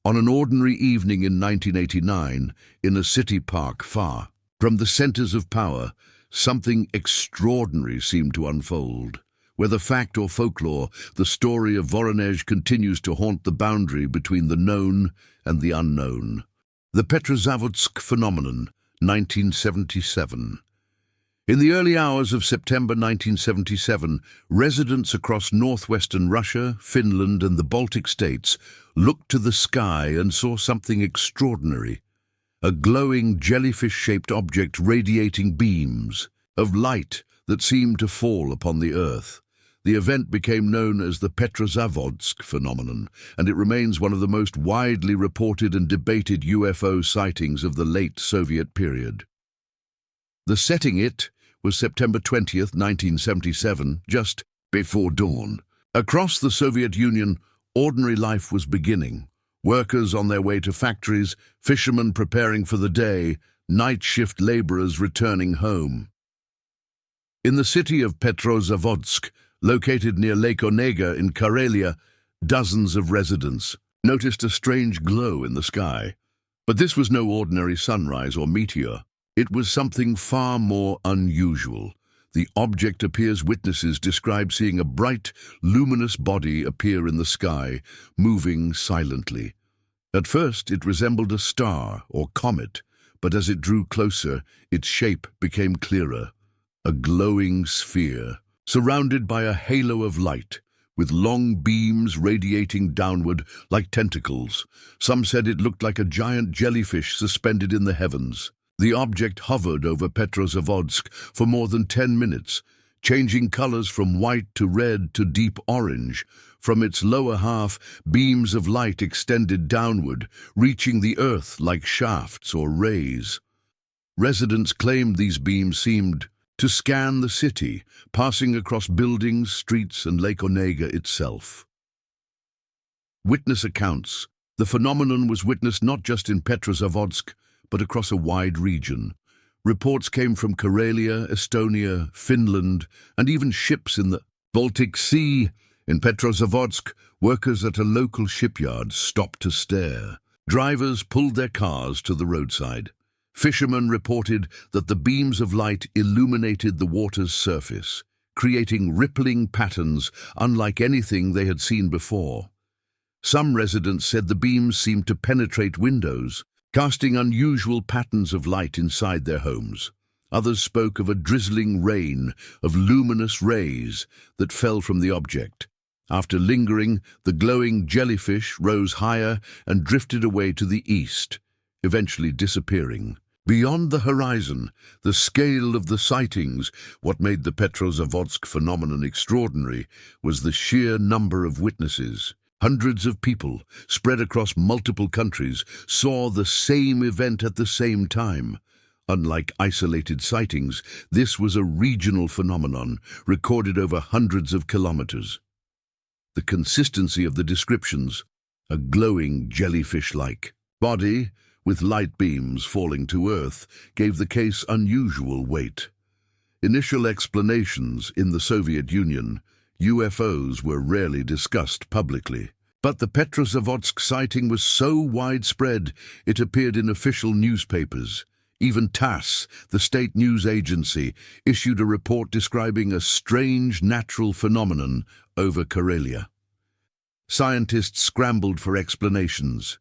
On an ordinary evening in 1989, in a city park far from the centers of power, something extraordinary seemed to unfold. Whether fact or folklore, the story of Voronezh continues to haunt the boundary between the known and the unknown. The Petrozavodsk phenomenon, 1977. In the early hours of September 1977, residents across northwestern Russia, Finland, and the Baltic states looked to the sky and saw something extraordinary. A glowing jellyfish-shaped object radiating beams of light that seemed to fall upon the earth. The event became known as the Petrozavodsk phenomenon, and it remains one of the most widely reported and debated UFO sightings of the late Soviet period. The setting was September 20th, 1977, just before dawn. Across the Soviet Union, ordinary life was beginning. Workers on their way to factories, fishermen preparing for the day, night shift laborers returning home. In the city of Petrozavodsk, located near Lake Onega in Karelia, dozens of residents noticed a strange glow in the sky. But this was no ordinary sunrise or meteor. It was something far more unusual. The object appears witnesses describe seeing a bright, luminous body appear in the sky, moving silently. At first, it resembled a star or comet, but as it drew closer, its shape became clearer. A glowing sphere, surrounded by a halo of light, with long beams radiating downward like tentacles. Some said it looked like a giant jellyfish suspended in the heavens. The object hovered over Petrozavodsk for more than 10 minutes, changing colors from white to red to deep orange. From its lower half, beams of light extended downward, reaching the earth like shafts or rays. Residents claimed these beams seemed to scan the city, passing across buildings, streets, and Lake Onega itself. Witness accounts. The phenomenon was witnessed not just in Petrozavodsk, but across a wide region. Reports came from Karelia, Estonia, Finland, and even ships in the Baltic Sea. In Petrozavodsk, workers at a local shipyard stopped to stare. Drivers pulled their cars to the roadside. Fishermen reported that the beams of light illuminated the water's surface, creating rippling patterns unlike anything they had seen before. Some residents said the beams seemed to penetrate windows, casting unusual patterns of light inside their homes. Others spoke of a drizzling rain of luminous rays that fell from the object. After lingering, the glowing jellyfish rose higher and drifted away to the east, eventually disappearing. Beyond the horizon, the scale of the sightings, what made the Petrozavodsk phenomenon extraordinary, was the sheer number of witnesses. Hundreds of people, spread across multiple countries, saw the same event at the same time. Unlike isolated sightings, this was a regional phenomenon, recorded over hundreds of kilometers. The consistency of the descriptions, a glowing jellyfish-like body, with light beams falling to Earth, gave the case unusual weight. Initial explanations in the Soviet Union, UFOs were rarely discussed publicly. But the Petrozavodsk sighting was so widespread, it appeared in official newspapers. Even TASS, the state news agency, issued a report describing a strange natural phenomenon over Karelia. Scientists scrambled for explanations.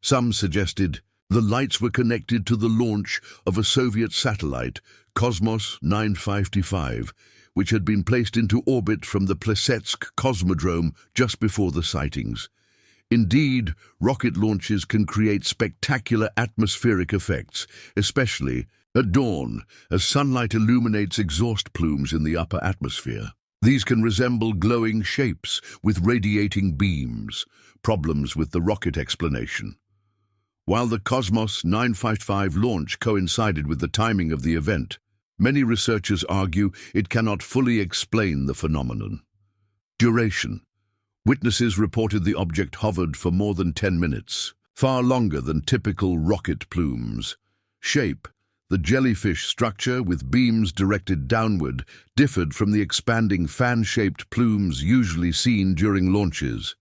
Some suggested the lights were connected to the launch of a Soviet satellite, Cosmos 955, which had been placed into orbit from the Plesetsk Cosmodrome just before the sightings. Indeed, rocket launches can create spectacular atmospheric effects, especially at dawn, as sunlight illuminates exhaust plumes in the upper atmosphere. These can resemble glowing shapes with radiating beams, problems with the rocket explanation. While the Cosmos 955 launch coincided with the timing of the event, many researchers argue it cannot fully explain the phenomenon. Duration. Witnesses reported the object hovered for more than 10 minutes, far longer than typical rocket plumes. Shape. The jellyfish structure, with beams directed downward, differed from the expanding fan-shaped plumes usually seen during launches.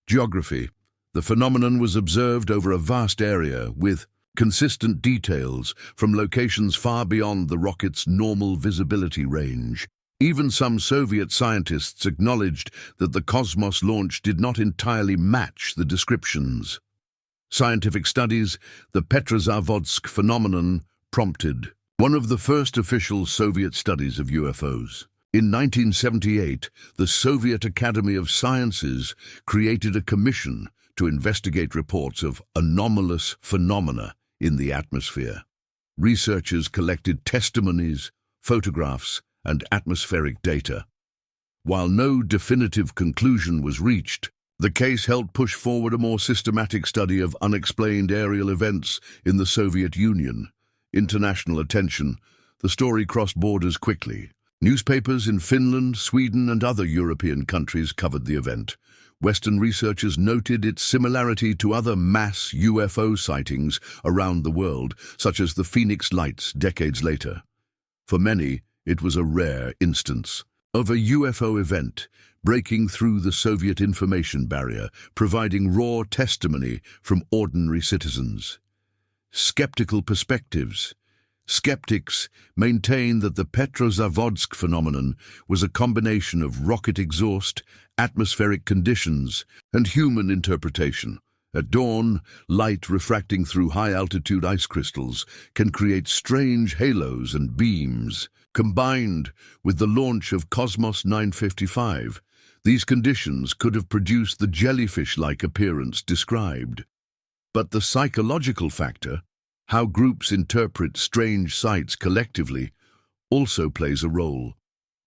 Geography. The phenomenon was observed over a vast area, with consistent details from locations far beyond the rocket's normal visibility range. Even some Soviet scientists acknowledged that the Cosmos launch did not entirely match the descriptions. Scientific studies, the Petrozavodsk phenomenon, prompted one of the first official Soviet studies of UFOs. In 1978, the Soviet Academy of Sciences created a commission to investigate reports of anomalous phenomena in the atmosphere. Researchers collected testimonies, photographs, and atmospheric data. While no definitive conclusion was reached, the case helped push forward a more systematic study of unexplained aerial events in the Soviet Union. International attention, the story crossed borders quickly. Newspapers in Finland, Sweden, and other European countries covered the event. Western researchers noted its similarity to other mass UFO sightings around the world, such as the Phoenix Lights decades later. For many, It was a rare instance of a UFO event breaking through the Soviet information barrier, providing raw testimony from ordinary citizens. Skeptical perspectives. Skeptics maintain that the Petrozavodsk phenomenon was a combination of rocket exhaust, atmospheric conditions, and human interpretation. At dawn, light refracting through high-altitude ice crystals can create strange halos and beams. Combined with the launch of Cosmos 955, these conditions could have produced the jellyfish-like appearance described. But the psychological factor, how groups interpret strange sights collectively, also plays a role.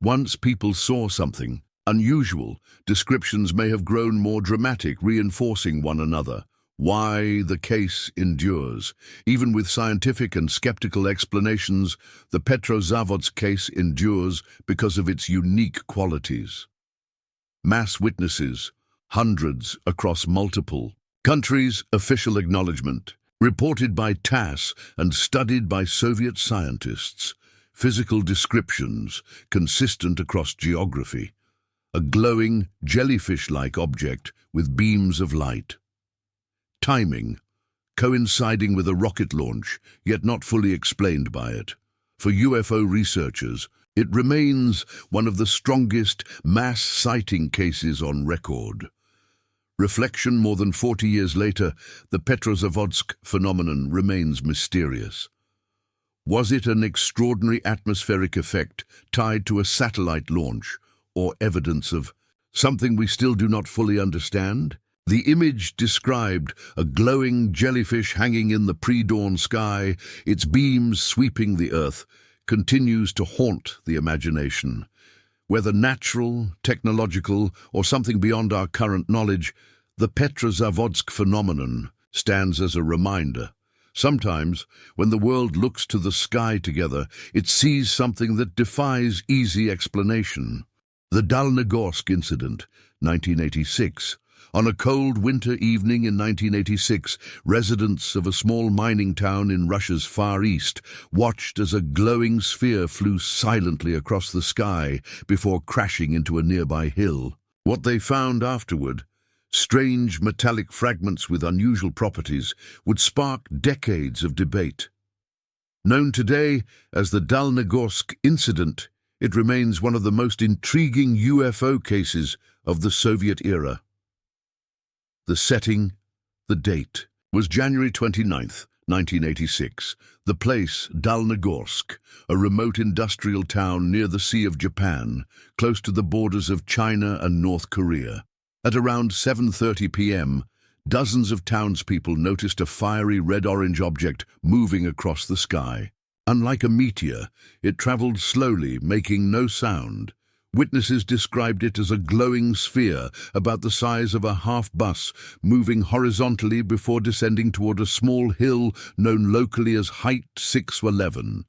Once people saw something unusual, descriptions may have grown more dramatic, reinforcing one another. Why the case endures. Even with scientific and skeptical explanations, the Petrozavodsk case endures because of its unique qualities. Mass witnesses, hundreds across multiple countries, official acknowledgement, reported by TASS and studied by Soviet scientists, physical descriptions consistent across geography, a glowing, jellyfish-like object with beams of light. Timing, coinciding with a rocket launch, yet not fully explained by it. For UFO researchers, it remains one of the strongest mass sighting cases on record. Reflection more than 40 years later, the Petrozavodsk phenomenon remains mysterious. Was it an extraordinary atmospheric effect tied to a satellite launch, or evidence of something we still do not fully understand? The image described, a glowing jellyfish hanging in the pre-dawn sky, its beams sweeping the earth, continues to haunt the imagination. Whether natural, technological, or something beyond our current knowledge, the Petrozavodsk phenomenon stands as a reminder. Sometimes, when the world looks to the sky together, it sees something that defies easy explanation. The Dalnogorsk incident, 1986. On a cold winter evening in 1986, residents of a small mining town in Russia's Far East watched as a glowing sphere flew silently across the sky before crashing into a nearby hill. What they found afterward, strange metallic fragments with unusual properties, would spark decades of debate. Known today as the Dalnogorsk incident, it remains one of the most intriguing UFO cases of the Soviet era. The setting, the date, was January 29th, 1986. The place, Dalnogorsk, a remote industrial town near the Sea of Japan, close to the borders of China and North Korea. At around 7:30 p.m., dozens of townspeople noticed a fiery red-orange object moving across the sky. Unlike a meteor, it traveled slowly, making no sound. Witnesses described it as a glowing sphere about the size of a half-bus, moving horizontally before descending toward a small hill known locally as Height 611.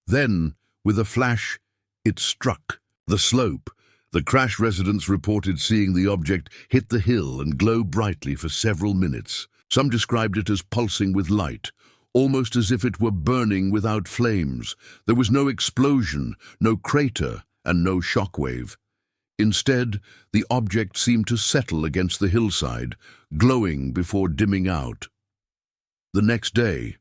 Then, with a flash, it struck the slope. The crash residents reported seeing the object hit the hill and glow brightly for several minutes. Some described it as pulsing with light, almost as if it were burning without flames. There was no explosion, no crater, and no shockwave. Instead, the object seemed to settle against the hillside, glowing before dimming out. The next day,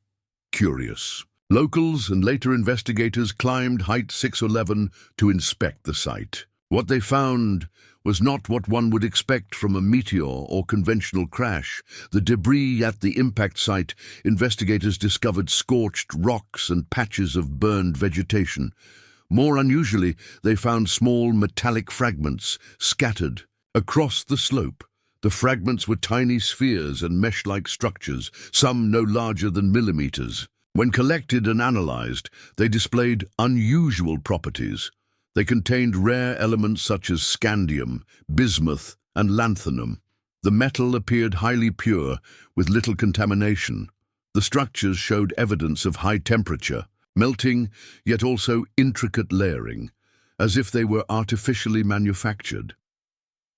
curious. Locals and later investigators climbed Height 611 to inspect the site. What they found was not what one would expect from a meteor or conventional crash. The debris at the impact site, investigators discovered scorched rocks and patches of burned vegetation. More unusually, they found small metallic fragments scattered across the slope. The fragments were tiny spheres and mesh-like structures, some no larger than millimeters. When collected and analyzed, they displayed unusual properties. They contained rare elements such as scandium, bismuth, and lanthanum. The metal appeared highly pure, with little contamination. The structures showed evidence of high temperature, melting, yet also intricate layering, as if they were artificially manufactured.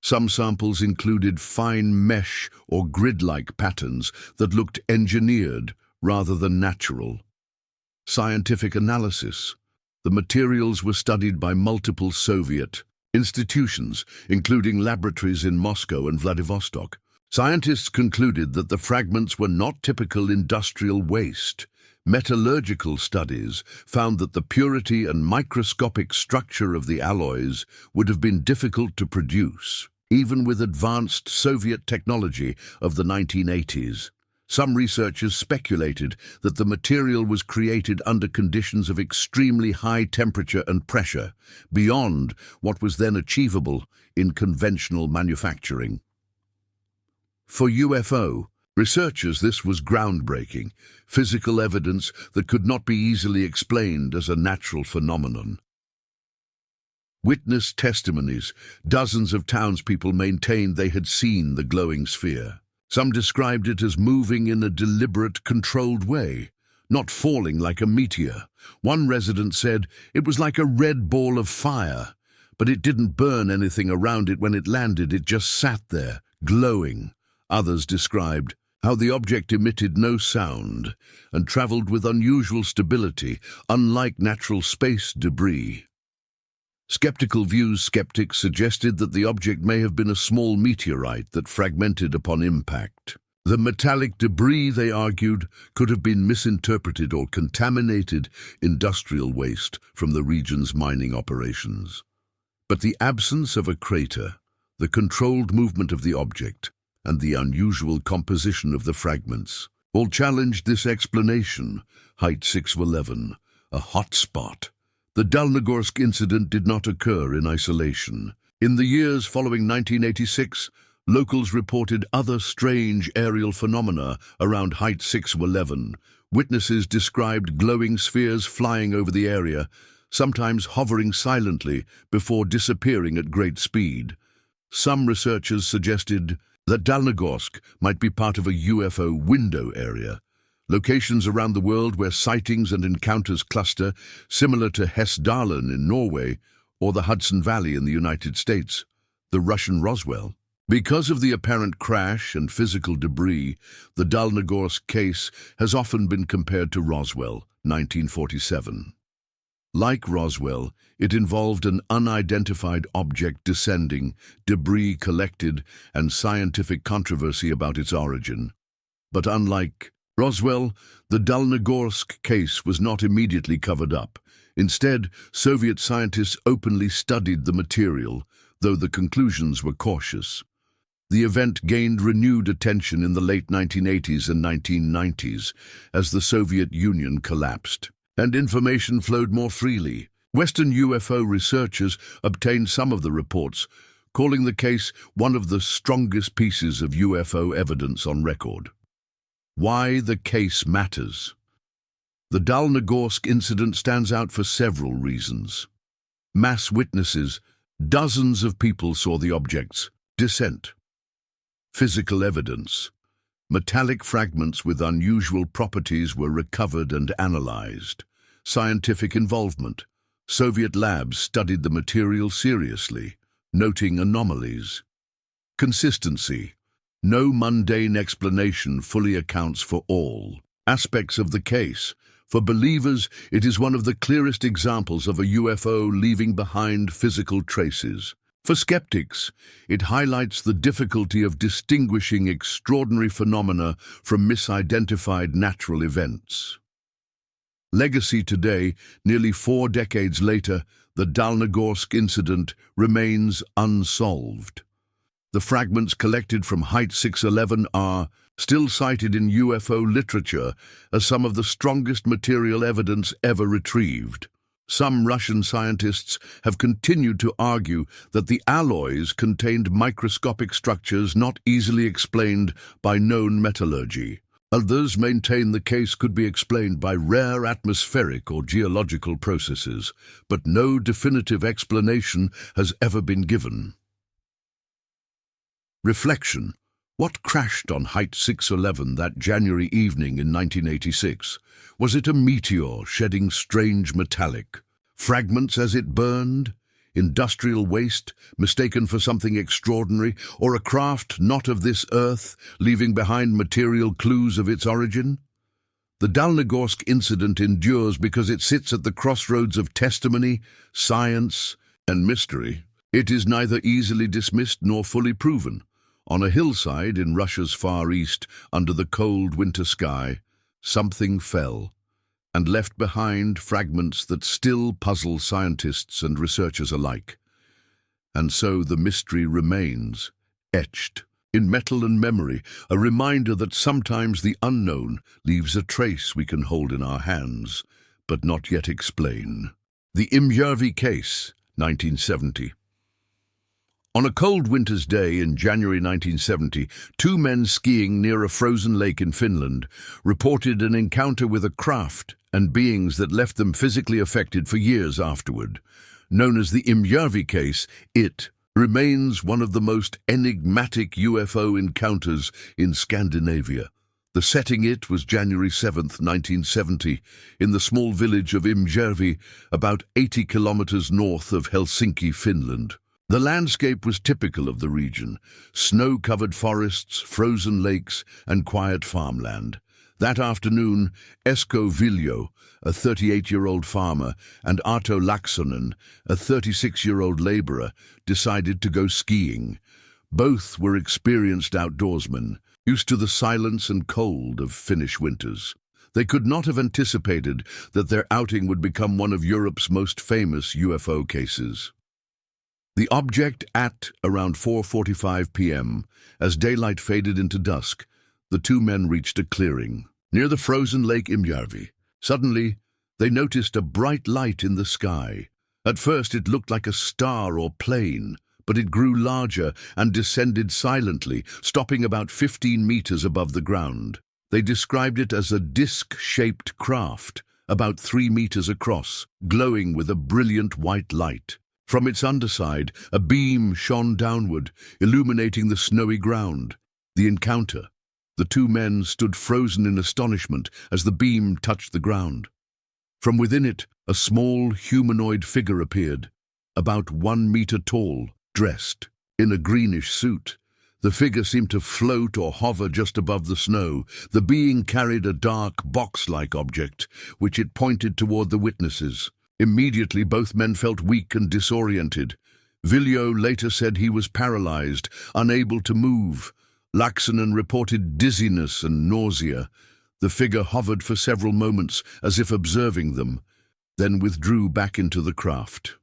Some samples included fine mesh or grid-like patterns that looked engineered rather than natural. Scientific analysis. The materials were studied by multiple Soviet institutions, including laboratories in Moscow and Vladivostok. Scientists concluded that the fragments were not typical industrial waste. Metallurgical studies found that the purity and microscopic structure of the alloys would have been difficult to produce, even with advanced Soviet technology of the 1980s. Some researchers speculated that the material was created under conditions of extremely high temperature and pressure, beyond what was then achievable in conventional manufacturing. For UFO researchers, this was groundbreaking, physical evidence that could not be easily explained as a natural phenomenon. Witness testimonies. Dozens of townspeople maintained they had seen the glowing sphere. Some described it as moving in a deliberate, controlled way, not falling like a meteor. One resident said it was like a red ball of fire, but it didn't burn anything around it when it landed, it just sat there, glowing. Others described how the object emitted no sound and traveled with unusual stability, unlike natural space debris. Skeptical views. Skeptics suggested that the object may have been a small meteorite that fragmented upon impact. The metallic debris, they argued, could have been misinterpreted or contaminated industrial waste from the region's mining operations. But the absence of a crater, the controlled movement of the object, and the unusual composition of the fragments all challenged this explanation. Height 611, a hot spot. The Dalnogorsk incident did not occur in isolation. In the years following 1986, locals reported other strange aerial phenomena around Height 611. Witnesses described glowing spheres flying over the area, sometimes hovering silently before disappearing at great speed. Some researchers suggested that Dalnogorsk might be part of a UFO window area, locations around the world where sightings and encounters cluster, similar to Hessdalen in Norway or the Hudson Valley in the United States, the Russian Roswell. Because of the apparent crash and physical debris, the Dalnogorsk case has often been compared to Roswell, 1947. Like Roswell, it involved an unidentified object descending, debris collected, and scientific controversy about its origin. But unlike Roswell, the Dalnogorsk case was not immediately covered up. Instead, Soviet scientists openly studied the material, though the conclusions were cautious. The event gained renewed attention in the late 1980s and 1990s as the Soviet Union collapsed, and information flowed more freely. Western UFO researchers obtained some of the reports, calling the case one of the strongest pieces of UFO evidence on record. Why the case matters. The Dalnogorsk incident stands out for several reasons. Mass witnesses. Dozens of people saw the object's descent. Physical evidence. Metallic fragments with unusual properties were recovered and analyzed. Scientific involvement. Soviet labs studied the material seriously, noting anomalies. Consistency. No mundane explanation fully accounts for all aspects of the case. For believers, it is one of the clearest examples of a UFO leaving behind physical traces. For skeptics, it highlights the difficulty of distinguishing extraordinary phenomena from misidentified natural events. Legacy today, nearly 4 decades later, the Dalnogorsk incident remains unsolved. The fragments collected from Height 611 are still cited in UFO literature as some of the strongest material evidence ever retrieved. Some Russian scientists have continued to argue that the alloys contained microscopic structures not easily explained by known metallurgy. Others maintain the case could be explained by rare atmospheric or geological processes, but no definitive explanation has ever been given. Reflection. What crashed on Height 611 that January evening in 1986? Was it a meteor shedding strange metallic fragments as it burned? Industrial waste, mistaken for something extraordinary, or a craft not of this earth, leaving behind material clues of its origin? The Dalnogorsk incident endures because it sits at the crossroads of testimony, science, and mystery. It is neither easily dismissed nor fully proven. On a hillside in Russia's far east, under the cold winter sky, something fell and left behind fragments that still puzzle scientists and researchers alike. And so the mystery remains, etched in metal and memory, a reminder that sometimes the unknown leaves a trace we can hold in our hands, but not yet explain. The Imjärvi case, 1970. On a cold winter's day in January 1970, two men skiing near a frozen lake in Finland reported an encounter with a craft and beings that left them physically affected for years afterward. Known as the Imjärvi case, it remains one of the most enigmatic UFO encounters in Scandinavia. The setting it was January 7, 1970, in the small village of Imjärvi, about 80 kilometers north of Helsinki, Finland. The landscape was typical of the region: snow-covered forests, frozen lakes, and quiet farmland. That afternoon, Esko Viljo, a 38-year-old farmer, and Arto Laaksonen, a 36-year-old laborer, decided to go skiing. Both were experienced outdoorsmen, used to the silence and cold of Finnish winters. They could not have anticipated that their outing would become one of Europe's most famous UFO cases. The object at around 4:45 p.m., as daylight faded into dusk, the two men reached a clearing near the frozen lake Imjärvi. Suddenly, they noticed a bright light in the sky. At first it looked like a star or plane, but it grew larger and descended silently, stopping about 15 meters above the ground. They described it as a disc-shaped craft, about 3 meters across, glowing with a brilliant white light. From its underside, a beam shone downward, illuminating the snowy ground. The encounter. The two men stood frozen in astonishment as the beam touched the ground. From within it, a small humanoid figure appeared, about 1 meter tall, dressed in a greenish suit. The figure seemed to float or hover just above the snow. The being carried a dark, box-like object, which it pointed toward the witnesses. Immediately, both men felt weak and disoriented. Viljo later said he was paralyzed, unable to move. Laaksonen reported dizziness and nausea. The figure hovered for several moments, as if observing them, then withdrew back into the craft.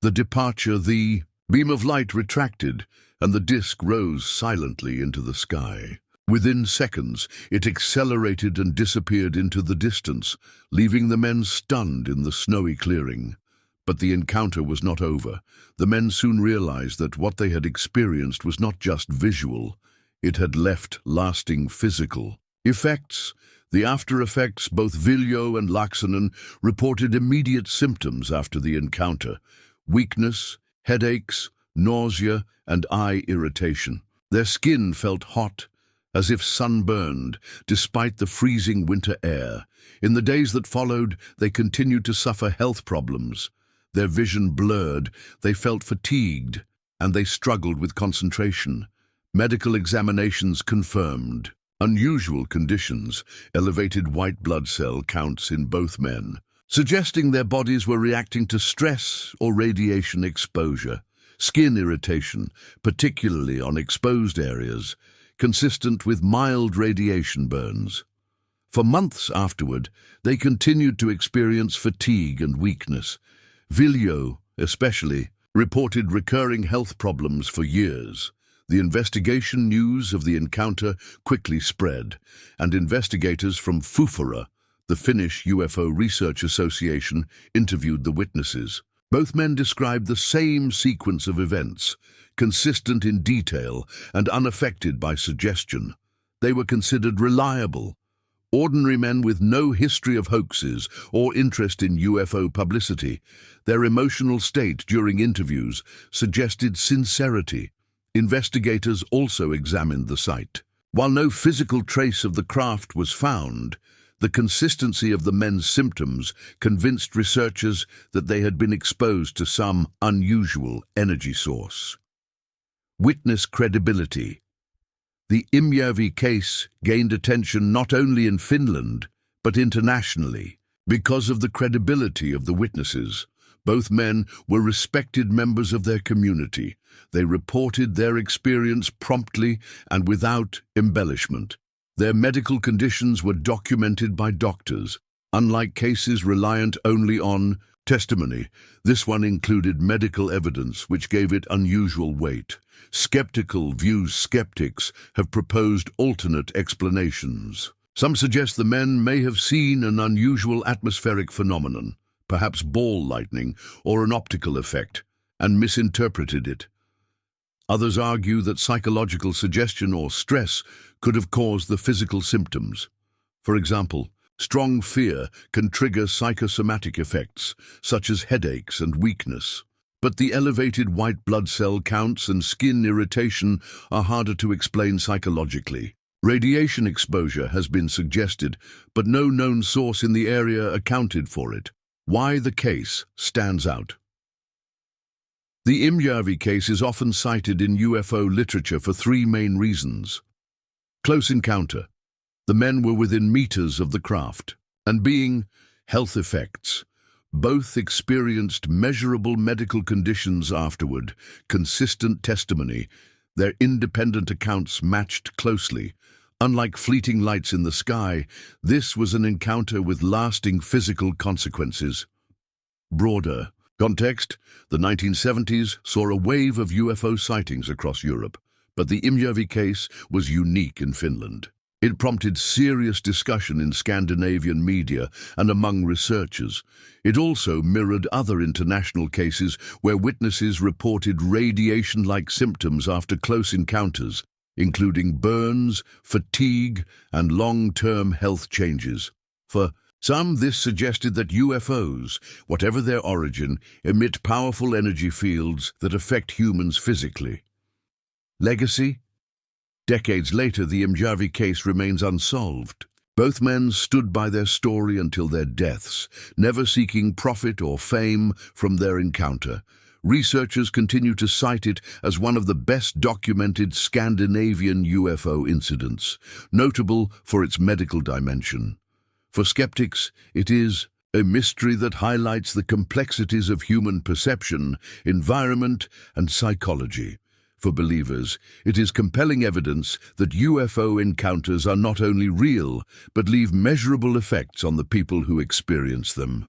The departure, the beam of light retracted, and the disk rose silently into the sky. Within seconds, it accelerated and disappeared into the distance, leaving the men stunned in the snowy clearing. But the encounter was not over. The men soon realized that what they had experienced was not just visual. It had left lasting physical effects. The after effects, both Viljo and Laaksonen reported immediate symptoms after the encounter: weakness, headaches, nausea, and eye irritation. Their skin felt hot, as if sunburned, despite the freezing winter air. In the days that followed, they continued to suffer health problems. Their vision blurred, they felt fatigued, and they struggled with concentration. Medical examinations confirmed unusual conditions, elevated white blood cell counts in both men, suggesting their bodies were reacting to stress or radiation exposure. Skin irritation, particularly on exposed areas, consistent with mild radiation burns. For months afterward, they continued to experience fatigue and weakness. Viljo, especially, reported recurring health problems for years. The investigation news of the encounter quickly spread, and investigators from FUFORA, the Finnish UFO Research Association, interviewed the witnesses. Both men described the same sequence of events, consistent in detail and unaffected by suggestion. They were considered reliable. Ordinary men with no history of hoaxes or interest in UFO publicity. Their emotional state during interviews suggested sincerity. Investigators also examined the site. While no physical trace of the craft was found, the consistency of the men's symptoms convinced researchers that they had been exposed to some unusual energy source. Witness credibility. The Imjärvi case gained attention not only in Finland, but internationally. Because of the credibility of the witnesses, both men were respected members of their community. They reported their experience promptly and without embellishment. Their medical conditions were documented by doctors. Unlike cases reliant only on testimony, this one included medical evidence which gave it unusual weight. Skeptical skeptics have proposed alternate explanations. Some suggest the men may have seen an unusual atmospheric phenomenon, perhaps ball lightning or an optical effect, and misinterpreted it. Others argue that psychological suggestion or stress could have caused the physical symptoms. For example, strong fear can trigger psychosomatic effects, such as headaches and weakness. But the elevated white blood cell counts and skin irritation are harder to explain psychologically. Radiation exposure has been suggested, but no known source in the area accounted for it. Why the case stands out. The Imjärvi case is often cited in UFO literature for three main reasons. Close encounter. The men were within meters of the craft. And being health effects. Both experienced measurable medical conditions afterward, consistent testimony. Their independent accounts matched closely. Unlike fleeting lights in the sky, this was an encounter with lasting physical consequences. Broader context, the 1970s saw a wave of UFO sightings across Europe, but the Imjärvi case was unique in Finland. It prompted serious discussion in Scandinavian media and among researchers. It also mirrored other international cases where witnesses reported radiation-like symptoms after close encounters, including burns, fatigue, and long-term health changes. For some, this suggested that UFOs, whatever their origin, emit powerful energy fields that affect humans physically. Legacy? Decades later, the Imjärvi case remains unsolved. Both men stood by their story until their deaths, never seeking profit or fame from their encounter. Researchers continue to cite it as one of the best documented Scandinavian UFO incidents, notable for its medical dimension. For skeptics, it is a mystery that highlights the complexities of human perception, environment, and psychology. For believers, it is compelling evidence that UFO encounters are not only real, but leave measurable effects on the people who experience them.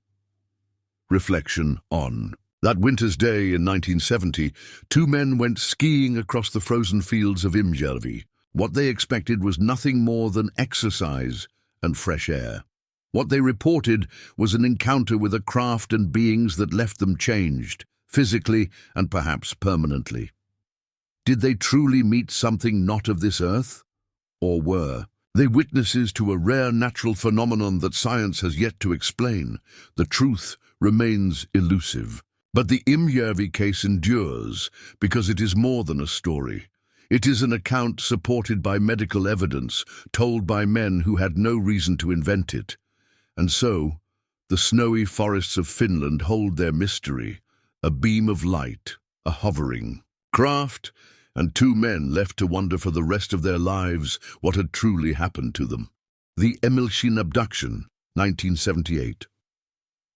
Reflection on. That winter's day in 1970, two men went skiing across the frozen fields of Imjärvi. What they expected was nothing more than exercise and fresh air. What they reported was an encounter with a craft and beings that left them changed, physically and perhaps permanently. Did they truly meet something not of this earth? Or were they witnesses to a rare natural phenomenon that science has yet to explain? The truth remains elusive. But the Imjärvi case endures because it is more than a story. It is an account supported by medical evidence, told by men who had no reason to invent it. And so, the snowy forests of Finland hold their mystery, a beam of light, a hovering craft, and two men left to wonder for the rest of their lives what had truly happened to them. The UFO Abduction, 1978.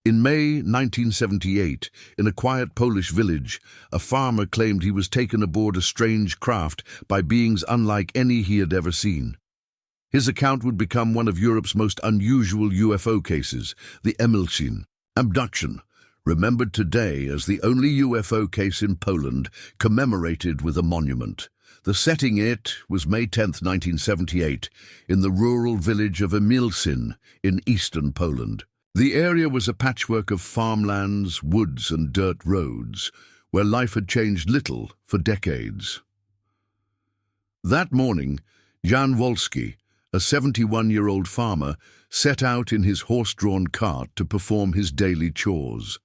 In May 1978, in a quiet Polish village, a farmer claimed he was taken aboard a strange craft by beings unlike any he had ever seen. His account would become one of Europe's most unusual UFO cases, the UFO Abduction, remembered today as the only UFO case in Poland commemorated with a monument. The setting was May 10, 1978, in the rural village of Emilcin in eastern Poland. The area was a patchwork of farmlands, woods and dirt roads, where life had changed little for decades. That morning, Jan Wolski, a 71-year-old farmer, set out in his horse-drawn cart to perform his daily chores.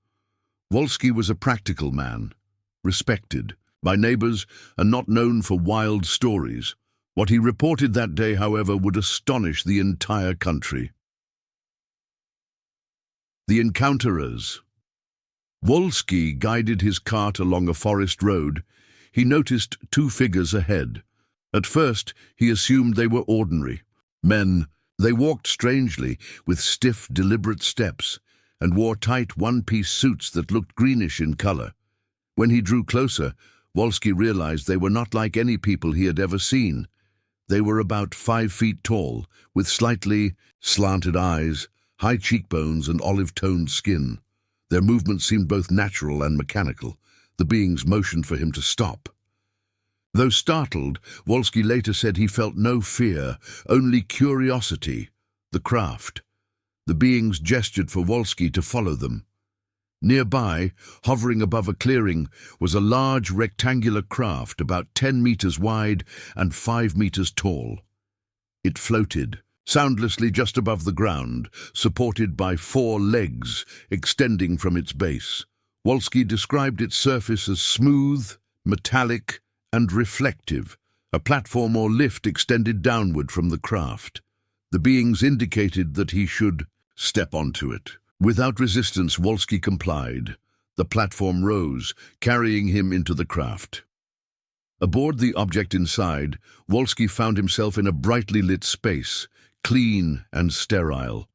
Wolski was a practical man, respected by neighbors and not known for wild stories. What he reported that day, however, would astonish the entire country. The encounterers. Wolski guided his cart along a forest road. He noticed two figures ahead, At first, he assumed they were ordinary men. They walked strangely, with stiff, deliberate steps, and wore tight one-piece suits that looked greenish in color. When he drew closer, Wolski realized they were not like any people he had ever seen. They were about 5 feet tall, with slightly slanted eyes, high cheekbones, and olive-toned skin. Their movements seemed both natural and mechanical. The beings motioned for him to stop. Though startled, Wolski later said he felt no fear, only curiosity. The craft. The beings gestured for Wolski to follow them. Nearby, hovering above a clearing, was a large rectangular craft about 10 meters wide and 5 meters tall. It floated, soundlessly just above the ground, supported by 4 legs extending from its base. Wolski described its surface as smooth, metallic, and reflective. A platform or lift extended downward from the craft. The beings indicated that he should step onto it. Without resistance, Wolski complied. The platform rose, carrying him into the craft. Aboard the object inside, Wolski found himself in a brightly lit space, clean and sterile.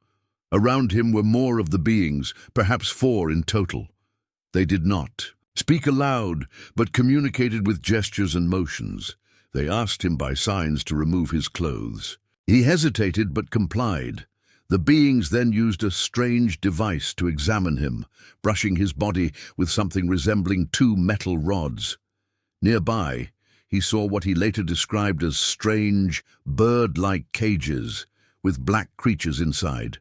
Around him were more of the beings, perhaps 4 in total. They did not speak aloud, but communicated with gestures and motions. They asked him by signs to remove his clothes. He hesitated but complied. The beings then used a strange device to examine him, brushing his body with something resembling 2 metal rods. Nearby, he saw what he later described as strange, bird-like cages with black creatures inside,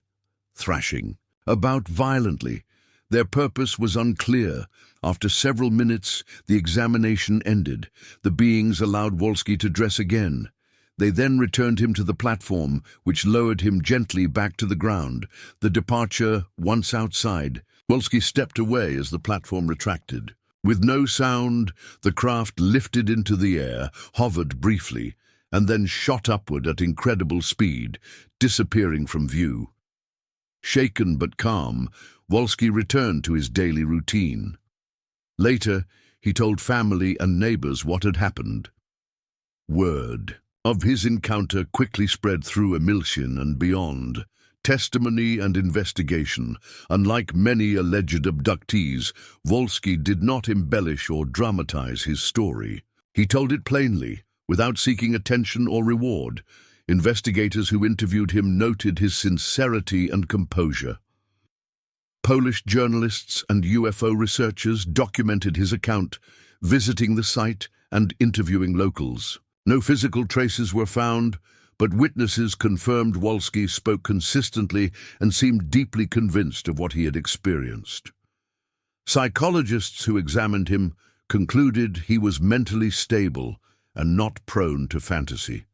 thrashing about violently. Their purpose was unclear. After several minutes, the examination ended. The beings allowed Wolski to dress again. They then returned him to the platform, which lowered him gently back to the ground. The departure, once outside, Wolski stepped away as the platform retracted. With no sound, the craft lifted into the air, hovered briefly, and then shot upward at incredible speed, disappearing from view. Shaken but calm, Wolski returned to his daily routine. Later, he told family and neighbors what had happened. Word of his encounter quickly spread through Emilchin and beyond. Testimony and investigation. Unlike many alleged abductees, Wolski did not embellish or dramatize his story. He told it plainly, without seeking attention or reward. Investigators who interviewed him noted his sincerity and composure. Polish journalists and UFO researchers documented his account, visiting the site and interviewing locals. No physical traces were found, but witnesses confirmed Wolski spoke consistently and seemed deeply convinced of what he had experienced. Psychologists who examined him concluded he was mentally stable and not prone to fantasy.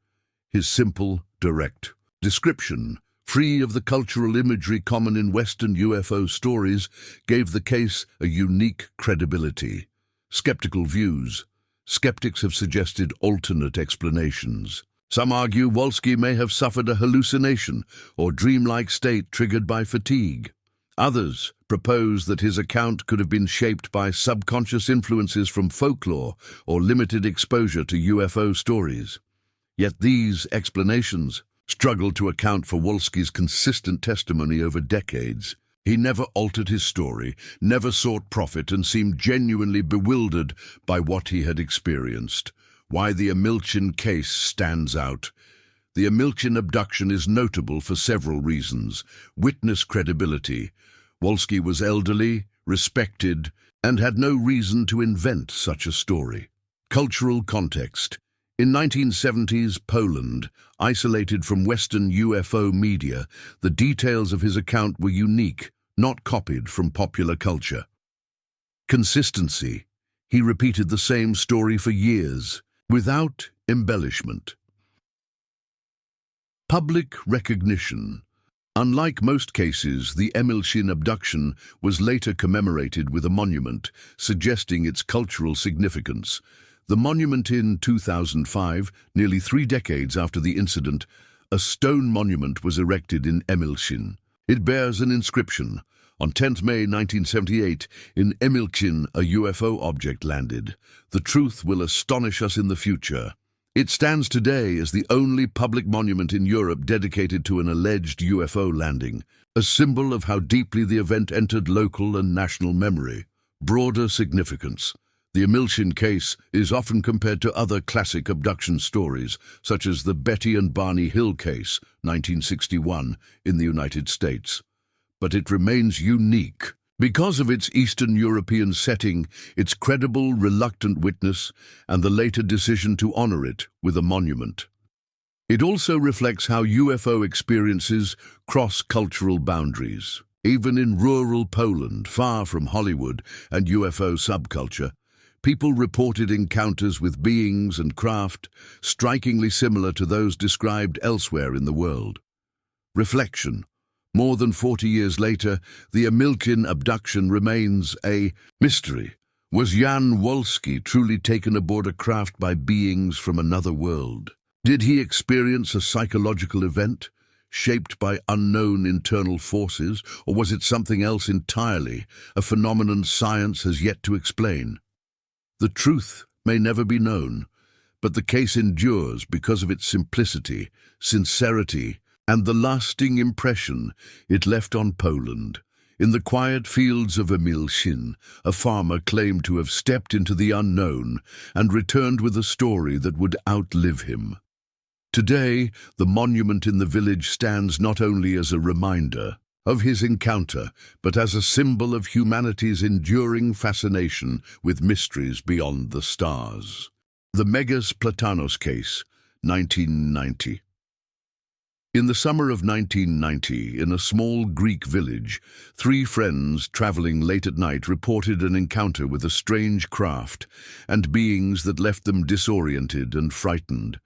His simple, direct description, free of the cultural imagery common in Western UFO stories, gave the case a unique credibility. Skeptical views. Skeptics have suggested alternate explanations. Some argue Wolski may have suffered a hallucination or dreamlike state triggered by fatigue. Others propose that his account could have been shaped by subconscious influences from folklore or limited exposure to UFO stories. Yet these explanations struggle to account for Wolski's consistent testimony over decades. He never altered his story, never sought profit, and seemed genuinely bewildered by what he had experienced. Why the Emilchin case stands out. The Emilchin abduction is notable for several reasons. Witness credibility. Wolski was elderly, respected, and had no reason to invent such a story. Cultural context. In 1970s Poland, isolated from Western UFO media, the details of his account were unique, not copied from popular culture. Consistency. He repeated the same story for years, without embellishment. Public recognition. Unlike most cases, the Emilchin abduction was later commemorated with a monument, suggesting its cultural significance. The monument in 2005, nearly 3 decades after the incident, a stone monument was erected in Emilchin. It bears an inscription. On 10 May 1978, in Emilchin, a UFO object landed. The truth will astonish us in the future. It stands today as the only public monument in Europe dedicated to an alleged UFO landing, a symbol of how deeply the event entered local and national memory. Broader significance. The Amilchin case is often compared to other classic abduction stories, such as the Betty and Barney Hill case, 1961, in the United States. But it remains unique because of its Eastern European setting, its credible, reluctant witness, and the later decision to honor it with a monument. It also reflects how UFO experiences cross cultural boundaries. Even in rural Poland, far from Hollywood and UFO subculture, people reported encounters with beings and craft strikingly similar to those described elsewhere in the world. Reflection. More than 40 years later, the Amilchin abduction remains a mystery. Was Jan Wolski truly taken aboard a craft by beings from another world? Did he experience a psychological event, shaped by unknown internal forces, or was it something else entirely, a phenomenon science has yet to explain? The truth may never be known, but the case endures because of its simplicity, sincerity, and the lasting impression it left on Poland. In the quiet fields of Amilchin, a farmer claimed to have stepped into the unknown and returned with a story that would outlive him. Today, the monument in the village stands not only as a reminder of his encounter, but as a symbol of humanity's enduring fascination with mysteries beyond the stars. The Megas Platanos case, 1990. In the summer of 1990, in a small Greek village, 3 friends traveling late at night reported an encounter with a strange craft and beings that left them disoriented and frightened.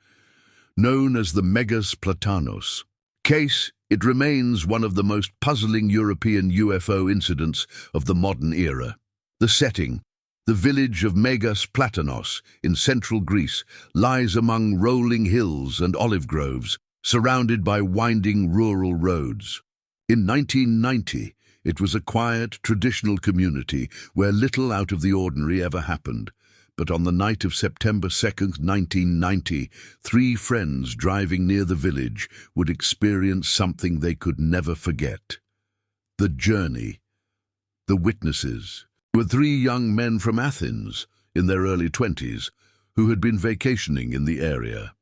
Known as the Megas Platanos case, it remains one of the most puzzling European UFO incidents of the modern era. The setting, the village of Megas Platanos in central Greece, lies among rolling hills and olive groves, surrounded by winding rural roads. In 1990, it was a quiet, traditional community where little out of the ordinary ever happened. But on the night of September 2nd, 1990, 3 friends driving near the village would experience something they could never forget. The journey. The witnesses were 3 young men from Athens, in their early 20s, who had been vacationing in the area.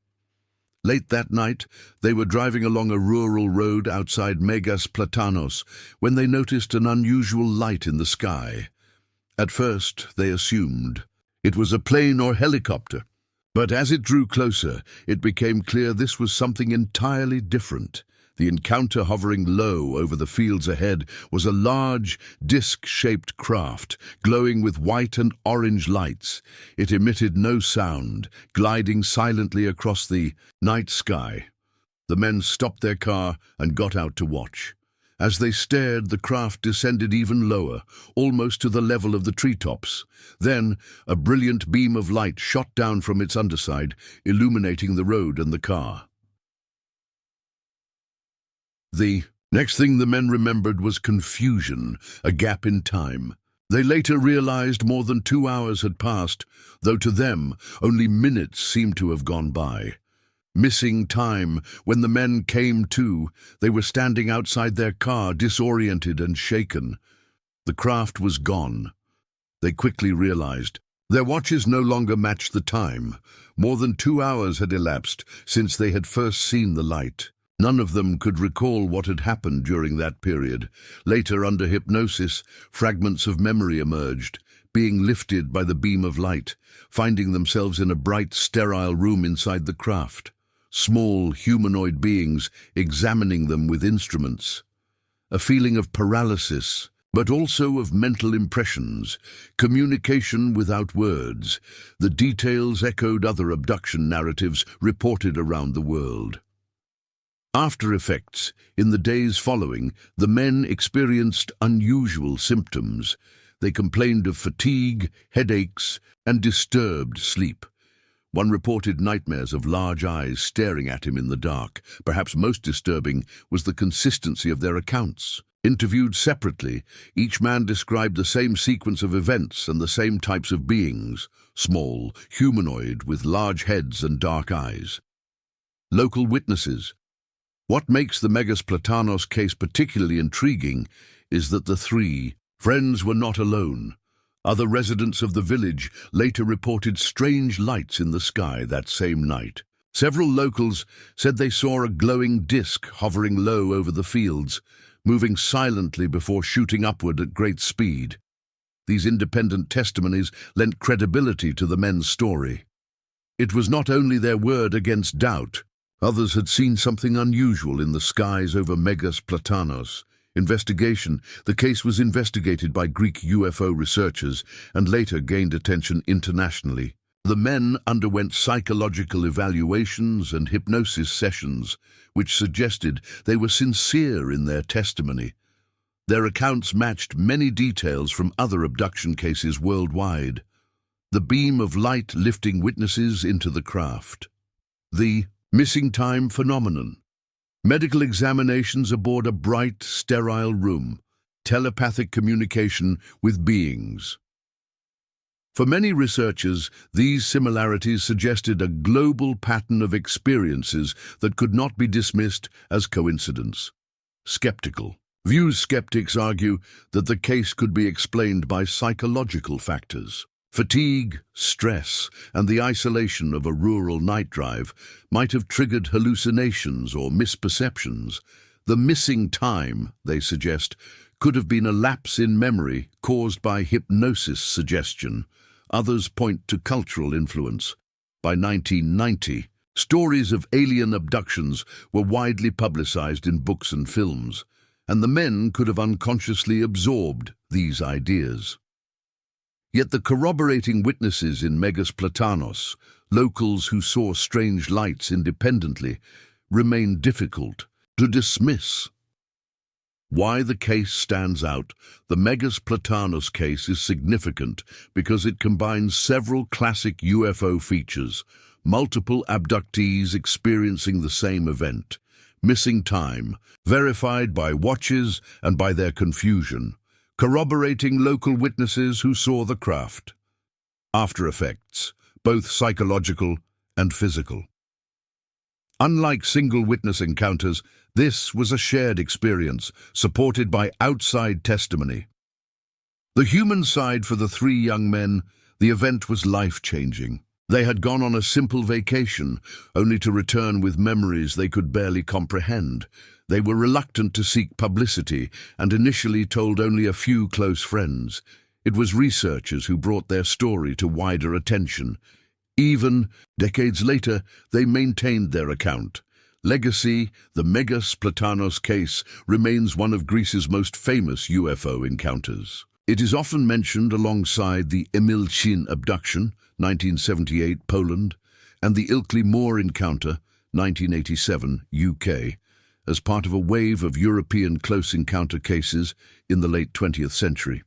Late that night, they were driving along a rural road outside Megas Platanos when they noticed an unusual light in the sky. At first, they assumed it was a plane or helicopter, but as it drew closer, it became clear this was something entirely different. The encounter, hovering low over the fields ahead, was a large, disc-shaped craft, glowing with white and orange lights. It emitted no sound, gliding silently across the night sky. The men stopped their car and got out to watch. As they stared, the craft descended even lower, almost to the level of the treetops. Then, a brilliant beam of light shot down from its underside, illuminating the road and the car. The next thing the men remembered was confusion, a gap in time. They later realized more than 2 hours had passed, though to them only minutes seemed to have gone by. Missing time, when the men came to, they were standing outside their car, disoriented and shaken. The craft was gone. They quickly realized their watches no longer matched the time. More than 2 hours had elapsed since they had first seen the light. None of them could recall what had happened during that period. Later, under hypnosis, fragments of memory emerged, being lifted by the beam of light, finding themselves in a bright, sterile room inside the craft. Small, humanoid beings examining them with instruments. A feeling of paralysis, but also of mental impressions, communication without words. The details echoed other abduction narratives reported around the world. After effects, in the days following, the men experienced unusual symptoms. They complained of fatigue, headaches, and disturbed sleep. One reported nightmares of large eyes staring at him in the dark. Perhaps most disturbing was the consistency of their accounts. Interviewed separately, each man described the same sequence of events and the same types of beings, small, humanoid, with large heads and dark eyes. Local witnesses. What makes the Megas Platanos case particularly intriguing is that the three friends were not alone. Other residents of the village later reported strange lights in the sky that same night. Several locals said they saw a glowing disc hovering low over the fields, moving silently before shooting upward at great speed. These independent testimonies lent credibility to the men's story. It was not only their word against doubt. Others had seen something unusual in the skies over Megas Platanos. The case was investigated by Greek UFO researchers and later gained attention internationally. The men underwent psychological evaluations and hypnosis sessions, which suggested they were sincere in their testimony. Their accounts matched many details from other abduction cases worldwide. The beam of light lifting witnesses into the craft. The missing time phenomenon. Medical examinations aboard a bright, sterile room. Telepathic communication with beings. For many researchers, these similarities suggested a global pattern of experiences that could not be dismissed as coincidence. Skeptical. Skeptics argue that the case could be explained by psychological factors. Fatigue, stress, and the isolation of a rural night drive might have triggered hallucinations or misperceptions. The missing time, they suggest, could have been a lapse in memory caused by hypnosis suggestion. Others point to cultural influence. By 1990, stories of alien abductions were widely publicized in books and films, and the men could have unconsciously absorbed these ideas. Yet the corroborating witnesses in Megas Platanos, locals who saw strange lights independently, remain difficult to dismiss. Why the case stands out. The Megas Platanos case is significant because it combines several classic UFO features: multiple abductees experiencing the same event, missing time, verified by watches and by their confusion, corroborating local witnesses who saw the craft. After effects, both psychological and physical. Unlike single witness encounters, this was a shared experience, supported by outside testimony. The human side for the three young men, the event was life-changing. They had gone on a simple vacation, only to return with memories they could barely comprehend. They were reluctant to seek publicity and initially told only a few close friends. It was researchers who brought their story to wider attention. Even decades later, they maintained their account. Legacy, the Megas Platanos case, remains one of Greece's most famous UFO encounters. It is often mentioned alongside the Emil abduction, 1978, Poland, and the Ilkley Moor encounter, 1987, UK, as part of a wave of European close encounter cases in the late 20th century.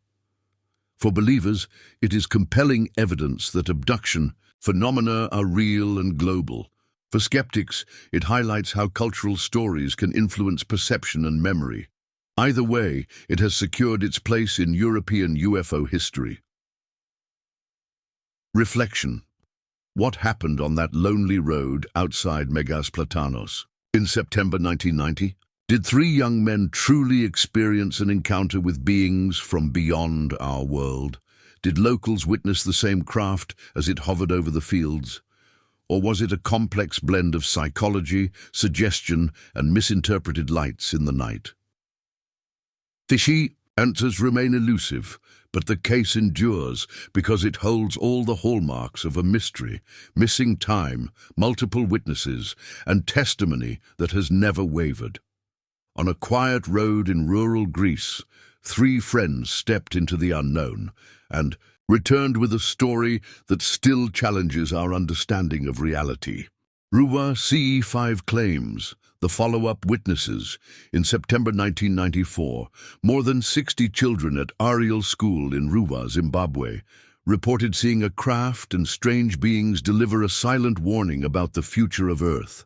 For believers, it is compelling evidence that abduction phenomena are real and global. For skeptics, it highlights how cultural stories can influence perception and memory. Either way, it has secured its place in European UFO history. Reflection. What happened on that lonely road outside Megas Platanos? In September 1990, did three young men truly experience an encounter with beings from beyond our world? Did locals witness the same craft as it hovered over the fields? Or was it a complex blend of psychology, suggestion, and misinterpreted lights in the night? Fishy answers remain elusive, but the case endures because it holds all the hallmarks of a mystery: missing time, multiple witnesses, and testimony that has never wavered. On a quiet road in rural Greece, three friends stepped into the unknown and returned with a story that still challenges our understanding of reality. Ruwa CE5 claims, the follow-up witnesses. In September 1994, more than 60 children at Ariel School in Ruwa, Zimbabwe, reported seeing a craft and strange beings deliver a silent warning about the future of Earth.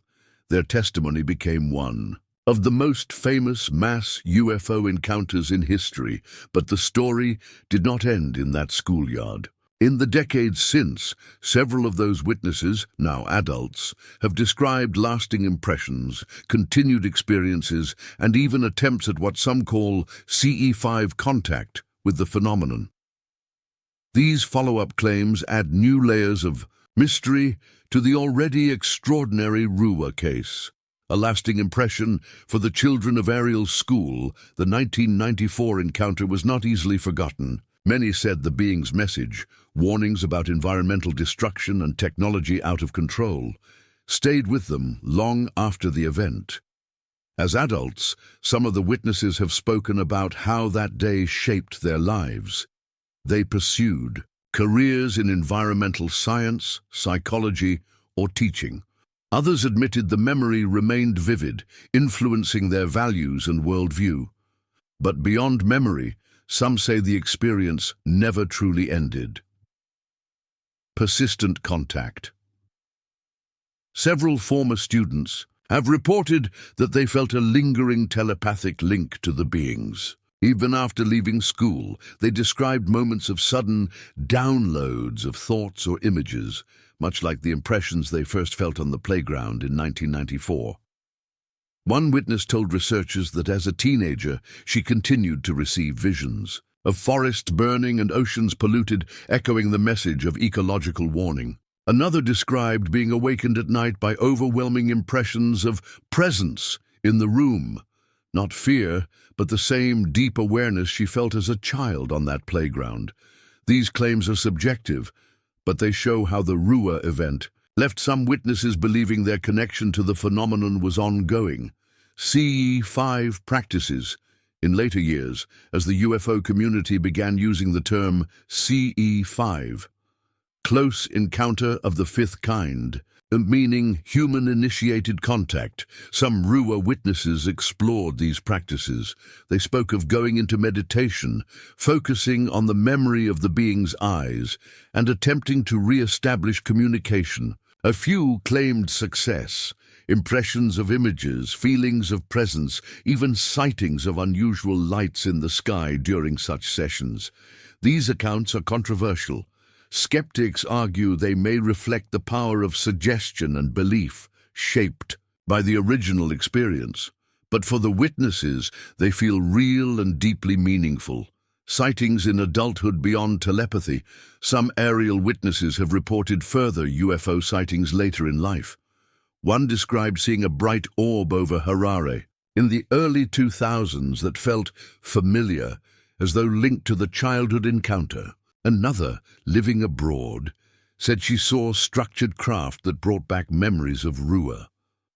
Their testimony became one of the most famous mass UFO encounters in history, but the story did not end in that schoolyard. In the decades since, several of those witnesses, now adults, have described lasting impressions, continued experiences, and even attempts at what some call CE5 contact with the phenomenon. These follow-up claims add new layers of mystery to the already extraordinary Ruwa case. A lasting impression for the children of Ariel's school, the 1994 encounter was not easily forgotten. Many said the being's message, warnings about environmental destruction and technology out of control, stayed with them long after the event. As adults, some of the witnesses have spoken about how that day shaped their lives. They pursued careers in environmental science, psychology, or teaching. Others admitted the memory remained vivid, influencing their values and worldview. But beyond memory, some say the experience never truly ended. Persistent contact. Several former students have reported that they felt a lingering telepathic link to the beings. Even after leaving school, they described moments of sudden downloads of thoughts or images, much like the impressions they first felt on the playground in 1994. One witness told researchers that as a teenager, she continued to receive visions of forests burning and oceans polluted, echoing the message of ecological warning. Another described being awakened at night by overwhelming impressions of presence in the room. Not fear, but the same deep awareness she felt as a child on that playground. These claims are subjective, but they show how the Ruwa event left some witnesses believing their connection to the phenomenon was ongoing. CE5 practices. In later years, as the UFO community began using the term CE5, close encounter of the fifth kind, meaning human-initiated contact, some Ruwa witnesses explored these practices. They spoke of going into meditation, focusing on the memory of the being's eyes, and attempting to re-establish communication. A few claimed success. Impressions of images, feelings of presence, even sightings of unusual lights in the sky during such sessions. These accounts are controversial. Skeptics argue they may reflect the power of suggestion and belief, shaped by the original experience. But for the witnesses, they feel real and deeply meaningful. Sightings in adulthood beyond telepathy. Some aerial witnesses have reported further UFO sightings later in life. One described seeing a bright orb over Harare in the early 2000s that felt familiar, as though linked to the childhood encounter. Another, living abroad, said she saw structured craft that brought back memories of Ruwa.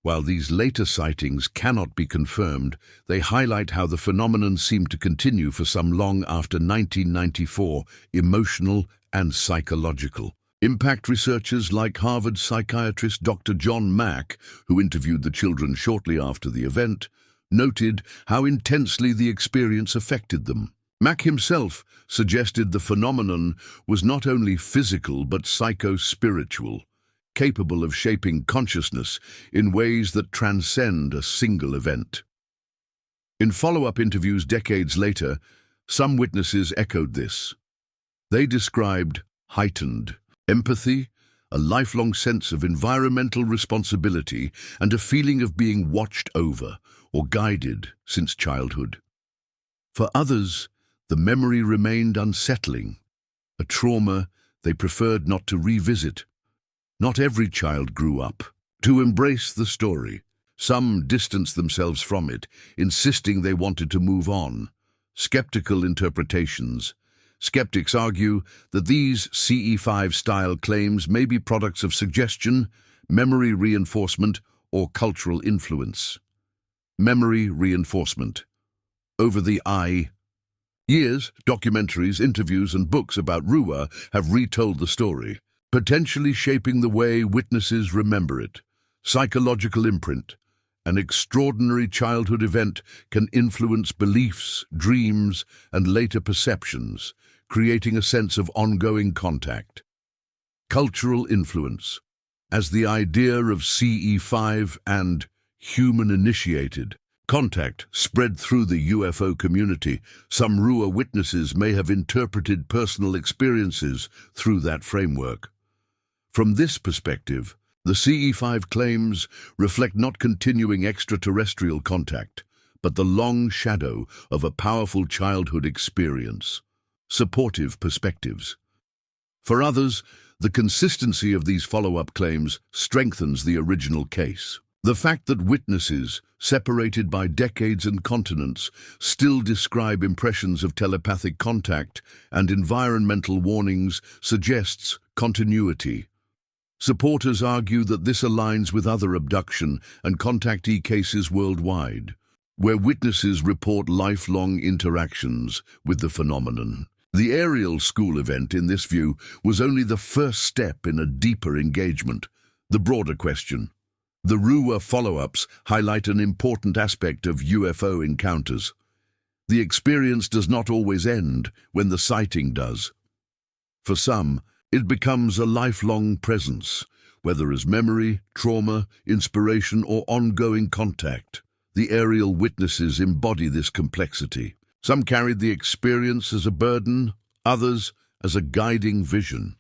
While these later sightings cannot be confirmed, they highlight how the phenomenon seemed to continue for some long after 1994, emotional and psychological. Impact researchers like Harvard psychiatrist Dr. John Mack, who interviewed the children shortly after the event, noted how intensely the experience affected them. Mack himself suggested the phenomenon was not only physical but psycho-spiritual, capable of shaping consciousness in ways that transcend a single event. In follow-up interviews decades later, some witnesses echoed this. They described heightened empathy, a lifelong sense of environmental responsibility, and a feeling of being watched over or guided since childhood. For others, the memory remained unsettling, a trauma they preferred not to revisit. Not every child grew up to embrace the story. Some distanced themselves from it, insisting they wanted to move on. Skeptical interpretations. Skeptics argue that these CE5-style claims may be products of suggestion, memory reinforcement, or cultural influence. Memory reinforcement. Over the eye. Years, documentaries, interviews, and books about Ruwa have retold the story, potentially shaping the way witnesses remember it. Psychological imprint. An extraordinary childhood event can influence beliefs, dreams, and later perceptions, creating a sense of ongoing contact. Cultural influence. As the idea of CE5 and human-initiated Contact spread through the UFO community. Some Ruwa witnesses may have interpreted personal experiences through that framework. From this perspective, the CE5 claims reflect not continuing extraterrestrial contact, but the long shadow of a powerful childhood experience. Supportive perspectives. For others, the consistency of these follow-up claims strengthens the original case. The fact that witnesses, separated by decades and continents, still describe impressions of telepathic contact and environmental warnings suggests continuity. Supporters argue that this aligns with other abduction and contactee cases worldwide, where witnesses report lifelong interactions with the phenomenon. The aerial school event, in this view, was only the first step in a deeper engagement. The broader question. The Ruwa follow-ups highlight an important aspect of UFO encounters. The experience does not always end when the sighting does. For some, it becomes a lifelong presence, whether as memory, trauma, inspiration, or ongoing contact. The aerial witnesses embody this complexity. Some carried the experience as a burden, others as a guiding vision.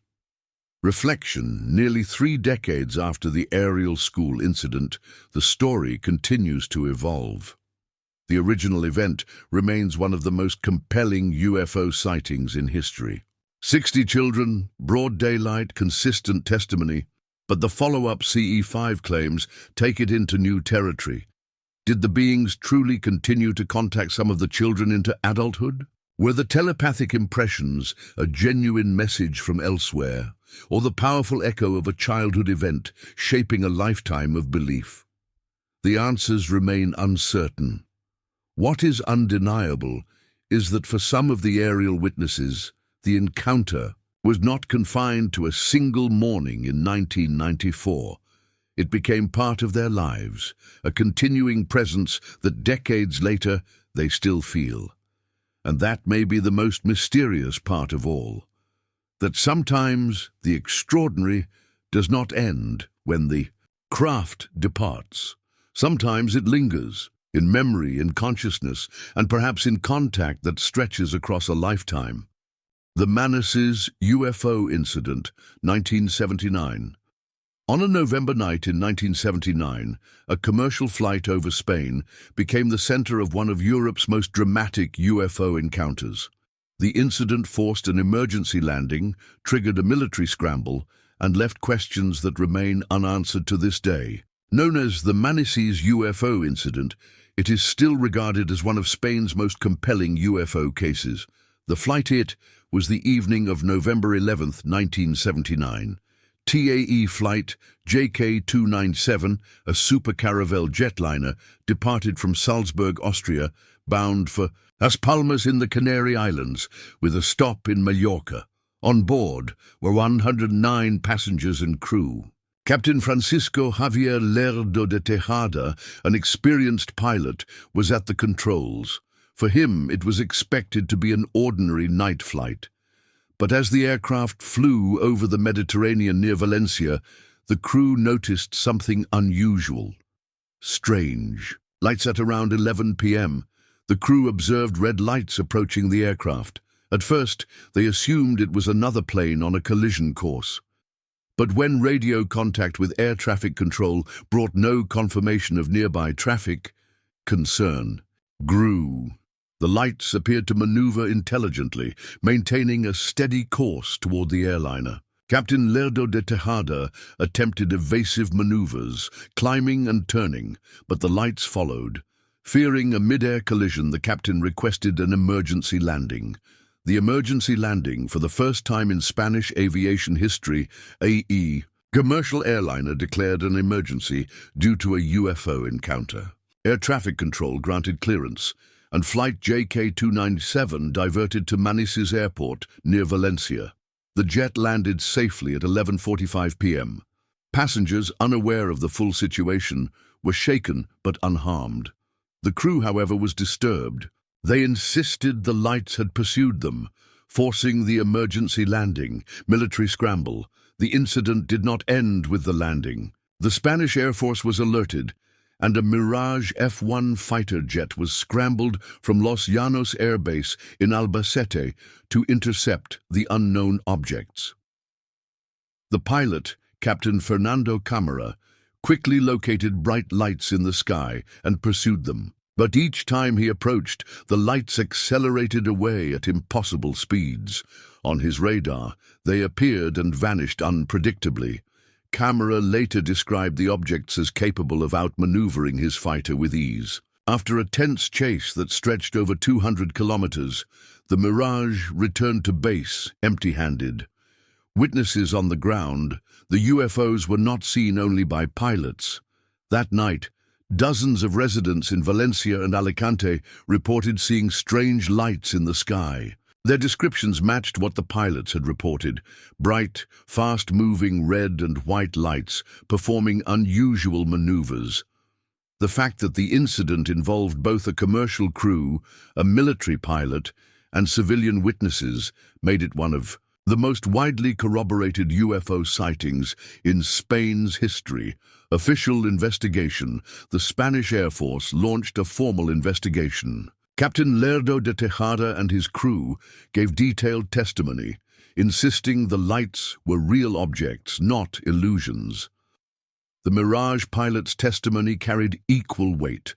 Reflection. Nearly 3 decades after the aerial school incident, the story continues to evolve. The original event remains one of the most compelling UFO sightings in history. 60 children, broad daylight, consistent testimony, but the follow-up CE5 claims take it into new territory. Did the beings truly continue to contact some of the children into adulthood? Were the telepathic impressions a genuine message from elsewhere, or the powerful echo of a childhood event shaping a lifetime of belief? The answers remain uncertain. What is undeniable is that for some of the aerial witnesses, the encounter was not confined to a single morning in 1994. It became part of their lives, a continuing presence that decades later they still feel. And that may be the most mysterious part of all. That sometimes the extraordinary does not end when the craft departs. Sometimes it lingers, in memory, in consciousness, and perhaps in contact that stretches across a lifetime. The Manises UFO Incident, 1979. On a November night in 1979, a commercial flight over Spain became the center of one of Europe's most dramatic UFO encounters. The incident forced an emergency landing, triggered a military scramble, and left questions that remain unanswered to this day. Known as the Manises UFO Incident, it is still regarded as one of Spain's most compelling UFO cases. The flight was the evening of November 11, 1979. TAE flight JK297, a Super Caravelle jetliner, departed from Salzburg, Austria, bound for Las Palmas in the Canary Islands, with a stop in Mallorca. On board were 109 passengers and crew. Captain Francisco Javier Lerdo de Tejada, an experienced pilot, was at the controls. For him, it was expected to be an ordinary night flight. But as the aircraft flew over the Mediterranean near Valencia, the crew noticed something unusual. Strange. Lights at around 11 p.m. The crew observed red lights approaching the aircraft. At first, they assumed it was another plane on a collision course. But when radio contact with air traffic control brought no confirmation of nearby traffic, concern grew. The lights appeared to maneuver intelligently, maintaining a steady course toward the airliner. Captain Lerdo de Tejada attempted evasive maneuvers, climbing and turning, but the lights followed. Fearing a mid-air collision, the captain requested an emergency landing. The emergency landing, for the first time in Spanish aviation history, a commercial airliner declared an emergency due to a UFO encounter. Air traffic control granted clearance, and flight JK297 diverted to Manises Airport near Valencia. The jet landed safely at 11:45 p.m. Passengers, unaware of the full situation, were shaken but unharmed. The crew, however, was disturbed. They insisted the lights had pursued them, forcing the emergency landing, military scramble. The incident did not end with the landing. The Spanish Air Force was alerted, and a Mirage F-1 fighter jet was scrambled from Los Llanos Air Base in Albacete to intercept the unknown objects. The pilot, Captain Fernando Camara, quickly located bright lights in the sky and pursued them. But each time he approached, the lights accelerated away at impossible speeds. On his radar, they appeared and vanished unpredictably. Camara later described the objects as capable of outmaneuvering his fighter with ease. After a tense chase that stretched over 200 kilometers, the Mirage returned to base empty-handed. Witnesses on the ground, the UFOs were not seen only by pilots. That night, dozens of residents in Valencia and Alicante reported seeing strange lights in the sky. Their descriptions matched what the pilots had reported: bright, fast-moving red and white lights performing unusual maneuvers. The fact that the incident involved both a commercial crew, a military pilot, and civilian witnesses made it one of the most widely corroborated UFO sightings in Spain's history. Official investigation. The Spanish Air Force launched a formal investigation. Captain Lerdo de Tejada and his crew gave detailed testimony, insisting the lights were real objects, not illusions. The Mirage pilot's testimony carried equal weight.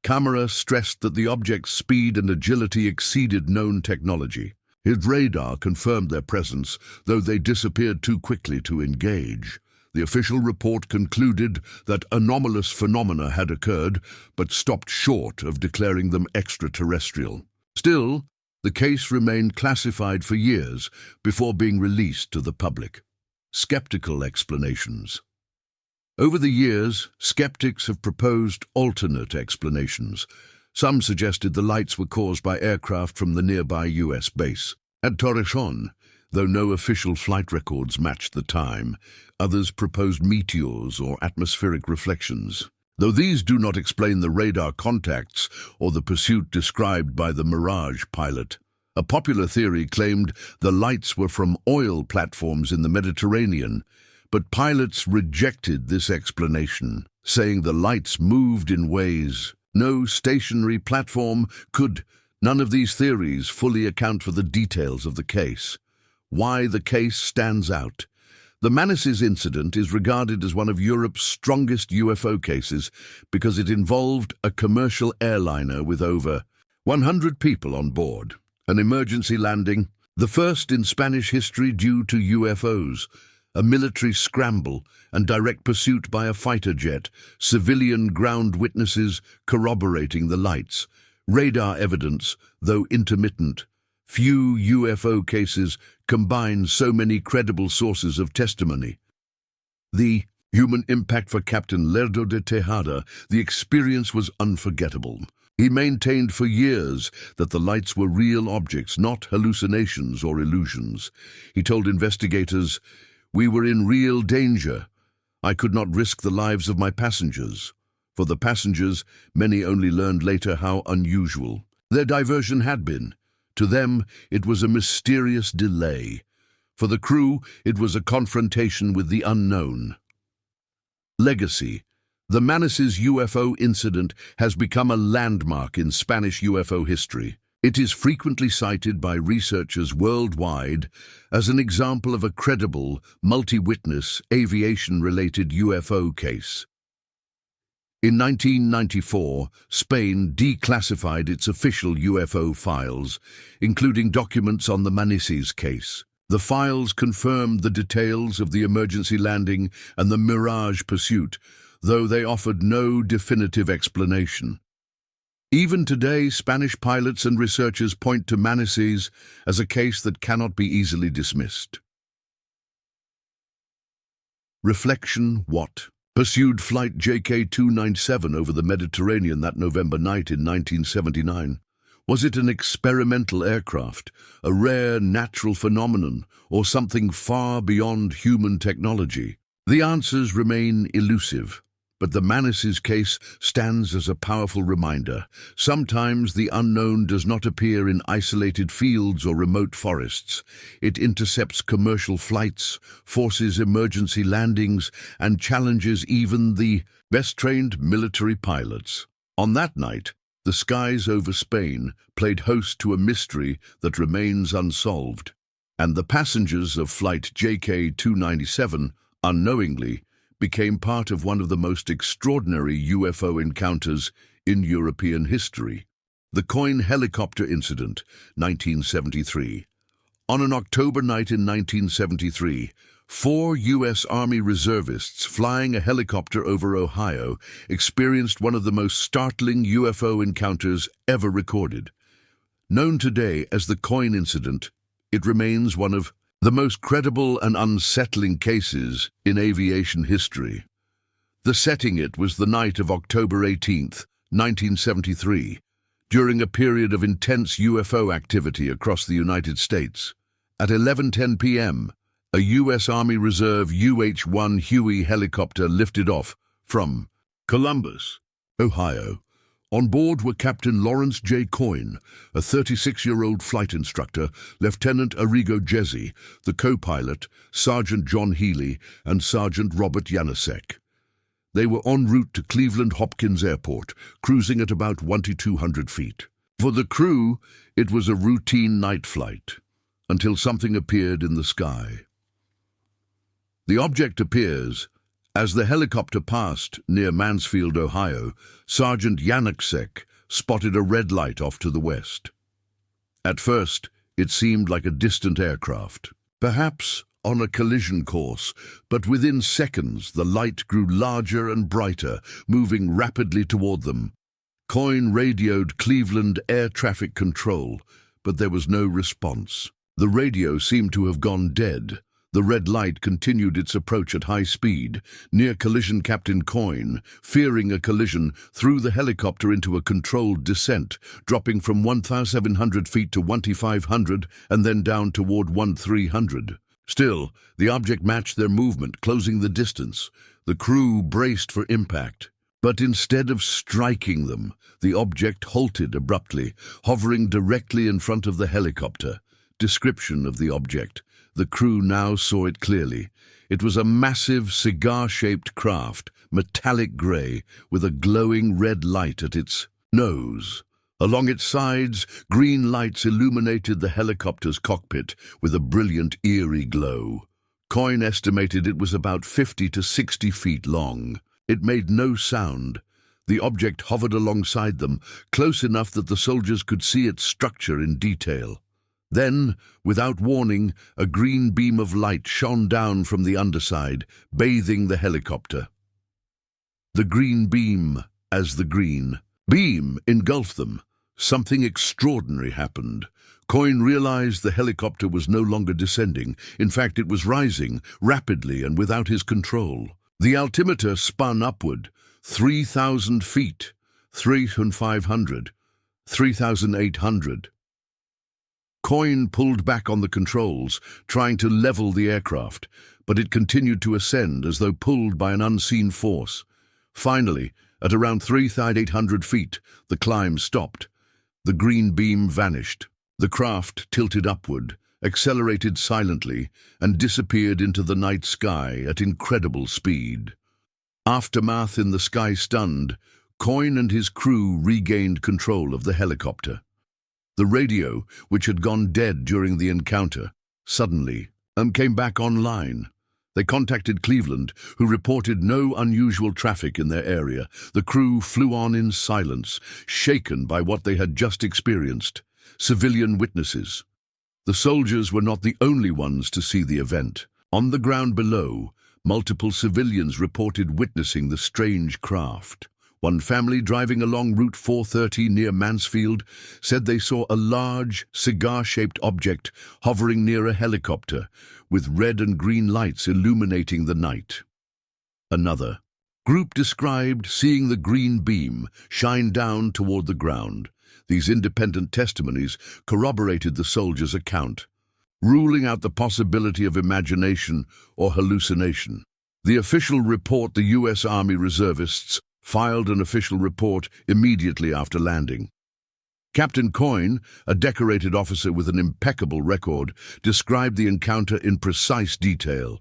Camara stressed that the object's speed and agility exceeded known technology. His radar confirmed their presence, though they disappeared too quickly to engage. The official report concluded that anomalous phenomena had occurred, but stopped short of declaring them extraterrestrial. Still, the case remained classified for years before being released to the public. Skeptical explanations. Over the years, skeptics have proposed alternate explanations. Some suggested the lights were caused by aircraft from the nearby U.S. base. At Torrejón, though no official flight records matched the time, others proposed meteors or atmospheric reflections. Though these do not explain the radar contacts or the pursuit described by the Mirage pilot. A popular theory claimed the lights were from oil platforms in the Mediterranean, but pilots rejected this explanation, saying the lights moved in ways no stationary platform could. None of these theories fully account for the details of the case. Why the case stands out. The Manises incident is regarded as one of Europe's strongest UFO cases because it involved a commercial airliner with over 100 people on board. An emergency landing, the first in Spanish history due to UFOs, a military scramble and direct pursuit by a fighter jet, civilian ground witnesses corroborating the lights, radar evidence, though intermittent. Few UFO cases combine so many credible sources of testimony. The human impact for Captain Lerdo de Tejada, the experience was unforgettable. He maintained for years that the lights were real objects, not hallucinations or illusions. He told investigators, "We were in real danger. I could not risk the lives of my passengers." For the passengers, many only learned later how unusual their diversion had been. To them, it was a mysterious delay. For the crew, it was a confrontation with the unknown. Legacy. The Manises UFO incident has become a landmark in Spanish UFO history. It is frequently cited by researchers worldwide as an example of a credible, multi-witness, aviation-related UFO case. In 1994, Spain declassified its official UFO files, including documents on the Manises case. The files confirmed the details of the emergency landing and the Mirage pursuit, though they offered no definitive explanation. Even today, Spanish pilots and researchers point to Manises as a case that cannot be easily dismissed. Reflection. What pursued Flight JK-297 over the Mediterranean that November night in 1979? Was it an experimental aircraft, a rare natural phenomenon, or something far beyond human technology? The answers remain elusive. But the Manis's case stands as a powerful reminder. Sometimes the unknown does not appear in isolated fields or remote forests. It intercepts commercial flights, forces emergency landings, and challenges even the best-trained military pilots. On that night, the skies over Spain played host to a mystery that remains unsolved, and the passengers of Flight JK-297, unknowingly, became part of one of the most extraordinary UFO encounters in European history. The Coin helicopter incident, 1973. On an October night in 1973, 4 U.S. Army reservists flying a helicopter over Ohio experienced one of the most startling UFO encounters ever recorded. Known today as the Coin incident, it remains one of the most credible and unsettling cases in aviation history. The setting it was the night of October 18, 1973, during a period of intense UFO activity across the United States. At 11:10 p.m., a U.S. Army Reserve UH-1 Huey helicopter lifted off from Columbus, Ohio. On board were Captain Lawrence J. Coyne, a 36-year-old flight instructor, Lieutenant Arrigo Jesse, the co-pilot, Sergeant John Healy, and Sergeant Robert Janasek. They were en route to Cleveland Hopkins Airport, cruising at about 2,200 feet. For the crew, it was a routine night flight, until something appeared in the sky. The object appears as the helicopter passed near Mansfield, Ohio. Sergeant Janasek spotted a red light off to the west. At first, it seemed like a distant aircraft, perhaps on a collision course, but within seconds the light grew larger and brighter, moving rapidly toward them. Coyne radioed Cleveland Air Traffic Control, but there was no response. The radio seemed to have gone dead. The red light continued its approach at high speed. Near collision, Captain Coyne, fearing a collision, threw the helicopter into a controlled descent, dropping from 1,700 feet to 1,500 and then down toward 1,300. Still, the object matched their movement, closing the distance. The crew braced for impact. But instead of striking them, the object halted abruptly, hovering directly in front of the helicopter. Description of the object. The crew now saw it clearly. It was a massive, cigar-shaped craft, metallic gray, with a glowing red light at its nose. Along its sides, green lights illuminated the helicopter's cockpit with a brilliant, eerie glow. Coyne estimated it was about 50 to 60 feet long. It made no sound. The object hovered alongside them, close enough that the soldiers could see its structure in detail. Then, without warning, a green beam of light shone down from the underside, bathing the helicopter. The green beam, as the green beam engulfed them, something extraordinary happened. Coyne realized the helicopter was no longer descending. In fact, it was rising, rapidly and without his control. The altimeter spun upward, 3,000 feet, 3,500, 3,800. Coyne pulled back on the controls, trying to level the aircraft, but it continued to ascend as though pulled by an unseen force. Finally, at around 3,800 feet, the climb stopped. The green beam vanished. The craft tilted upward, accelerated silently, and disappeared into the night sky at incredible speed. Aftermath in the sky stunned, Coyne and his crew regained control of the helicopter. The radio, which had gone dead during the encounter, suddenly came back online. They contacted Cleveland, who reported no unusual traffic in their area. The crew flew on in silence, shaken by what they had just experienced. Civilian witnesses. The soldiers were not the only ones to see the event. On the ground below, multiple civilians reported witnessing the strange craft. One family driving along Route 430 near Mansfield said they saw a large, cigar-shaped object hovering near a helicopter, with red and green lights illuminating the night. Another group described seeing the green beam shine down toward the ground. These independent testimonies corroborated the soldiers' account, ruling out the possibility of imagination or hallucination. The official report: the U.S. Army reservists filed an official report immediately after landing. Captain Coyne, a decorated officer with an impeccable record, described the encounter in precise detail.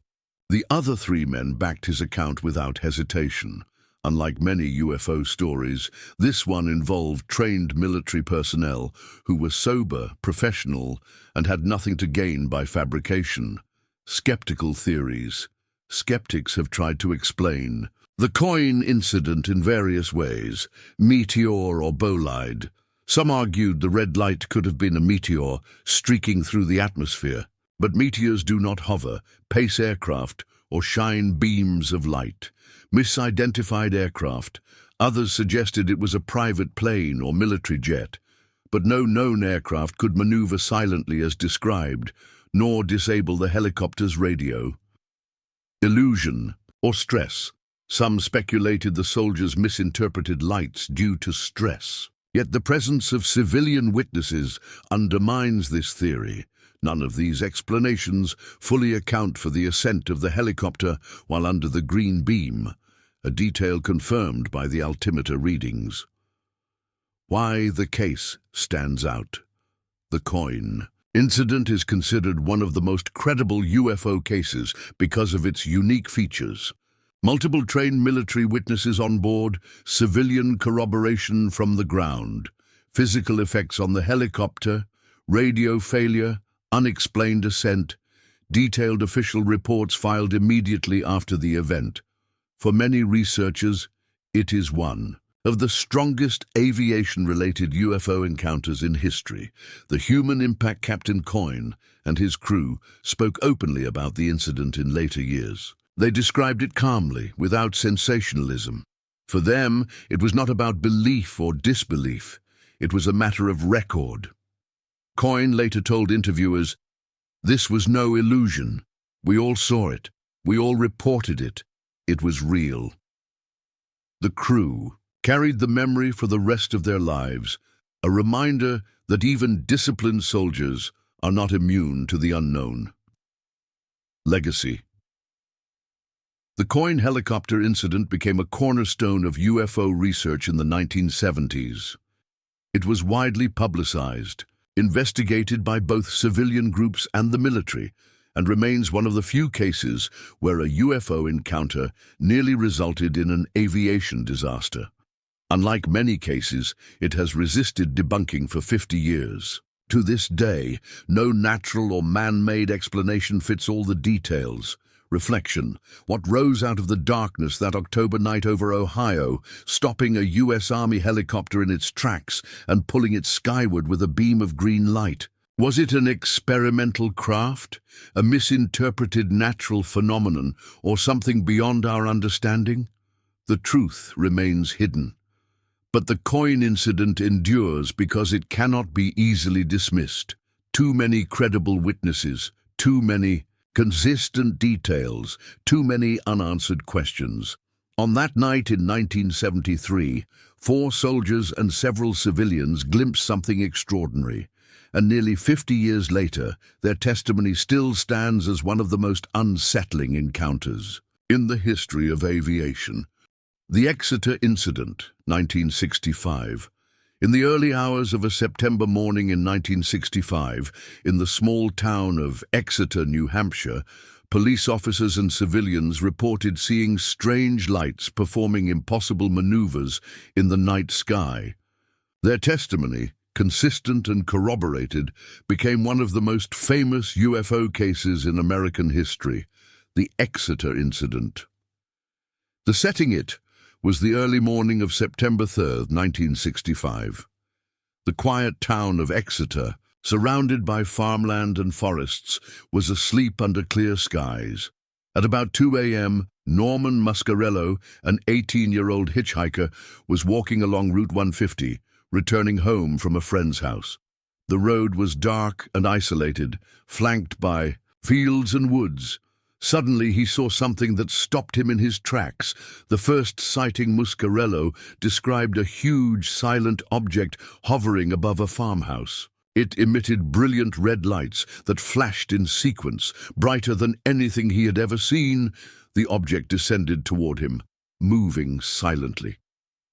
The other three men backed his account without hesitation. Unlike many UFO stories, this one involved trained military personnel who were sober, professional, and had nothing to gain by fabrication. Skeptical theories. Skeptics have tried to explain the Coyne incident in various ways, meteor or bolide. Some argued the red light could have been a meteor streaking through the atmosphere, but meteors do not hover, pace aircraft, or shine beams of light. Misidentified aircraft. Others suggested it was a private plane or military jet, but no known aircraft could maneuver silently as described, nor disable the helicopter's radio. Illusion or stress. Some speculated the soldiers misinterpreted lights due to stress. Yet the presence of civilian witnesses undermines this theory. None of these explanations fully account for the ascent of the helicopter while under the green beam, a detail confirmed by the altimeter readings. Why the case stands out. The Coyne incident is considered one of the most credible UFO cases because of its unique features. Multiple trained military witnesses on board, civilian corroboration from the ground, physical effects on the helicopter, radio failure, unexplained ascent, detailed official reports filed immediately after the event. For many researchers, it is one of the strongest aviation-related UFO encounters in history. The human impact. Captain Coyne and his crew spoke openly about the incident in later years. They described it calmly, without sensationalism. For them, it was not about belief or disbelief. It was a matter of record. Coyne later told interviewers, "This was no illusion. We all saw it. We all reported it. It was real." The crew carried the memory for the rest of their lives, a reminder that even disciplined soldiers are not immune to the unknown. Legacy. The Coyne helicopter incident became a cornerstone of UFO research in the 1970s. It was widely publicized, investigated by both civilian groups and the military, and remains one of the few cases where a UFO encounter nearly resulted in an aviation disaster. Unlike many cases, it has resisted debunking for 50 years. To this day, no natural or man-made explanation fits all the details. Reflection. What rose out of the darkness that October night over Ohio, stopping a U.S. Army helicopter in its tracks and pulling it skyward with a beam of green light? Was it an experimental craft, a misinterpreted natural phenomenon, or something beyond our understanding? The truth remains hidden. But the Coyne incident endures because it cannot be easily dismissed. Too many credible witnesses, too many consistent details, too many unanswered questions. On that night in 1973, 4 soldiers and several civilians glimpsed something extraordinary, and nearly 50 years later, their testimony still stands as one of the most unsettling encounters in the history of aviation. The Exeter Incident, 1965. In the early hours of a September morning in 1965, in the small town of Exeter, New Hampshire, police officers and civilians reported seeing strange lights performing impossible maneuvers in the night sky. Their testimony, consistent and corroborated, became one of the most famous UFO cases in American history, the Exeter Incident. The setting was the early morning of September 3rd, 1965. The quiet town of Exeter, surrounded by farmland and forests, was asleep under clear skies. At about 2 a.m., Norman Muscarello, an 18-year-old hitchhiker, was walking along Route 150, returning home from a friend's house. The road was dark and isolated, flanked by fields and woods. Suddenly he saw something that stopped him in his tracks. The first sighting Muscarello described a huge, silent object hovering above a farmhouse. It emitted brilliant red lights that flashed in sequence, brighter than anything he had ever seen. the object descended toward him, moving silently.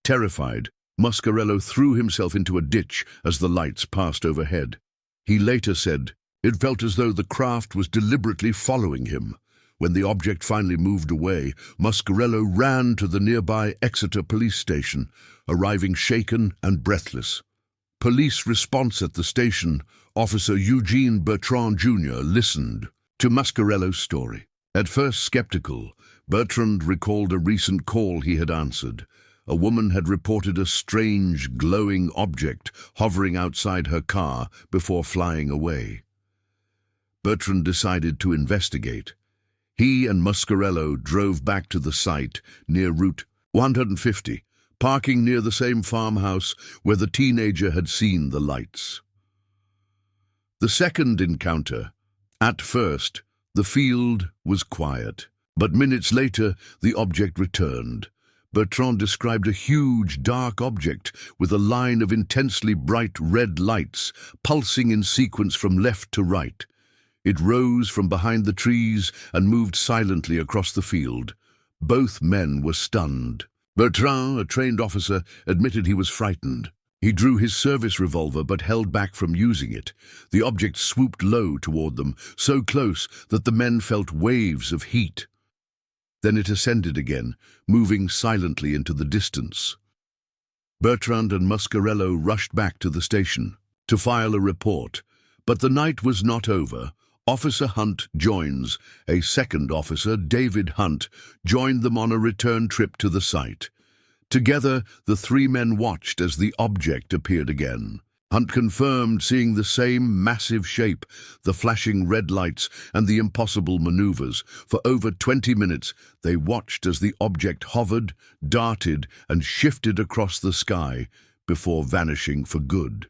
Terrified, Mascarello threw himself into a ditch as the lights passed overhead. He later said, "It felt as though the craft was deliberately following him." When the object finally moved away, Mascarello ran to the nearby Exeter police station, arriving shaken and breathless. Police response at the station, Officer Eugene Bertrand Jr. listened to Mascarello's story. At first skeptical, Bertrand recalled a recent call he had answered. A woman had reported a strange, glowing object hovering outside her car before flying away. Bertrand decided to investigate. He and Mascarello drove back to the site near Route 150, parking near the same farmhouse where the teenager had seen the lights. The second encounter. At first, the field was quiet, but minutes later, the object returned. Bertrand described a huge, dark object with a line of intensely bright red lights pulsing in sequence from left to right. It rose from behind the trees and moved silently across the field. Both men were stunned. Bertrand, a trained officer, admitted he was frightened. He drew his service revolver but held back from using it. The object swooped low toward them, so close that the men felt waves of heat. Then it ascended again, moving silently into the distance. Bertrand and Mascarello rushed back to the station to file a report, but the night was not over. Officer Hunt joins. A second officer, David Hunt, joined them on a return trip to the site. Together, the three men watched as the object appeared again. Hunt confirmed seeing the same massive shape, the flashing red lights, and the impossible maneuvers. For over 20 minutes, they watched as the object hovered, darted, and shifted across the sky before vanishing for good.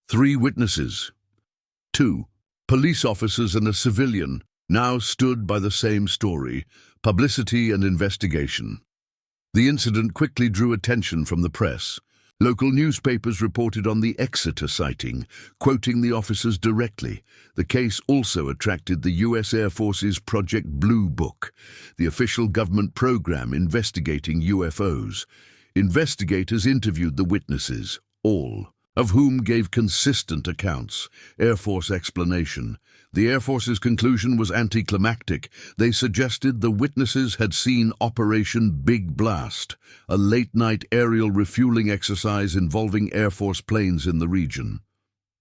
3 witnesses. 2. Police officers and a civilian now stood by the same story, publicity and investigation. The incident quickly drew attention from the press. Local newspapers reported on the Exeter sighting, quoting the officers directly. The case also attracted the U.S. Air Force's Project Blue Book, the official government program investigating UFOs. Investigators interviewed the witnesses, all of whom gave consistent accounts. Air Force explanation. The Air Force's conclusion was anticlimactic. They suggested the witnesses had seen Operation Big Blast, a late-night aerial refueling exercise involving Air Force planes in the region.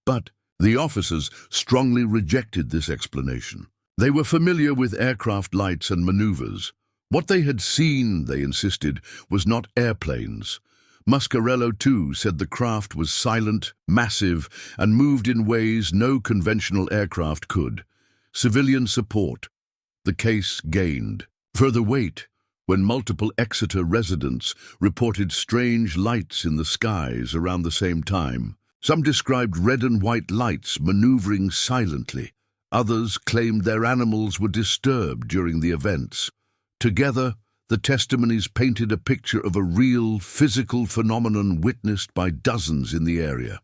But the officers strongly rejected this explanation. They were familiar with aircraft lights and maneuvers. What they had seen, they insisted, was not airplanes. Mascarello, too, said the craft was silent, massive, and moved in ways no conventional aircraft could. Civilian support. The case gained further weight when multiple Exeter residents reported strange lights in the skies around the same time. Some described red and white lights maneuvering silently. Others claimed their animals were disturbed during the events. Together, the testimonies painted a picture of a real, physical phenomenon witnessed by dozens in the area.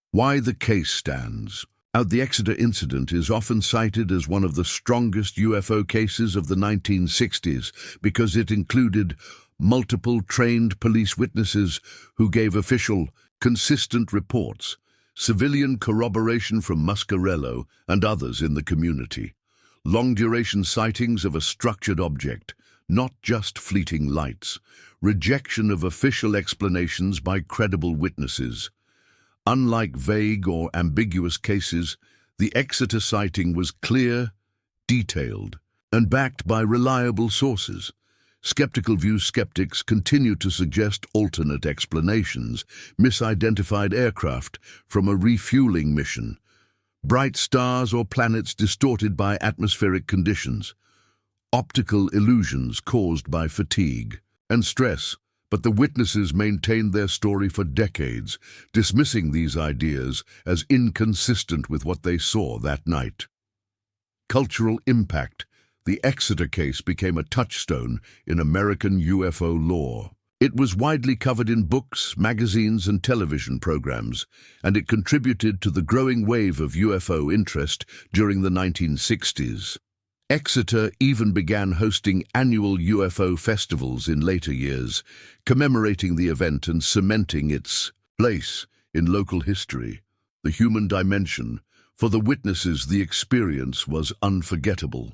Why the case stands. The Exeter incident is often cited as one of the strongest UFO cases of the 1960s because it included multiple trained police witnesses who gave official, consistent reports, civilian corroboration from Mascarello and others in the community. Long-duration sightings of a structured object, not just fleeting lights, rejection of official explanations by credible witnesses. Unlike vague or ambiguous cases, the Exeter sighting was clear, detailed, and backed by reliable sources. Skeptical skeptics continue to suggest alternate explanations, misidentified aircraft from a refueling mission, bright stars or planets distorted by atmospheric conditions, optical illusions caused by fatigue and stress, but the witnesses maintained their story for decades, dismissing these ideas as inconsistent with what they saw that night. Cultural impact. The Exeter case became a touchstone in American UFO lore. It was widely covered in books, magazines, and television programs, and it contributed to the growing wave of UFO interest during the 1960s. Exeter even began hosting annual UFO festivals in later years, commemorating the event and cementing its place in local history. The human dimension, for the witnesses, the experience was unforgettable.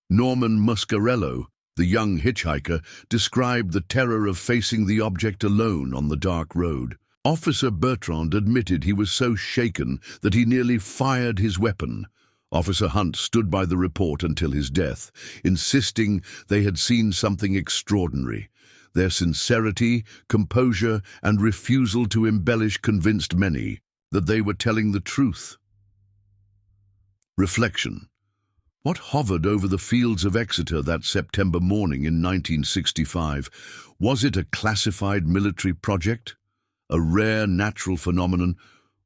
Norman Muscarello, the young hitchhiker, described the terror of facing the object alone on the dark road. Officer Bertrand admitted he was so shaken that he nearly fired his weapon. Officer Hunt stood by the report until his death, insisting they had seen something extraordinary. Their sincerity, composure, and refusal to embellish convinced many that they were telling the truth. Reflection. What hovered over the fields of Exeter that September morning in 1965? Was it a classified military project, a rare natural phenomenon,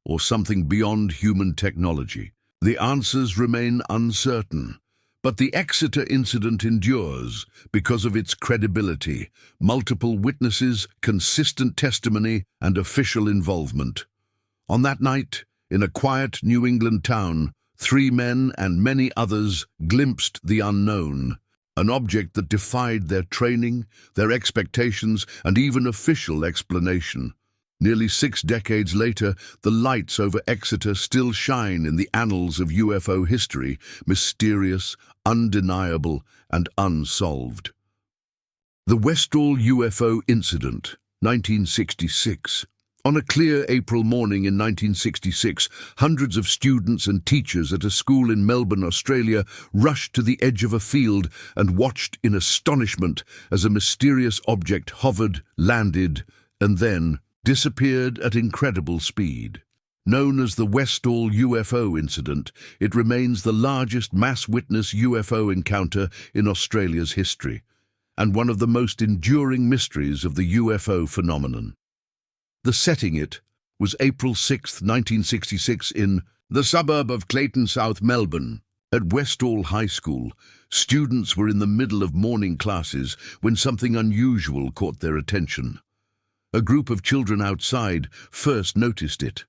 or something beyond human technology? The answers remain uncertain, but the Exeter incident endures because of its credibility, multiple witnesses, consistent testimony, and official involvement. On that night, in a quiet New England town, 3 men and many others glimpsed the unknown, an object that defied their training, their expectations, and even official explanation. Nearly 6 decades later, the lights over Exeter still shine in the annals of UFO history, mysterious, undeniable, and unsolved. The Westall UFO Incident, 1966. On a clear April morning in 1966, hundreds of students and teachers at a school in Melbourne, Australia, rushed to the edge of a field and watched in astonishment as a mysterious object hovered, landed, and then disappeared at incredible speed. Known as the Westall UFO Incident, it remains the largest mass-witness UFO encounter in Australia's history, and one of the most enduring mysteries of the UFO phenomenon. The setting it was April 6, 1966 in the suburb of Clayton, South Melbourne. At Westall High School, students were in the middle of morning classes when something unusual caught their attention. A group of children outside first noticed it.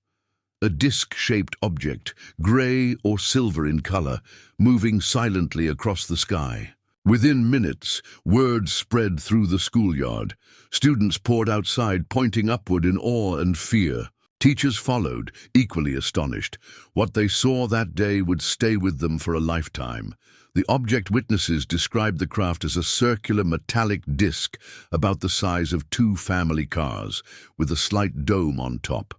A disc-shaped object, grey or silver in colour, moving silently across the sky. Within minutes, word spread through the schoolyard. Students poured outside, pointing upward in awe and fear. Teachers followed, equally astonished. What they saw that day would stay with them for a lifetime. The object witnesses described the craft as a circular metallic disc about the size of 2 family cars, with a slight dome on top.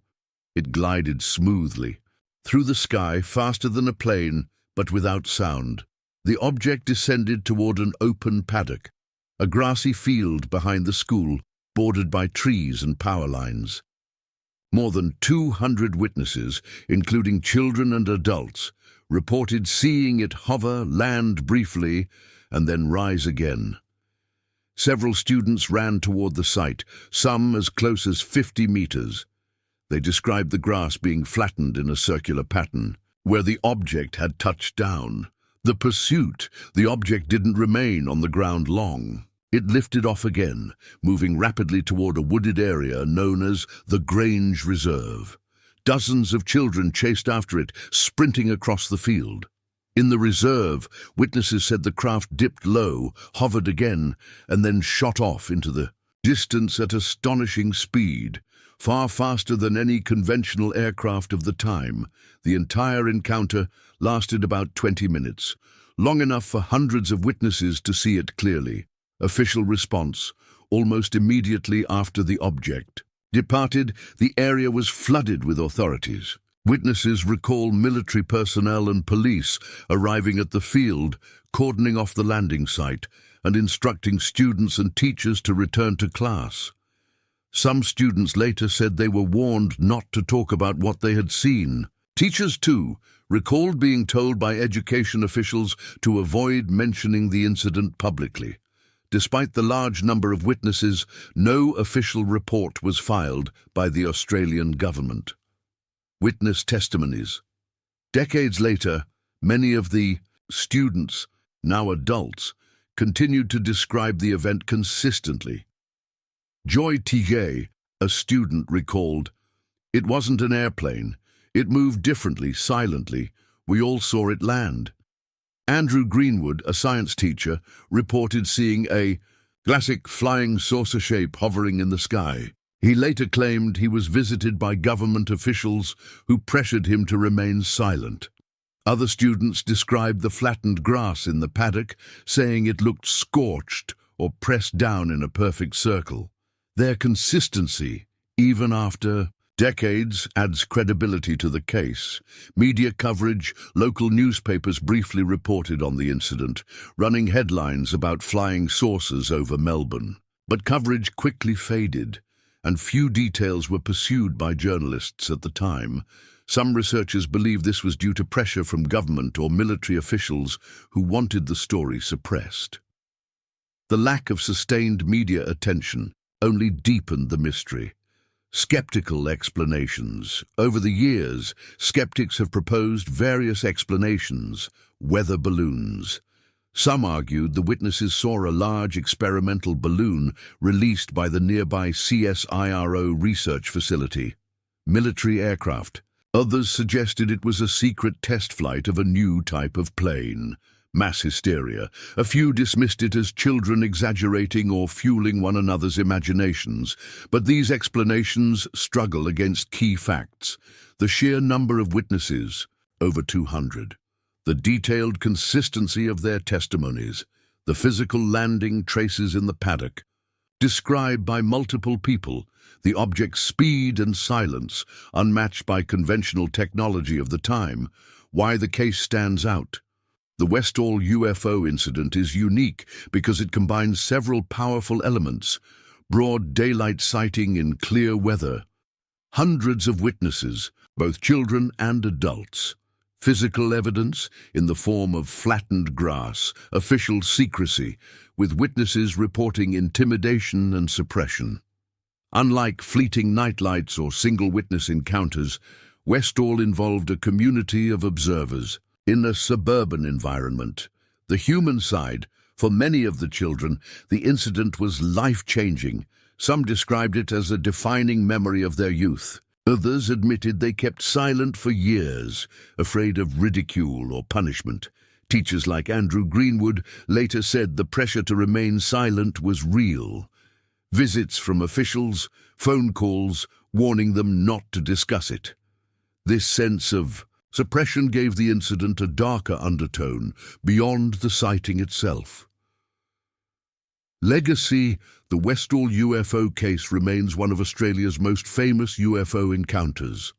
It glided smoothly through the sky, faster than a plane, but without sound. The object descended toward an open paddock, a grassy field behind the school, bordered by trees and power lines. More than 200 witnesses, including children and adults, reported seeing it hover, land briefly, and then rise again. Several students ran toward the site, some as close as 50 meters. They described the grass being flattened in a circular pattern, where the object had touched down. The pursuit, the object didn't remain on the ground long. It lifted off again, moving rapidly toward a wooded area known as the Grange Reserve. Dozens of children chased after it, sprinting across the field. In the reserve, witnesses said the craft dipped low, hovered again, and then shot off into the distance at astonishing speed, far faster than any conventional aircraft of the time. The entire encounter lasted about 20 minutes, long enough for hundreds of witnesses to see it clearly. Official response: almost immediately after the object departed, the area was flooded with authorities. Witnesses recall military personnel and police arriving at the field, cordoning off the landing site, and instructing students and teachers to return to class. Some students later said they were warned not to talk about what they had seen. Teachers, too, recalled being told by education officials to avoid mentioning the incident publicly. Despite the large number of witnesses, no official report was filed by the Australian government. Witness testimonies. Decades later, many of the students, now adults, continued to describe the event consistently. Joy Tigay, a student, recalled, "It wasn't an airplane. It moved differently, silently. We all saw it land." Andrew Greenwood, a science teacher, reported seeing a classic flying saucer shape hovering in the sky. He later claimed he was visited by government officials who pressured him to remain silent. Other students described the flattened grass in the paddock, saying it looked scorched or pressed down in a perfect circle. Their consistency, even after decades, adds credibility to the case. Media coverage, local newspapers briefly reported on the incident, running headlines about flying saucers over Melbourne. But coverage quickly faded, and few details were pursued by journalists at the time. Some researchers believe this was due to pressure from government or military officials who wanted the story suppressed. The lack of sustained media attention only deepened the mystery. Skeptical explanations. Over the years, skeptics have proposed various explanations. Weather balloons. Some argued the witnesses saw a large experimental balloon released by the nearby CSIRO research facility. Military aircraft. Others suggested it was a secret test flight of a new type of plane. Mass hysteria. A few dismissed it as children exaggerating or fueling one another's imaginations, but these explanations struggle against key facts. The sheer number of witnesses, over 200. The detailed consistency of their testimonies. The physical landing traces in the paddock. Described by multiple people, the object's speed and silence, unmatched by conventional technology of the time. Why the case stands out. The Westall UFO incident is unique because it combines several powerful elements: broad daylight sighting in clear weather, hundreds of witnesses, both children and adults, physical evidence in the form of flattened grass, official secrecy, with witnesses reporting intimidation and suppression. Unlike fleeting nightlights or single-witness encounters, Westall involved a community of observers. In a suburban environment, the human side, for many of the children, the incident was life-changing. Some described it as a defining memory of their youth. Others admitted they kept silent for years, afraid of ridicule or punishment. Teachers like Andrew Greenwood later said the pressure to remain silent was real. Visits from officials, phone calls, warning them not to discuss it. This sense of suppression gave the incident a darker undertone beyond the sighting itself. Legacy. The Westall UFO case remains one of Australia's most famous UFO encounters.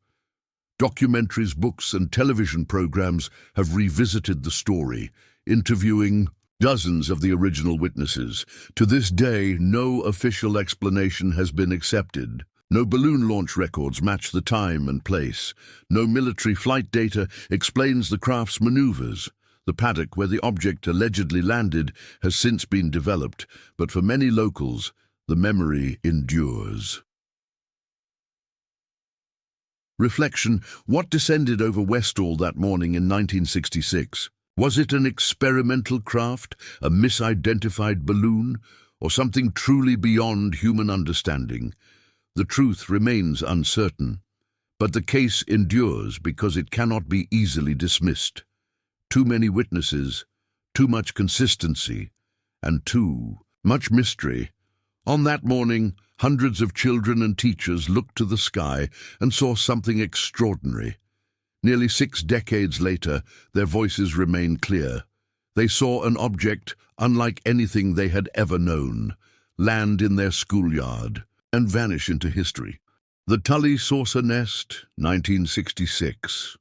Documentaries, books and television programs have revisited the story, interviewing dozens of the original witnesses. To this day, no official explanation has been accepted. No balloon launch records match the time and place. No military flight data explains the craft's maneuvers. The paddock where the object allegedly landed has since been developed, but for many locals, the memory endures. Reflection. What descended over Westall that morning in 1966? Was it an experimental craft, a misidentified balloon, or something truly beyond human understanding? The truth remains uncertain, but the case endures because it cannot be easily dismissed. Too many witnesses, too much consistency, and too much mystery. On that morning, hundreds of children and teachers looked to the sky and saw something extraordinary. Nearly 6 decades later, their voices remain clear. They saw an object unlike anything they had ever known, land in their schoolyard, and vanish into history. The Tully Saucer Nest, 1966.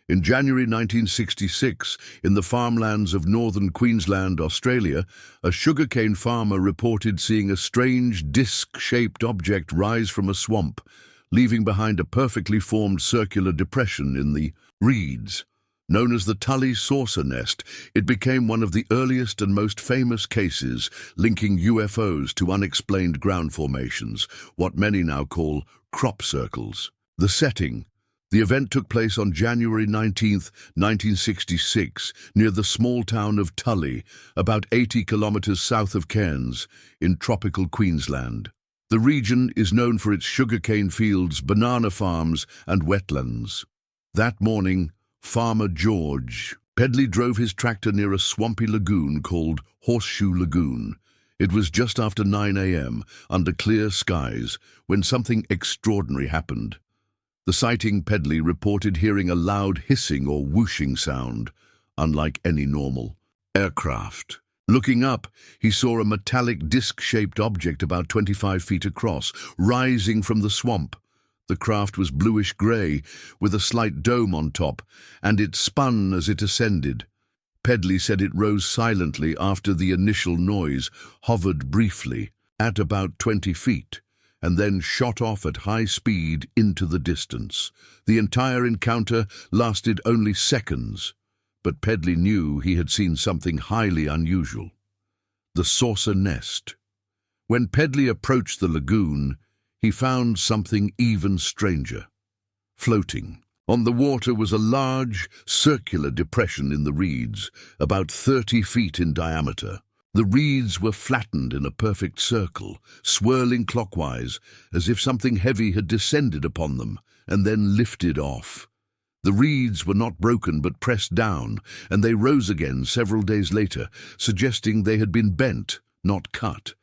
In January 1966, in the farmlands of northern Queensland, Australia, a sugarcane farmer reported seeing a strange disc-shaped object rise from a swamp, leaving behind a perfectly formed circular depression in the reeds. Known as the Tully Saucer Nest, it became one of the earliest and most famous cases linking UFOs to unexplained ground formations, what many now call crop circles. The setting. The event took place on January 19, 1966, near the small town of Tully, about 80 kilometers south of Cairns, in tropical Queensland. The region is known for its sugarcane fields, banana farms, and wetlands. That morning, Farmer George, Pedley drove his tractor near a swampy lagoon called Horseshoe Lagoon. It was just after 9 a.m., under clear skies, when something extraordinary happened. The sighting Pedley reported hearing a loud hissing or whooshing sound, unlike any normal aircraft. Looking up, he saw a metallic disc-shaped object about 25 feet across, rising from the swamp. The craft was bluish-grey, with a slight dome on top, and it spun as it ascended. Pedley said it rose silently after the initial noise, hovered briefly, at about 20 feet, and then shot off at high speed into the distance. The entire encounter lasted only seconds, but Pedley knew he had seen something highly unusual. The saucer nest. When Pedley approached the lagoon, he found something even stranger. Floating on the water was a large, circular depression in the reeds, about 30 feet in diameter. The reeds were flattened in a perfect circle, swirling clockwise, as if something heavy had descended upon them and then lifted off. The reeds were not broken but pressed down, and they rose again several days later, suggesting they had been bent, not cut.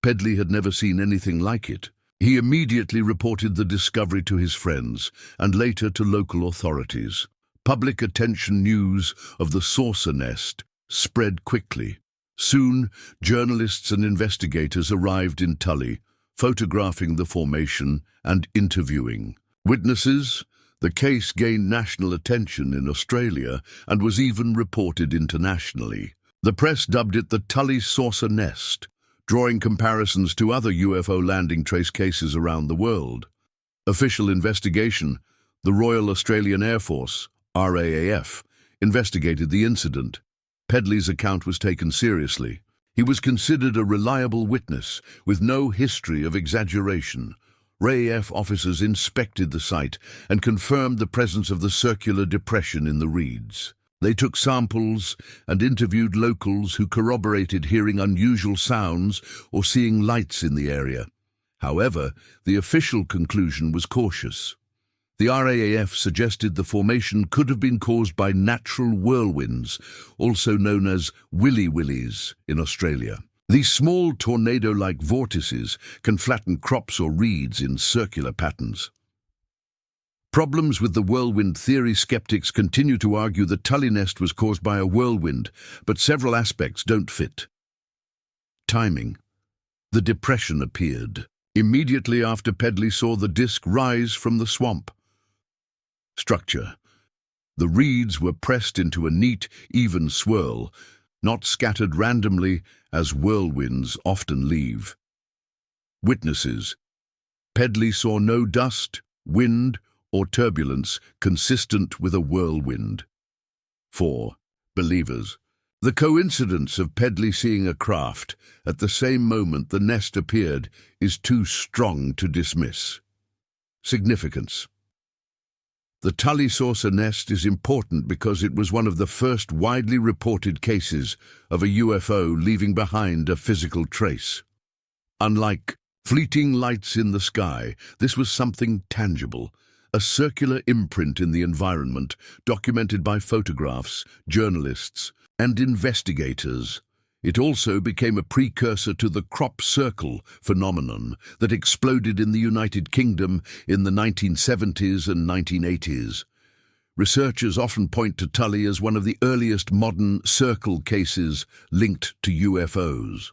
Pedley had never seen anything like it. He immediately reported the discovery to his friends and later to local authorities. Public attention news of the saucer nest spread quickly. Soon, journalists and investigators arrived in Tully, photographing the formation and interviewing witnesses. The case gained national attention in Australia and was even reported internationally. The press dubbed it the Tully saucer nest, drawing comparisons to other UFO landing trace cases around the world. Official investigation: the Royal Australian Air Force, RAAF, investigated the incident. Pedley's account was taken seriously. He was considered a reliable witness, with no history of exaggeration. RAAF officers inspected the site and confirmed the presence of the circular depression in the reeds. They took samples and interviewed locals who corroborated hearing unusual sounds or seeing lights in the area. However, the official conclusion was cautious. The RAAF suggested the formation could have been caused by natural whirlwinds, also known as willy-willies in Australia. These small tornado-like vortices can flatten crops or reeds in circular patterns. Problems with the whirlwind theory: skeptics continue to argue the Tully nest was caused by a whirlwind, but several aspects don't fit. Timing. The depression appeared immediately after Pedley saw the disc rise from the swamp. Structure. The reeds were pressed into a neat, even swirl, not scattered randomly as whirlwinds often leave. Witnesses. Pedley saw no dust, wind, or turbulence consistent with a whirlwind. 4. Believers. The coincidence of Pedley seeing a craft at the same moment the nest appeared is too strong to dismiss. Significance. The Tully saucer nest is important because it was one of the first widely reported cases of a UFO leaving behind a physical trace. Unlike fleeting lights in the sky, this was something tangible, a circular imprint in the environment, documented by photographs, journalists, and investigators. It also became a precursor to the crop circle phenomenon that exploded in the United Kingdom in the 1970s and 1980s. Researchers often point to Tully as one of the earliest modern circle cases linked to UFOs.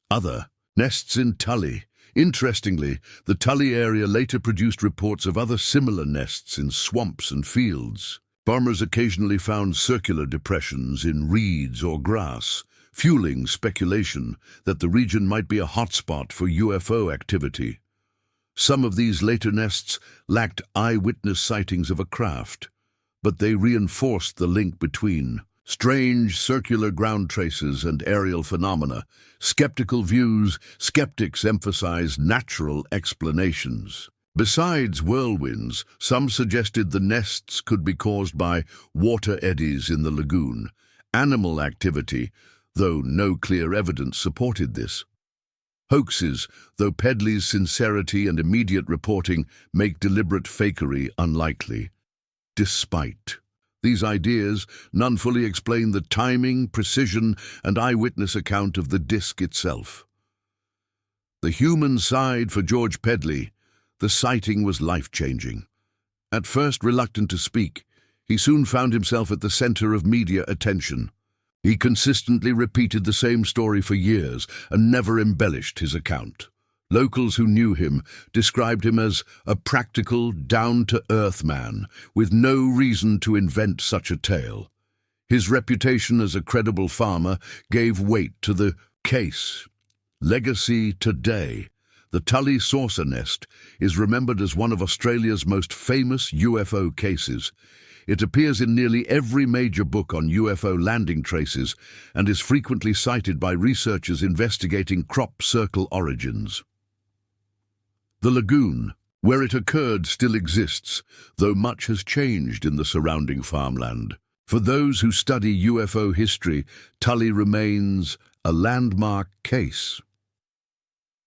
Other nests in Tully. Interestingly, the Tully area later produced reports of other similar nests in swamps and fields. Farmers occasionally found circular depressions in reeds or grass, fueling speculation that the region might be a hotspot for UFO activity. Some of these later nests lacked eyewitness sightings of a craft, but they reinforced the link between strange circular ground traces and aerial phenomena. Skeptics emphasize natural explanations. Besides whirlwinds, some suggested the nests could be caused by water eddies in the lagoon, animal activity, though no clear evidence supported this. Hoaxes, though Pedley's sincerity and immediate reporting make deliberate fakery unlikely. Despite These ideas, none fully explain the timing, precision, and eyewitness account of the disc itself. The human side for George Pedley, the sighting was life-changing. At first reluctant to speak, he soon found himself at the center of media attention. He consistently repeated the same story for years and never embellished his account. Locals who knew him described him as a practical, down-to-earth man with no reason to invent such a tale. His reputation as a credible farmer gave weight to the case. Legacy today. The Tully saucer nest is remembered as one of Australia's most famous UFO cases. It appears in nearly every major book on UFO landing traces and is frequently cited by researchers investigating crop circle origins. The lagoon, where it occurred, still exists, though much has changed in the surrounding farmland. For those who study UFO history, Tully remains a landmark case.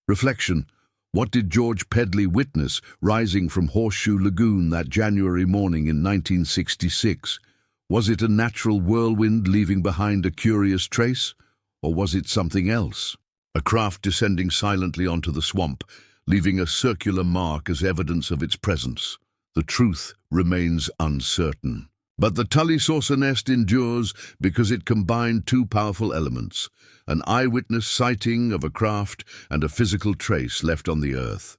Reflection. What did George Pedley witness rising from Horseshoe Lagoon that January morning in 1966? Was it a natural whirlwind leaving behind a curious trace, or was it something else? A craft descending silently onto the swamp, leaving a circular mark as evidence of its presence. The truth remains uncertain. But the Tully saucer nest endures because it combined two powerful elements: an eyewitness sighting of a craft and a physical trace left on the earth.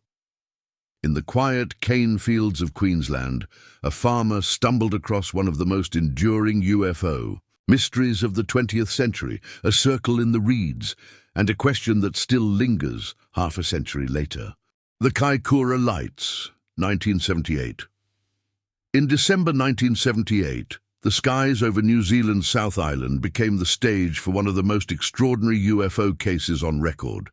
In the quiet cane fields of Queensland, a farmer stumbled across one of the most enduring UFO mysteries of the 20th century, a circle in the reeds, and a question that still lingers half a century later. The Kaikoura Lights, 1978. In December 1978, the skies over New Zealand's South Island became the stage for one of the most extraordinary UFO cases on record.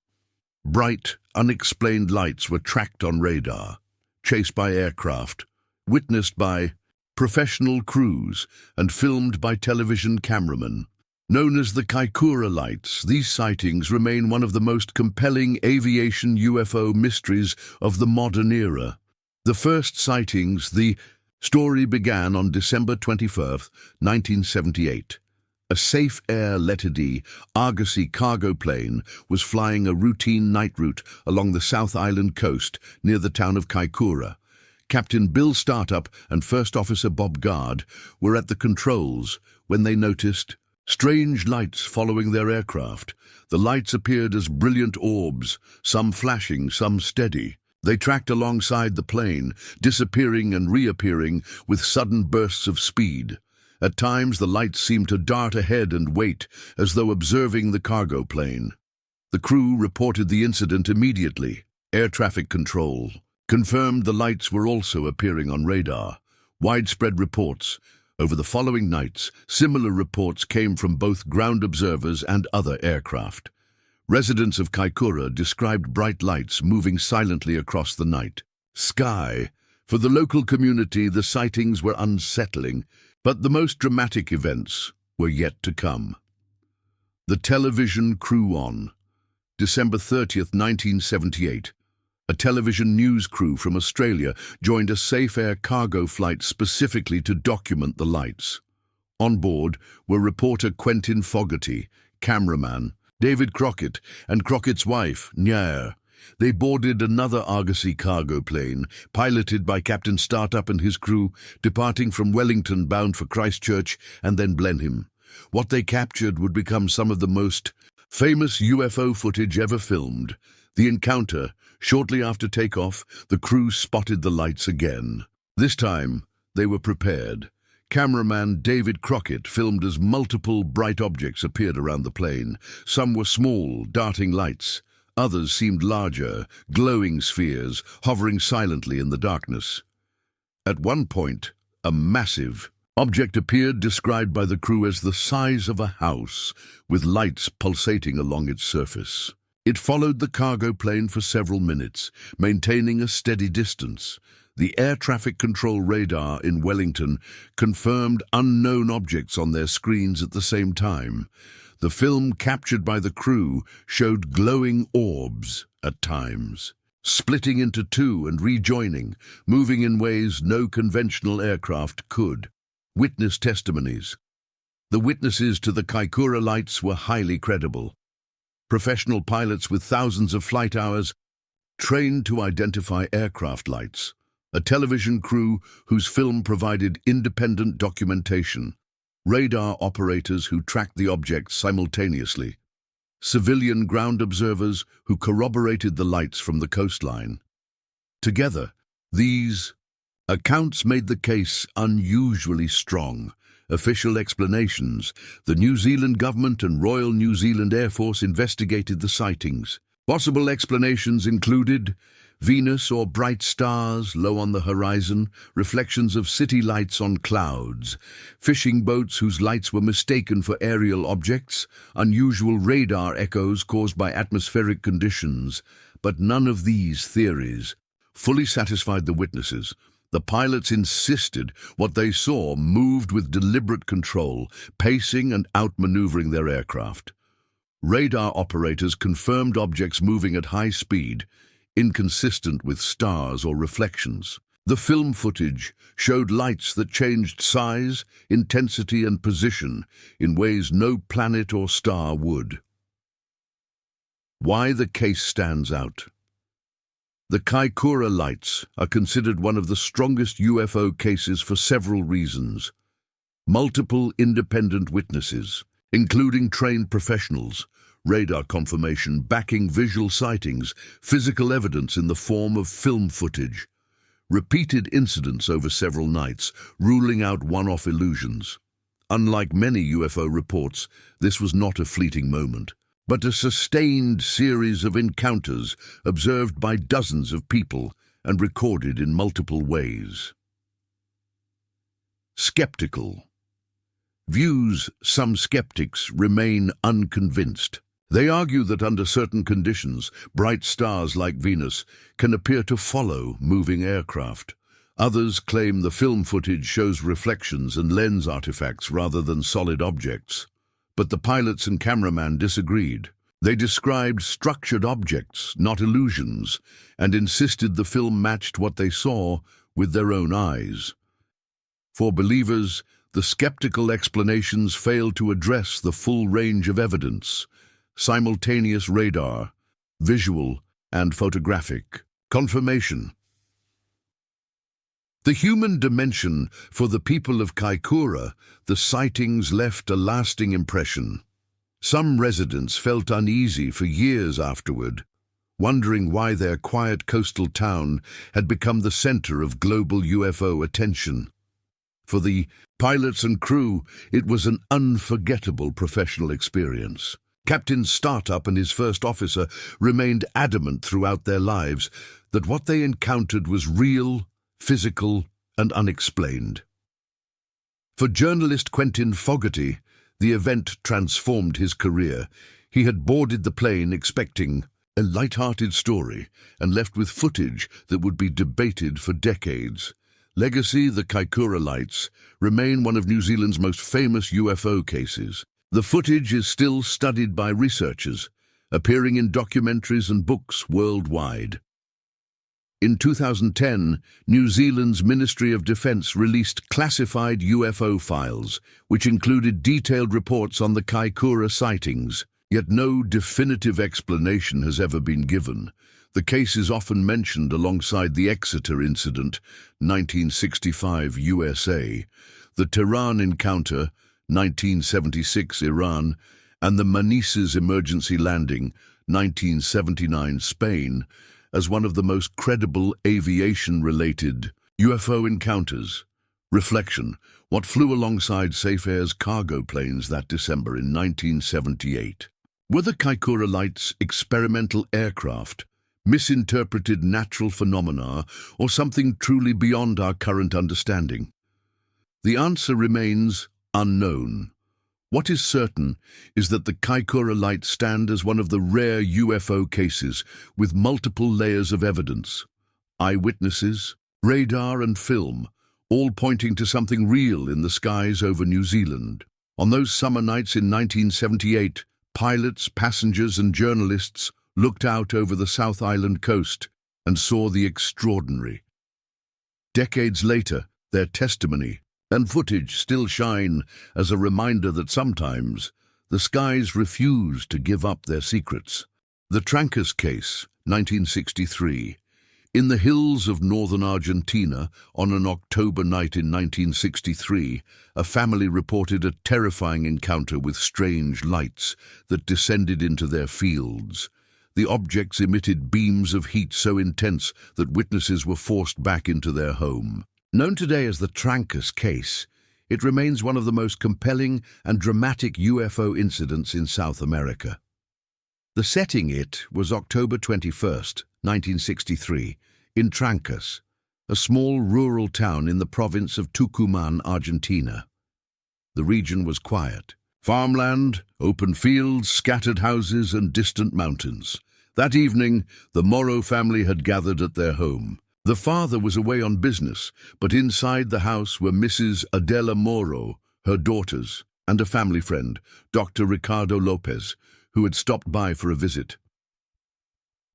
Bright, unexplained lights were tracked on radar, chased by aircraft, witnessed by professional crews, and filmed by television cameramen. Known as the Kaikoura Lights, these sightings remain one of the most compelling aviation UFO mysteries of the modern era. The first sightings, the story began on December 21, 1978. A Safe Air Letterdy Argosy cargo plane was flying a routine night route along the South Island coast near the town of Kaikoura. Captain Bill Startup and First Officer Bob Guard were at the controls when they noticed strange lights following their aircraft. The lights appeared as brilliant orbs, some flashing, some steady. They tracked alongside the plane, disappearing and reappearing with sudden bursts of speed. At times, the lights seemed to dart ahead and wait, as though observing the cargo plane. The crew reported the incident immediately. Air traffic control confirmed the lights were also appearing on radar. Widespread reports. Over the following nights, similar reports came from both ground observers and other aircraft. Residents of Kaikoura described bright lights moving silently across the night sky. For the local community, the sightings were unsettling, but the most dramatic events were yet to come. The television crew on December 30th, 1978. A television news crew from Australia joined a Safe Air cargo flight specifically to document the lights. On board were reporter Quentin Fogarty, cameraman David Crockett, and Crockett's wife, Nyair. They boarded another Argosy cargo plane, piloted by Captain Startup and his crew, departing from Wellington bound for Christchurch and then Blenheim. What they captured would become some of the most famous UFO footage ever filmed. The encounter. Shortly after takeoff, the crew spotted the lights again. This time, they were prepared. Cameraman David Crockett filmed as multiple bright objects appeared around the plane. Some were small, darting lights. Others seemed larger, glowing spheres, hovering silently in the darkness. At one point, a massive object appeared, described by the crew as the size of a house, with lights pulsating along its surface. It followed the cargo plane for several minutes, maintaining a steady distance. The air traffic control radar in Wellington confirmed unknown objects on their screens at the same time. The film captured by the crew showed glowing orbs at times, splitting into two and rejoining, moving in ways no conventional aircraft could. Witness testimonies. The witnesses to the Kaikoura lights were highly credible. Professional pilots with thousands of flight hours trained to identify aircraft lights. A television crew whose film provided independent documentation. Radar operators who tracked the objects simultaneously. Civilian ground observers who corroborated the lights from the coastline. Together, these accounts made the case unusually strong. Official explanations. The New Zealand government and Royal New Zealand Air Force investigated the sightings. Possible explanations included Venus or bright stars low on the horizon, reflections of city lights on clouds, fishing boats whose lights were mistaken for aerial objects, unusual radar echoes caused by atmospheric conditions. But none of these theories fully satisfied the witnesses. The pilots insisted what they saw moved with deliberate control, pacing and outmaneuvering their aircraft. Radar operators confirmed objects moving at high speed, inconsistent with stars or reflections. The film footage showed lights that changed size, intensity and position in ways no planet or star would. Why the case stands out. The Kaikoura lights are considered one of the strongest UFO cases for several reasons. Multiple independent witnesses, including trained professionals, radar confirmation backing visual sightings, physical evidence in the form of film footage, repeated incidents over several nights, ruling out one-off illusions. Unlike many UFO reports, this was not a fleeting moment, but a sustained series of encounters observed by dozens of people and recorded in multiple ways. Skeptical. Views. Some skeptics remain unconvinced. They argue that under certain conditions, bright stars like Venus can appear to follow moving aircraft. Others claim the film footage shows reflections and lens artifacts rather than solid objects. But the pilots and cameraman disagreed. They described structured objects, not illusions, and insisted the film matched what they saw with their own eyes. For believers, the skeptical explanations failed to address the full range of evidence: simultaneous radar, visual, and photographic confirmation. The human dimension. For the people of Kaikoura, the sightings left a lasting impression. Some residents felt uneasy for years afterward, wondering why their quiet coastal town had become the center of global UFO attention. For the pilots and crew, it was an unforgettable professional experience. Captain Startup and his first officer remained adamant throughout their lives that what they encountered was real, physical, and unexplained. For journalist Quentin Fogarty, the event transformed his career. He had boarded the plane expecting a light-hearted story and left with footage that would be debated for decades. Legacy. The Kaikoura lights remain one of New Zealand's most famous UFO cases. The footage is still studied by researchers, appearing in documentaries and books worldwide. In 2010, New Zealand's Ministry of Defence released classified UFO files, which included detailed reports on the Kaikoura sightings. Yet no definitive explanation has ever been given. The case is often mentioned alongside the Exeter incident, 1965 USA, the Tehran encounter, 1976 Iran, and the Manises emergency landing, 1979 Spain, as one of the most credible aviation-related UFO encounters. Reflection. What flew alongside Safair's cargo planes that December in 1978? Were the Kaikoura lights experimental aircraft, misinterpreted natural phenomena, or something truly beyond our current understanding? The answer remains unknown. What is certain is that the Kaikoura lights stand as one of the rare UFO cases with multiple layers of evidence. Eyewitnesses, radar and film, all pointing to something real in the skies over New Zealand. On those summer nights in 1978, pilots, passengers and journalists looked out over the South Island coast and saw the extraordinary. Decades later, their testimony and footage still shine as a reminder that sometimes the skies refuse to give up their secrets. The Trancas case, 1963. In the hills of northern Argentina, on an October night in 1963, a family reported a terrifying encounter with strange lights that descended into their fields. The objects emitted beams of heat so intense that witnesses were forced back into their home. Known today as the Trancas case, it remains one of the most compelling and dramatic UFO incidents in South America. The setting was October 21st, 1963, in Trancas, a small rural town in the province of Tucumán, Argentina. The region was quiet. Farmland, open fields, scattered houses, and distant mountains. That evening, the Moro family had gathered at their home. The father was away on business, but inside the house were Mrs. Adela Moro, her daughters, and a family friend, Dr. Ricardo Lopez, who had stopped by for a visit.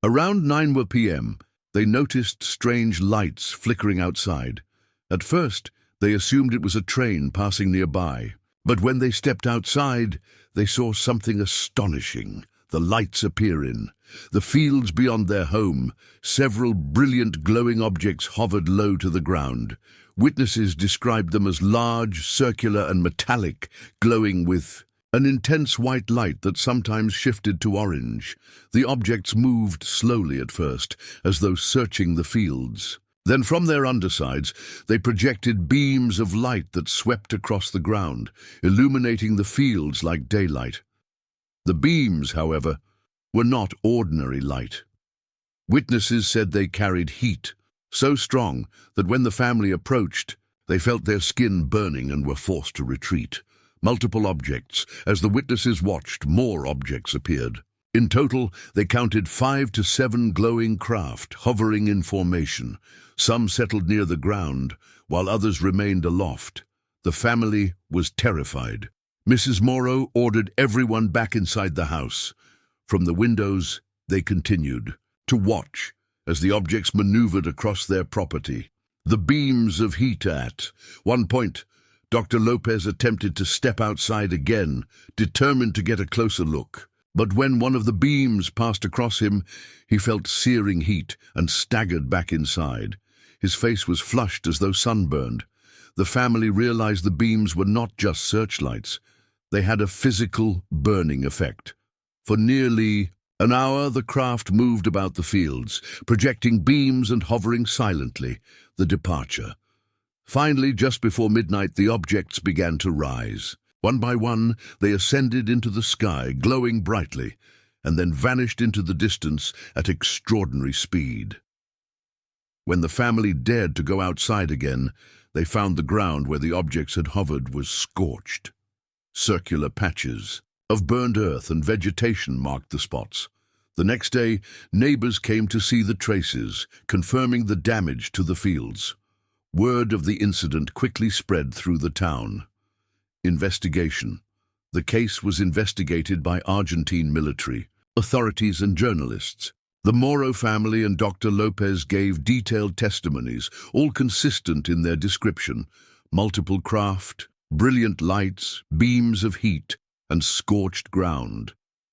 Around 9 p.m., they noticed strange lights flickering outside. At first, they assumed it was a train passing nearby. But when they stepped outside, they saw something astonishing. The lights appearing. The fields beyond their home, several brilliant glowing objects hovered low to the ground. Witnesses described them as large, circular and metallic, glowing with an intense white light that sometimes shifted to orange. The objects moved slowly at first, as though searching the fields. Then from their undersides, they projected beams of light that swept across the ground, illuminating the fields like daylight. The beams, however, were not ordinary light. Witnesses said they carried heat, so strong that when the family approached, they felt their skin burning and were forced to retreat. Multiple objects. As the witnesses watched, more objects appeared. In total, they counted 5 to 7 glowing craft hovering in formation. Some settled near the ground, while others remained aloft. The family was terrified. Mrs. Moro ordered everyone back inside the house. From the windows, they continued to watch as the objects maneuvered across their property. The beams of heat at one point, Dr. Lopez attempted to step outside again, determined to get a closer look. But when one of the beams passed across him, he felt searing heat and staggered back inside. His face was flushed as though sunburned. The family realized the beams were not just searchlights. They had a physical burning effect. For nearly an hour, the craft moved about the fields, projecting beams and hovering silently. The departure. Finally, just before midnight, the objects began to rise. One by one, they ascended into the sky, glowing brightly, and then vanished into the distance at extraordinary speed. When the family dared to go outside again, they found the ground where the objects had hovered was scorched. Circular patches of burned earth and vegetation marked the spots. The next day, neighbors came to see the traces, confirming the damage to the fields. Word of the incident quickly spread through the town. Investigation. The case was investigated by Argentine military, authorities and journalists. The Moro family and Dr. Lopez gave detailed testimonies, all consistent in their description. Multiple craft, brilliant lights, beams of heat, and scorched ground.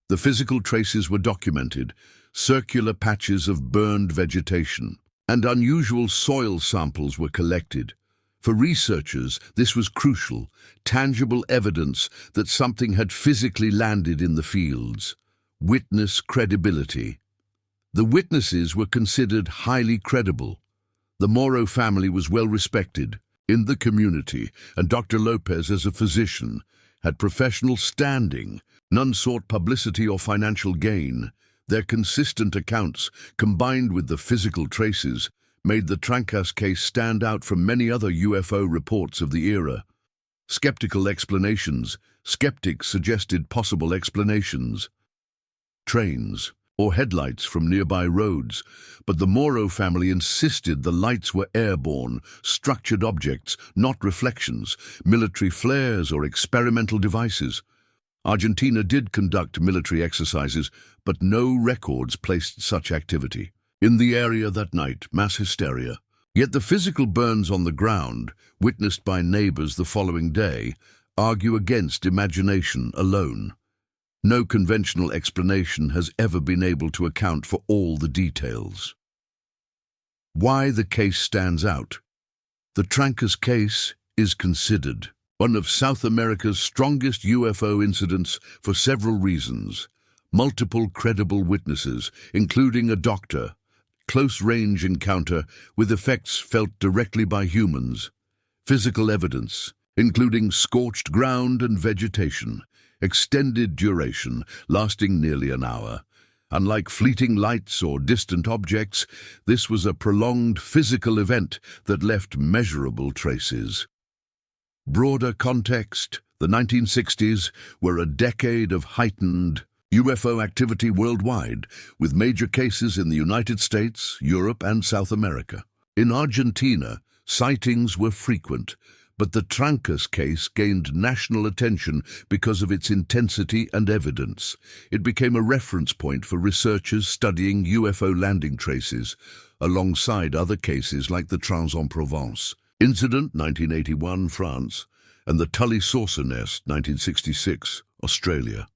The physical traces were documented, circular patches of burned vegetation, and unusual soil samples were collected. For researchers, this was crucial, tangible evidence that something had physically landed in the fields. Witness credibility. The witnesses were considered highly credible. The Moro family was well respected in the community, and Dr. Lopez, as a physician, had professional standing. None sought publicity or financial gain. Their consistent accounts, combined with the physical traces, made the Trancas case stand out from many other UFO reports of the era. Skeptical explanations. Skeptics suggested possible explanations. Trains or headlights from nearby roads, but the Moro family insisted the lights were airborne, structured objects, not reflections, military flares or experimental devices. Argentina did conduct military exercises, but no records placed such activity. In the area that night, mass hysteria. Yet the physical burns on the ground, witnessed by neighbors the following day, argue against imagination alone. No conventional explanation has ever been able to account for all the details. Why the case stands out. The Trancas case is considered one of South America's strongest UFO incidents for several reasons. Multiple credible witnesses, including a doctor, close-range encounter with effects felt directly by humans, physical evidence, including scorched ground and vegetation, extended duration, lasting nearly an hour. Unlike fleeting lights or distant objects, this was a prolonged physical event that left measurable traces. Broader context, the 1960s were a decade of heightened UFO activity worldwide, with major cases in the United States, Europe, and South America. In Argentina, sightings were frequent, but the Trancas case gained national attention because of its intensity and evidence. It became a reference point for researchers studying UFO landing traces, alongside other cases like the Trans-en-Provence incident, 1981, France, and the Tully saucer nest, 1966, Australia.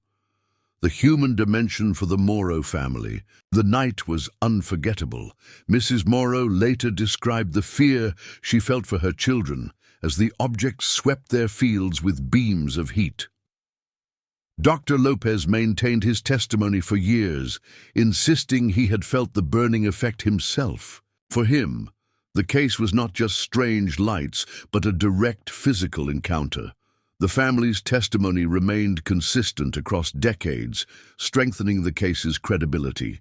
The human dimension for the Morrow family. The night was unforgettable. Mrs. Morrow later described the fear she felt for her children as the objects swept their fields with beams of heat. Dr. Lopez maintained his testimony for years, insisting he had felt the burning effect himself. For him, the case was not just strange lights, but a direct physical encounter. The family's testimony remained consistent across decades, strengthening the case's credibility.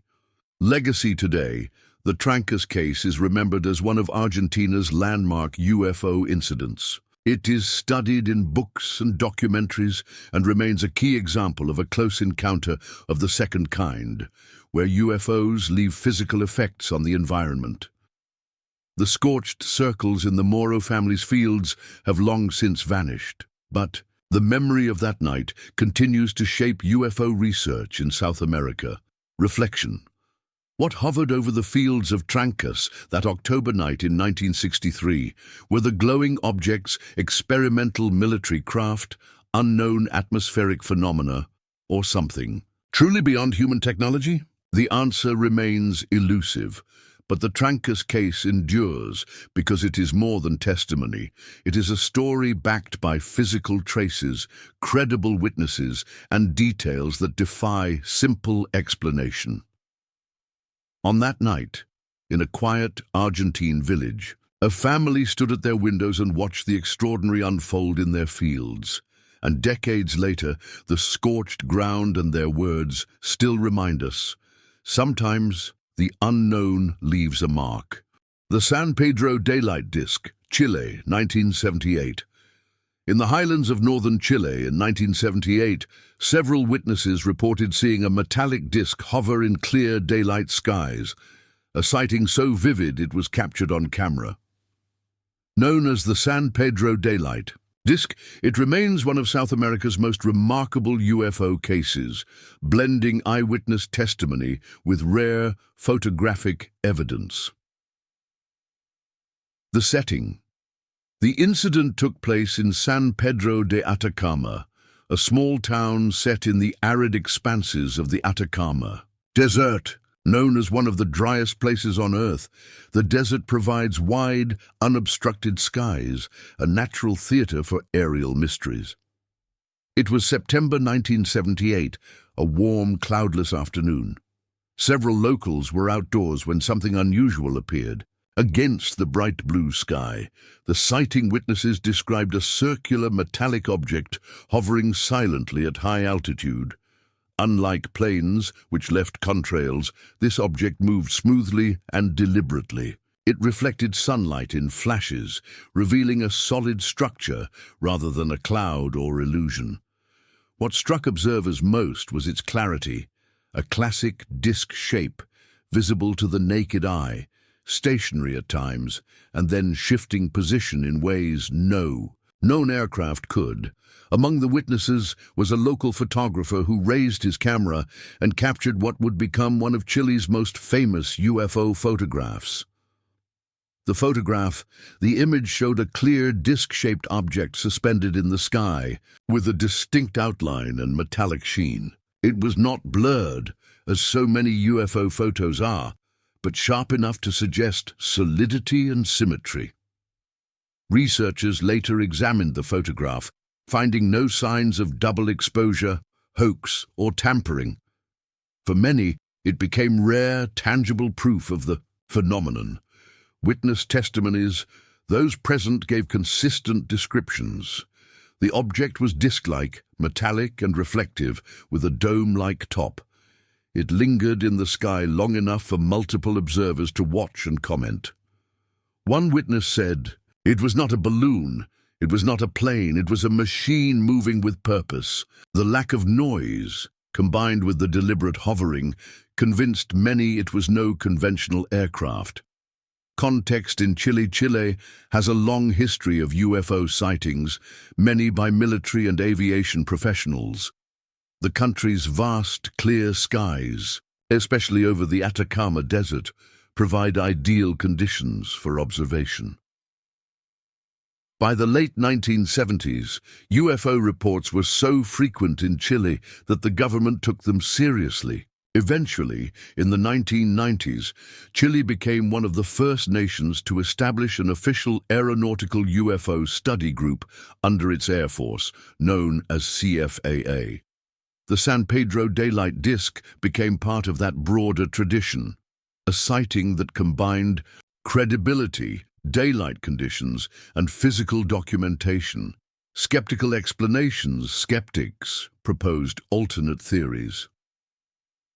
Legacy today, the Trancas case is remembered as one of Argentina's landmark UFO incidents. It is studied in books and documentaries and remains a key example of a close encounter of the second kind, where UFOs leave physical effects on the environment. The scorched circles in the Morrow family's fields have long since vanished, but the memory of that night continues to shape UFO research in South America. Reflection. What hovered over the fields of Trancas that October night in 1963 were the glowing objects, experimental military craft, unknown atmospheric phenomena, or something truly beyond human technology? The answer remains elusive, but the Trancas case endures because it is more than testimony. It is a story backed by physical traces, credible witnesses, and details that defy simple explanation. On that night, in a quiet Argentine village, a family stood at their windows and watched the extraordinary unfold in their fields. And decades later, the scorched ground and their words still remind us, sometimes the unknown leaves a mark. The San Pedro Daylight Disk, Chile, 1978. In the highlands of northern Chile in 1978, several witnesses reported seeing a metallic disk hover in clear daylight skies, a sighting so vivid it was captured on camera. Known as the San Pedro Daylight Disk, it remains one of South America's most remarkable UFO cases, blending eyewitness testimony with rare photographic evidence. The setting. The incident took place in San Pedro de Atacama, a small town set in the arid expanses of the Atacama Desert. Known as one of the driest places on Earth, the desert provides wide, unobstructed skies, a natural theater for aerial mysteries. It was September 1978, a warm, cloudless afternoon. Several locals were outdoors when something unusual appeared. Against the bright blue sky, the sighting witnesses described a circular metallic object hovering silently at high altitude. Unlike planes, which left contrails, this object moved smoothly and deliberately. It reflected sunlight in flashes, revealing a solid structure rather than a cloud or illusion. What struck observers most was its clarity, a classic disc shape, visible to the naked eye, stationary at times, and then shifting position in ways no known aircraft could. Among the witnesses was a local photographer who raised his camera and captured what would become one of Chile's most famous UFO photographs. The photograph, the image showed a clear disc-shaped object suspended in the sky, with a distinct outline and metallic sheen. It was not blurred, as so many UFO photos are, but sharp enough to suggest solidity and symmetry. Researchers later examined the photograph, finding no signs of double exposure, hoax, or tampering. For many, it became rare, tangible proof of the phenomenon. Witness testimonies, those present gave consistent descriptions. The object was disc-like, metallic and reflective, with a dome-like top. It lingered in the sky long enough for multiple observers to watch and comment. One witness said, "It was not a balloon, it was not a plane, it was a machine moving with purpose. The lack of noise, combined with the deliberate hovering, convinced many it was no conventional aircraft." Context in Chile has a long history of UFO sightings, many by military and aviation professionals. The country's vast, clear skies, especially over the Atacama Desert, provide ideal conditions for observation. By the late 1970s, UFO reports were so frequent in Chile that the government took them seriously. Eventually, in the 1990s, Chile became one of the first nations to establish an official aeronautical UFO study group under its Air Force, known as CFAA. The San Pedro daylight disk became part of that broader tradition, a sighting that combined credibility, daylight conditions, and physical documentation. Skeptical explanations, skeptics proposed alternate theories.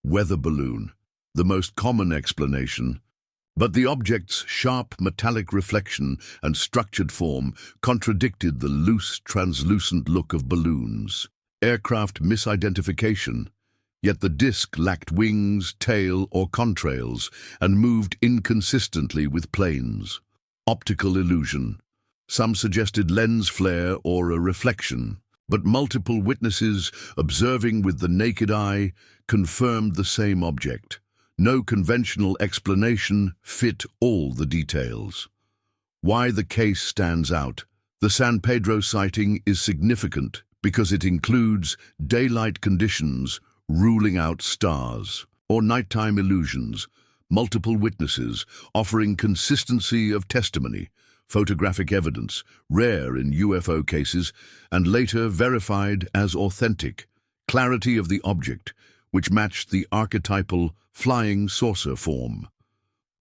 Weather balloon, the most common explanation, but the object's sharp metallic reflection and structured form contradicted the loose, translucent look of balloons. Aircraft misidentification, yet the disk lacked wings, tail, or contrails and moved inconsistently with planes. Optical illusion. Some suggested lens flare or a reflection, but multiple witnesses observing with the naked eye confirmed the same object. No conventional explanation fit all the details. Why the case stands out. The San Pedro sighting is significant because it includes daylight conditions ruling out stars, or nighttime illusions, multiple witnesses offering consistency of testimony, photographic evidence, rare in UFO cases, and later verified as authentic, clarity of the object, which matched the archetypal flying saucer form.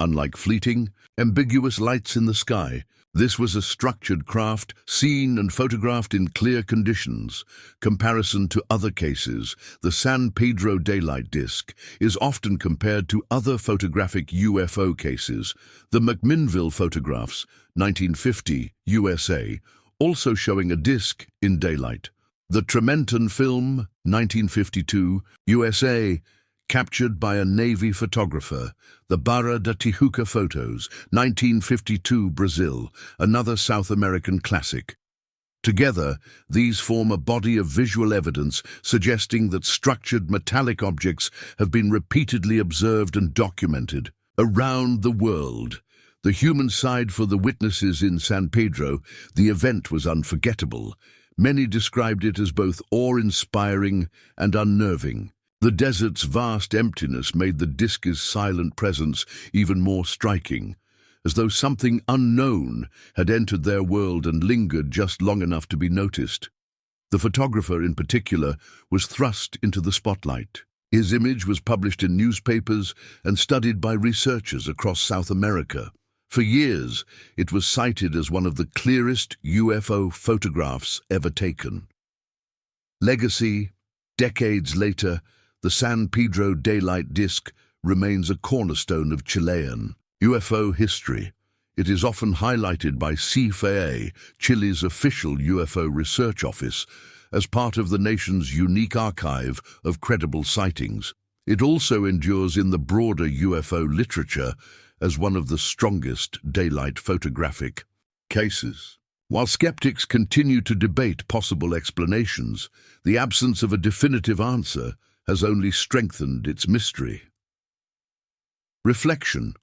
Unlike fleeting, ambiguous lights in the sky, this was a structured craft, seen and photographed in clear conditions. Comparison to other cases, the San Pedro daylight disk is often compared to other photographic UFO cases. The McMinnville photographs, 1950, USA, also showing a disk in daylight. The Trementon film, 1952, USA, captured by a Navy photographer. The Barra da Tijuca photos, 1952, Brazil, another South American classic. Together, these form a body of visual evidence suggesting that structured metallic objects have been repeatedly observed and documented around the world. The human side for the witnesses in San Pedro, the event was unforgettable. Many described it as both awe-inspiring and unnerving. The desert's vast emptiness made the disk's silent presence even more striking, as though something unknown had entered their world and lingered just long enough to be noticed. The photographer, in particular, was thrust into the spotlight. His image was published in newspapers and studied by researchers across South America. For years, it was cited as one of the clearest UFO photographs ever taken. Legacy. Decades later, the San Pedro daylight disk remains a cornerstone of Chilean UFO history. It is often highlighted by CFAA, Chile's official UFO research office, as part of the nation's unique archive of credible sightings. It also endures in the broader UFO literature as one of the strongest daylight photographic cases. While skeptics continue to debate possible explanations, the absence of a definitive answer has only strengthened its mystery. Reflection,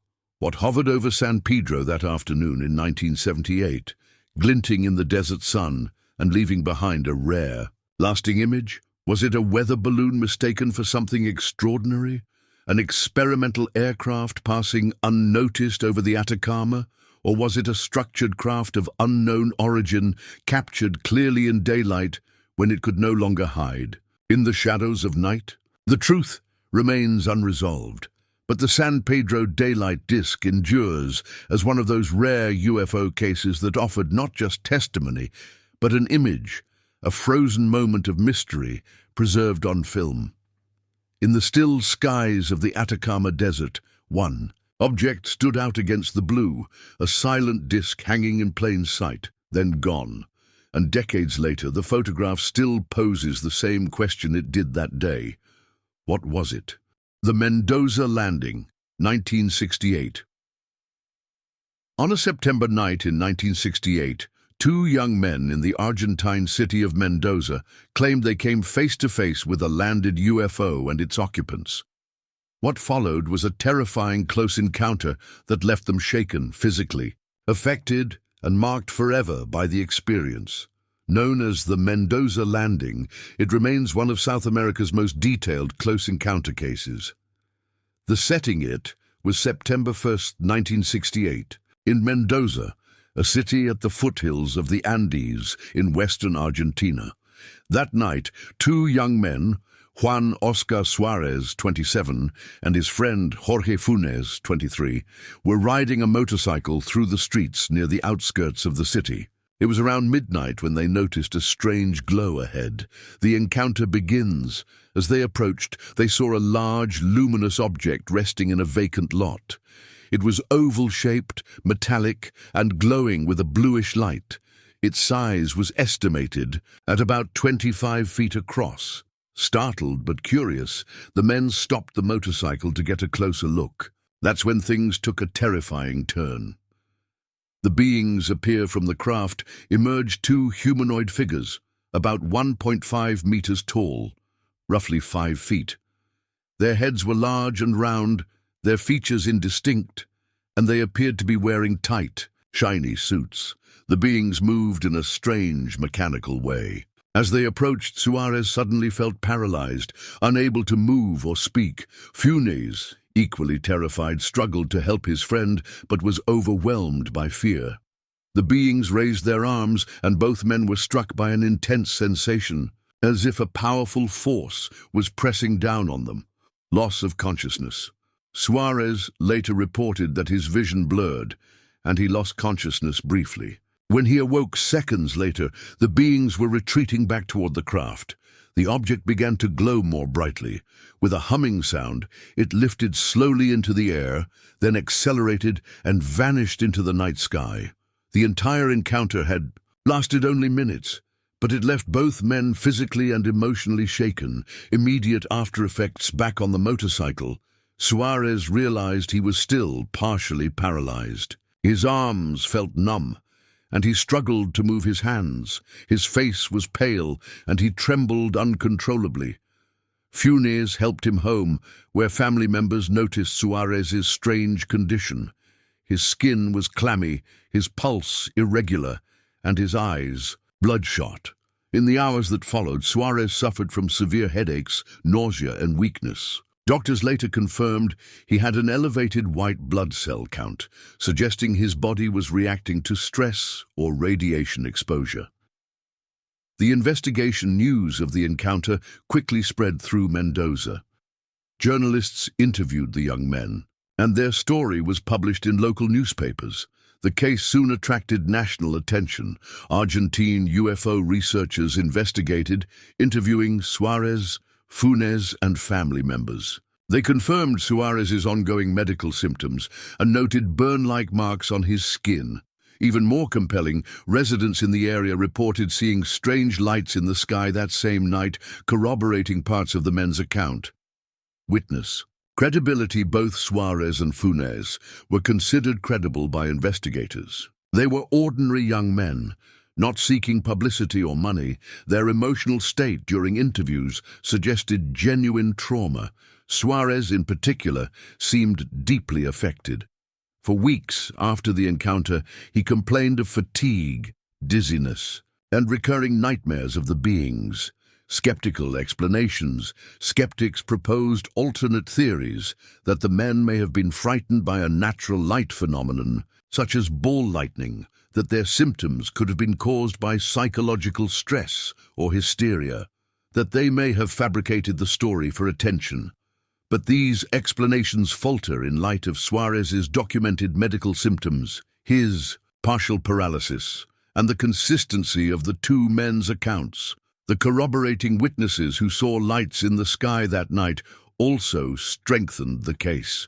What hovered over San Pedro that afternoon in 1978, glinting in the desert sun and leaving behind a rare, lasting image? Was it a weather balloon mistaken for something extraordinary? An experimental aircraft passing unnoticed over the Atacama? Or was it a structured craft of unknown origin, captured clearly in daylight when it could no longer hide? In the shadows of night? The truth remains unresolved. But the San Pedro daylight disk endures as one of those rare UFO cases that offered not just testimony, but an image, a frozen moment of mystery preserved on film. In the still skies of the Atacama Desert, one object stood out against the blue, a silent disk hanging in plain sight, then gone. And decades later, the photograph still poses the same question it did that day. What was it? The Mendoza Landing, 1968. On a September night in 1968, two young men in the Argentine city of Mendoza claimed they came face to face with a landed UFO and its occupants. What followed was a terrifying close encounter that left them shaken physically, affected and marked forever by the experience. Known as the Mendoza Landing, it remains one of South America's most detailed close encounter cases. The setting was September 1st, 1968, in Mendoza, a city at the foothills of the Andes in western Argentina. That night, two young men, Juan Oscar Suarez, 27, and his friend Jorge Funes, 23, were riding a motorcycle through the streets near the outskirts of the city. It was around midnight when they noticed a strange glow ahead. The encounter begins. As they approached, they saw a large, luminous object resting in a vacant lot. It was oval-shaped, metallic, and glowing with a bluish light. Its size was estimated at about 25 feet across. Startled but curious, the men stopped the motorcycle to get a closer look. That's when things took a terrifying turn. The beings appear from the craft emerged two humanoid figures, about 1.5 meters tall, roughly 5 feet. Their heads were large and round, their features indistinct, and they appeared to be wearing tight, shiny suits. The beings moved in a strange, mechanical way. As they approached, Suarez suddenly felt paralyzed, unable to move or speak. Funes, equally terrified, struggled to help his friend, but was overwhelmed by fear. The beings raised their arms, and both men were struck by an intense sensation, as if a powerful force was pressing down on them. Loss of consciousness. Suarez later reported that his vision blurred, and he lost consciousness briefly. When he awoke seconds later, the beings were retreating back toward the craft. The object began to glow more brightly. With a humming sound, it lifted slowly into the air, then accelerated and vanished into the night sky. The entire encounter had lasted only minutes, but it left both men physically and emotionally shaken. Immediate after-effects back on the motorcycle, Suarez realized he was still partially paralyzed. His arms felt numb, and he struggled to move his hands. His face was pale, and he trembled uncontrollably. Funes helped him home, where family members noticed Suarez's strange condition. His skin was clammy, his pulse irregular, and his eyes bloodshot. In the hours that followed, Suarez suffered from severe headaches, nausea, and weakness. Doctors later confirmed he had an elevated white blood cell count, suggesting his body was reacting to stress or radiation exposure. The investigation news of the encounter quickly spread through Mendoza. Journalists interviewed the young men, and their story was published in local newspapers. The case soon attracted national attention. Argentine UFO researchers investigated, interviewing Suarez, Funes, and family members. They confirmed Suarez's ongoing medical symptoms and noted burn-like marks on his skin. Even more compelling, residents in the area reported seeing strange lights in the sky that same night, corroborating parts of the men's account. Witness. Credibility. Both Suarez and Funes were considered credible by investigators. They were ordinary young men, not seeking publicity or money. Their emotional state during interviews suggested genuine trauma. Suarez, in particular, seemed deeply affected. For weeks after the encounter, he complained of fatigue, dizziness, and recurring nightmares of the beings. Skeptical explanations. Skeptics proposed alternate theories that the men may have been frightened by a natural light phenomenon, such as ball lightning, that their symptoms could have been caused by psychological stress or hysteria, that they may have fabricated the story for attention. But these explanations falter in light of Suarez's documented medical symptoms, his partial paralysis, and the consistency of the two men's accounts. The corroborating witnesses who saw lights in the sky that night also strengthened the case.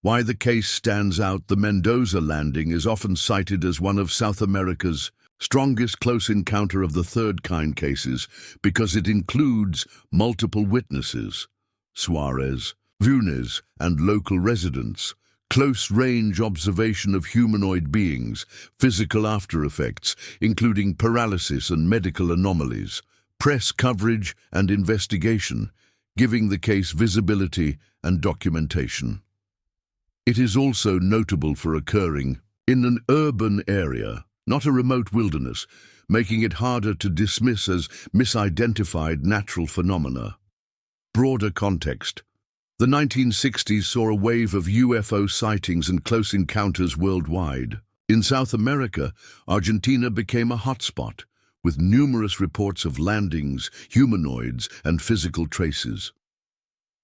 Why the case stands out: the Mendoza landing is often cited as one of South America's strongest close encounter of the third kind cases because it includes multiple witnesses, Suarez, Funes, and local residents, close-range observation of humanoid beings, physical after-effects, including paralysis and medical anomalies, press coverage and investigation, giving the case visibility and documentation. It is also notable for occurring in an urban area, not a remote wilderness, making it harder to dismiss as misidentified natural phenomena. Broader context. The 1960s saw a wave of UFO sightings and close encounters worldwide. In South America, Argentina became a hotspot, with numerous reports of landings, humanoids, and physical traces.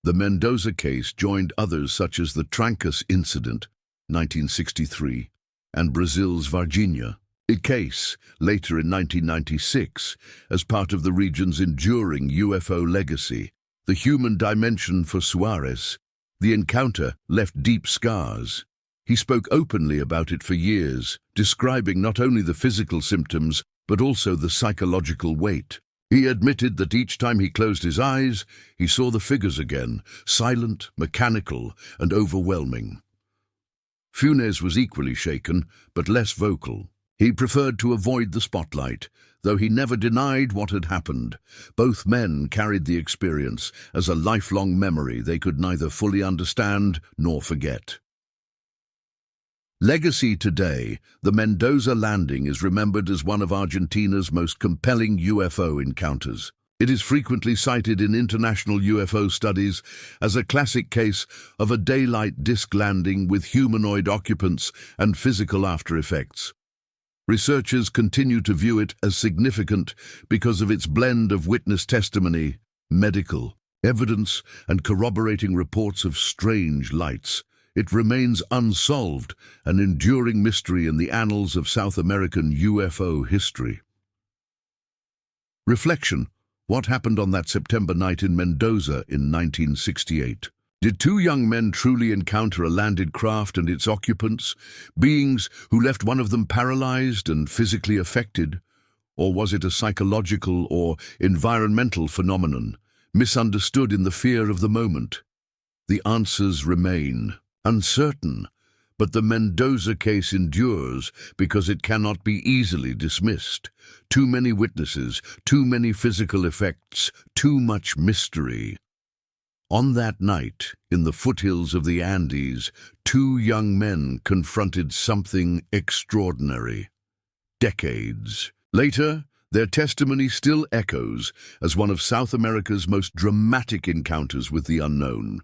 The Mendoza case joined others such as the Trancas incident, 1963, and Brazil's Varginha case, later in 1996, as part of the region's enduring UFO legacy. The human dimension for Suarez. The encounter left deep scars. He spoke openly about it for years, describing not only the physical symptoms, but also the psychological weight. He admitted that each time he closed his eyes, he saw the figures again, silent, mechanical, and overwhelming. Funes was equally shaken, but less vocal. He preferred to avoid the spotlight, though he never denied what had happened. Both men carried the experience as a lifelong memory they could neither fully understand nor forget. Legacy today. The Mendoza landing is remembered as one of Argentina's most compelling UFO encounters. It is frequently cited in international UFO studies as a classic case of a daylight disk landing with humanoid occupants and physical after-effects. Researchers continue to view it as significant because of its blend of witness testimony, medical evidence, and corroborating reports of strange lights. It remains unsolved, an enduring mystery in the annals of South American UFO history. Reflection. What happened on that September night in Mendoza in 1968? Did two young men truly encounter a landed craft and its occupants, beings who left one of them paralyzed and physically affected? Or was it a psychological or environmental phenomenon, misunderstood in the fear of the moment? The answers remain uncertain, but the Mendoza case endures because it cannot be easily dismissed. Too many witnesses, too many physical effects, too much mystery. On that night, in the foothills of the Andes, two young men confronted something extraordinary. Decades later, their testimony still echoes as one of South America's most dramatic encounters with the unknown.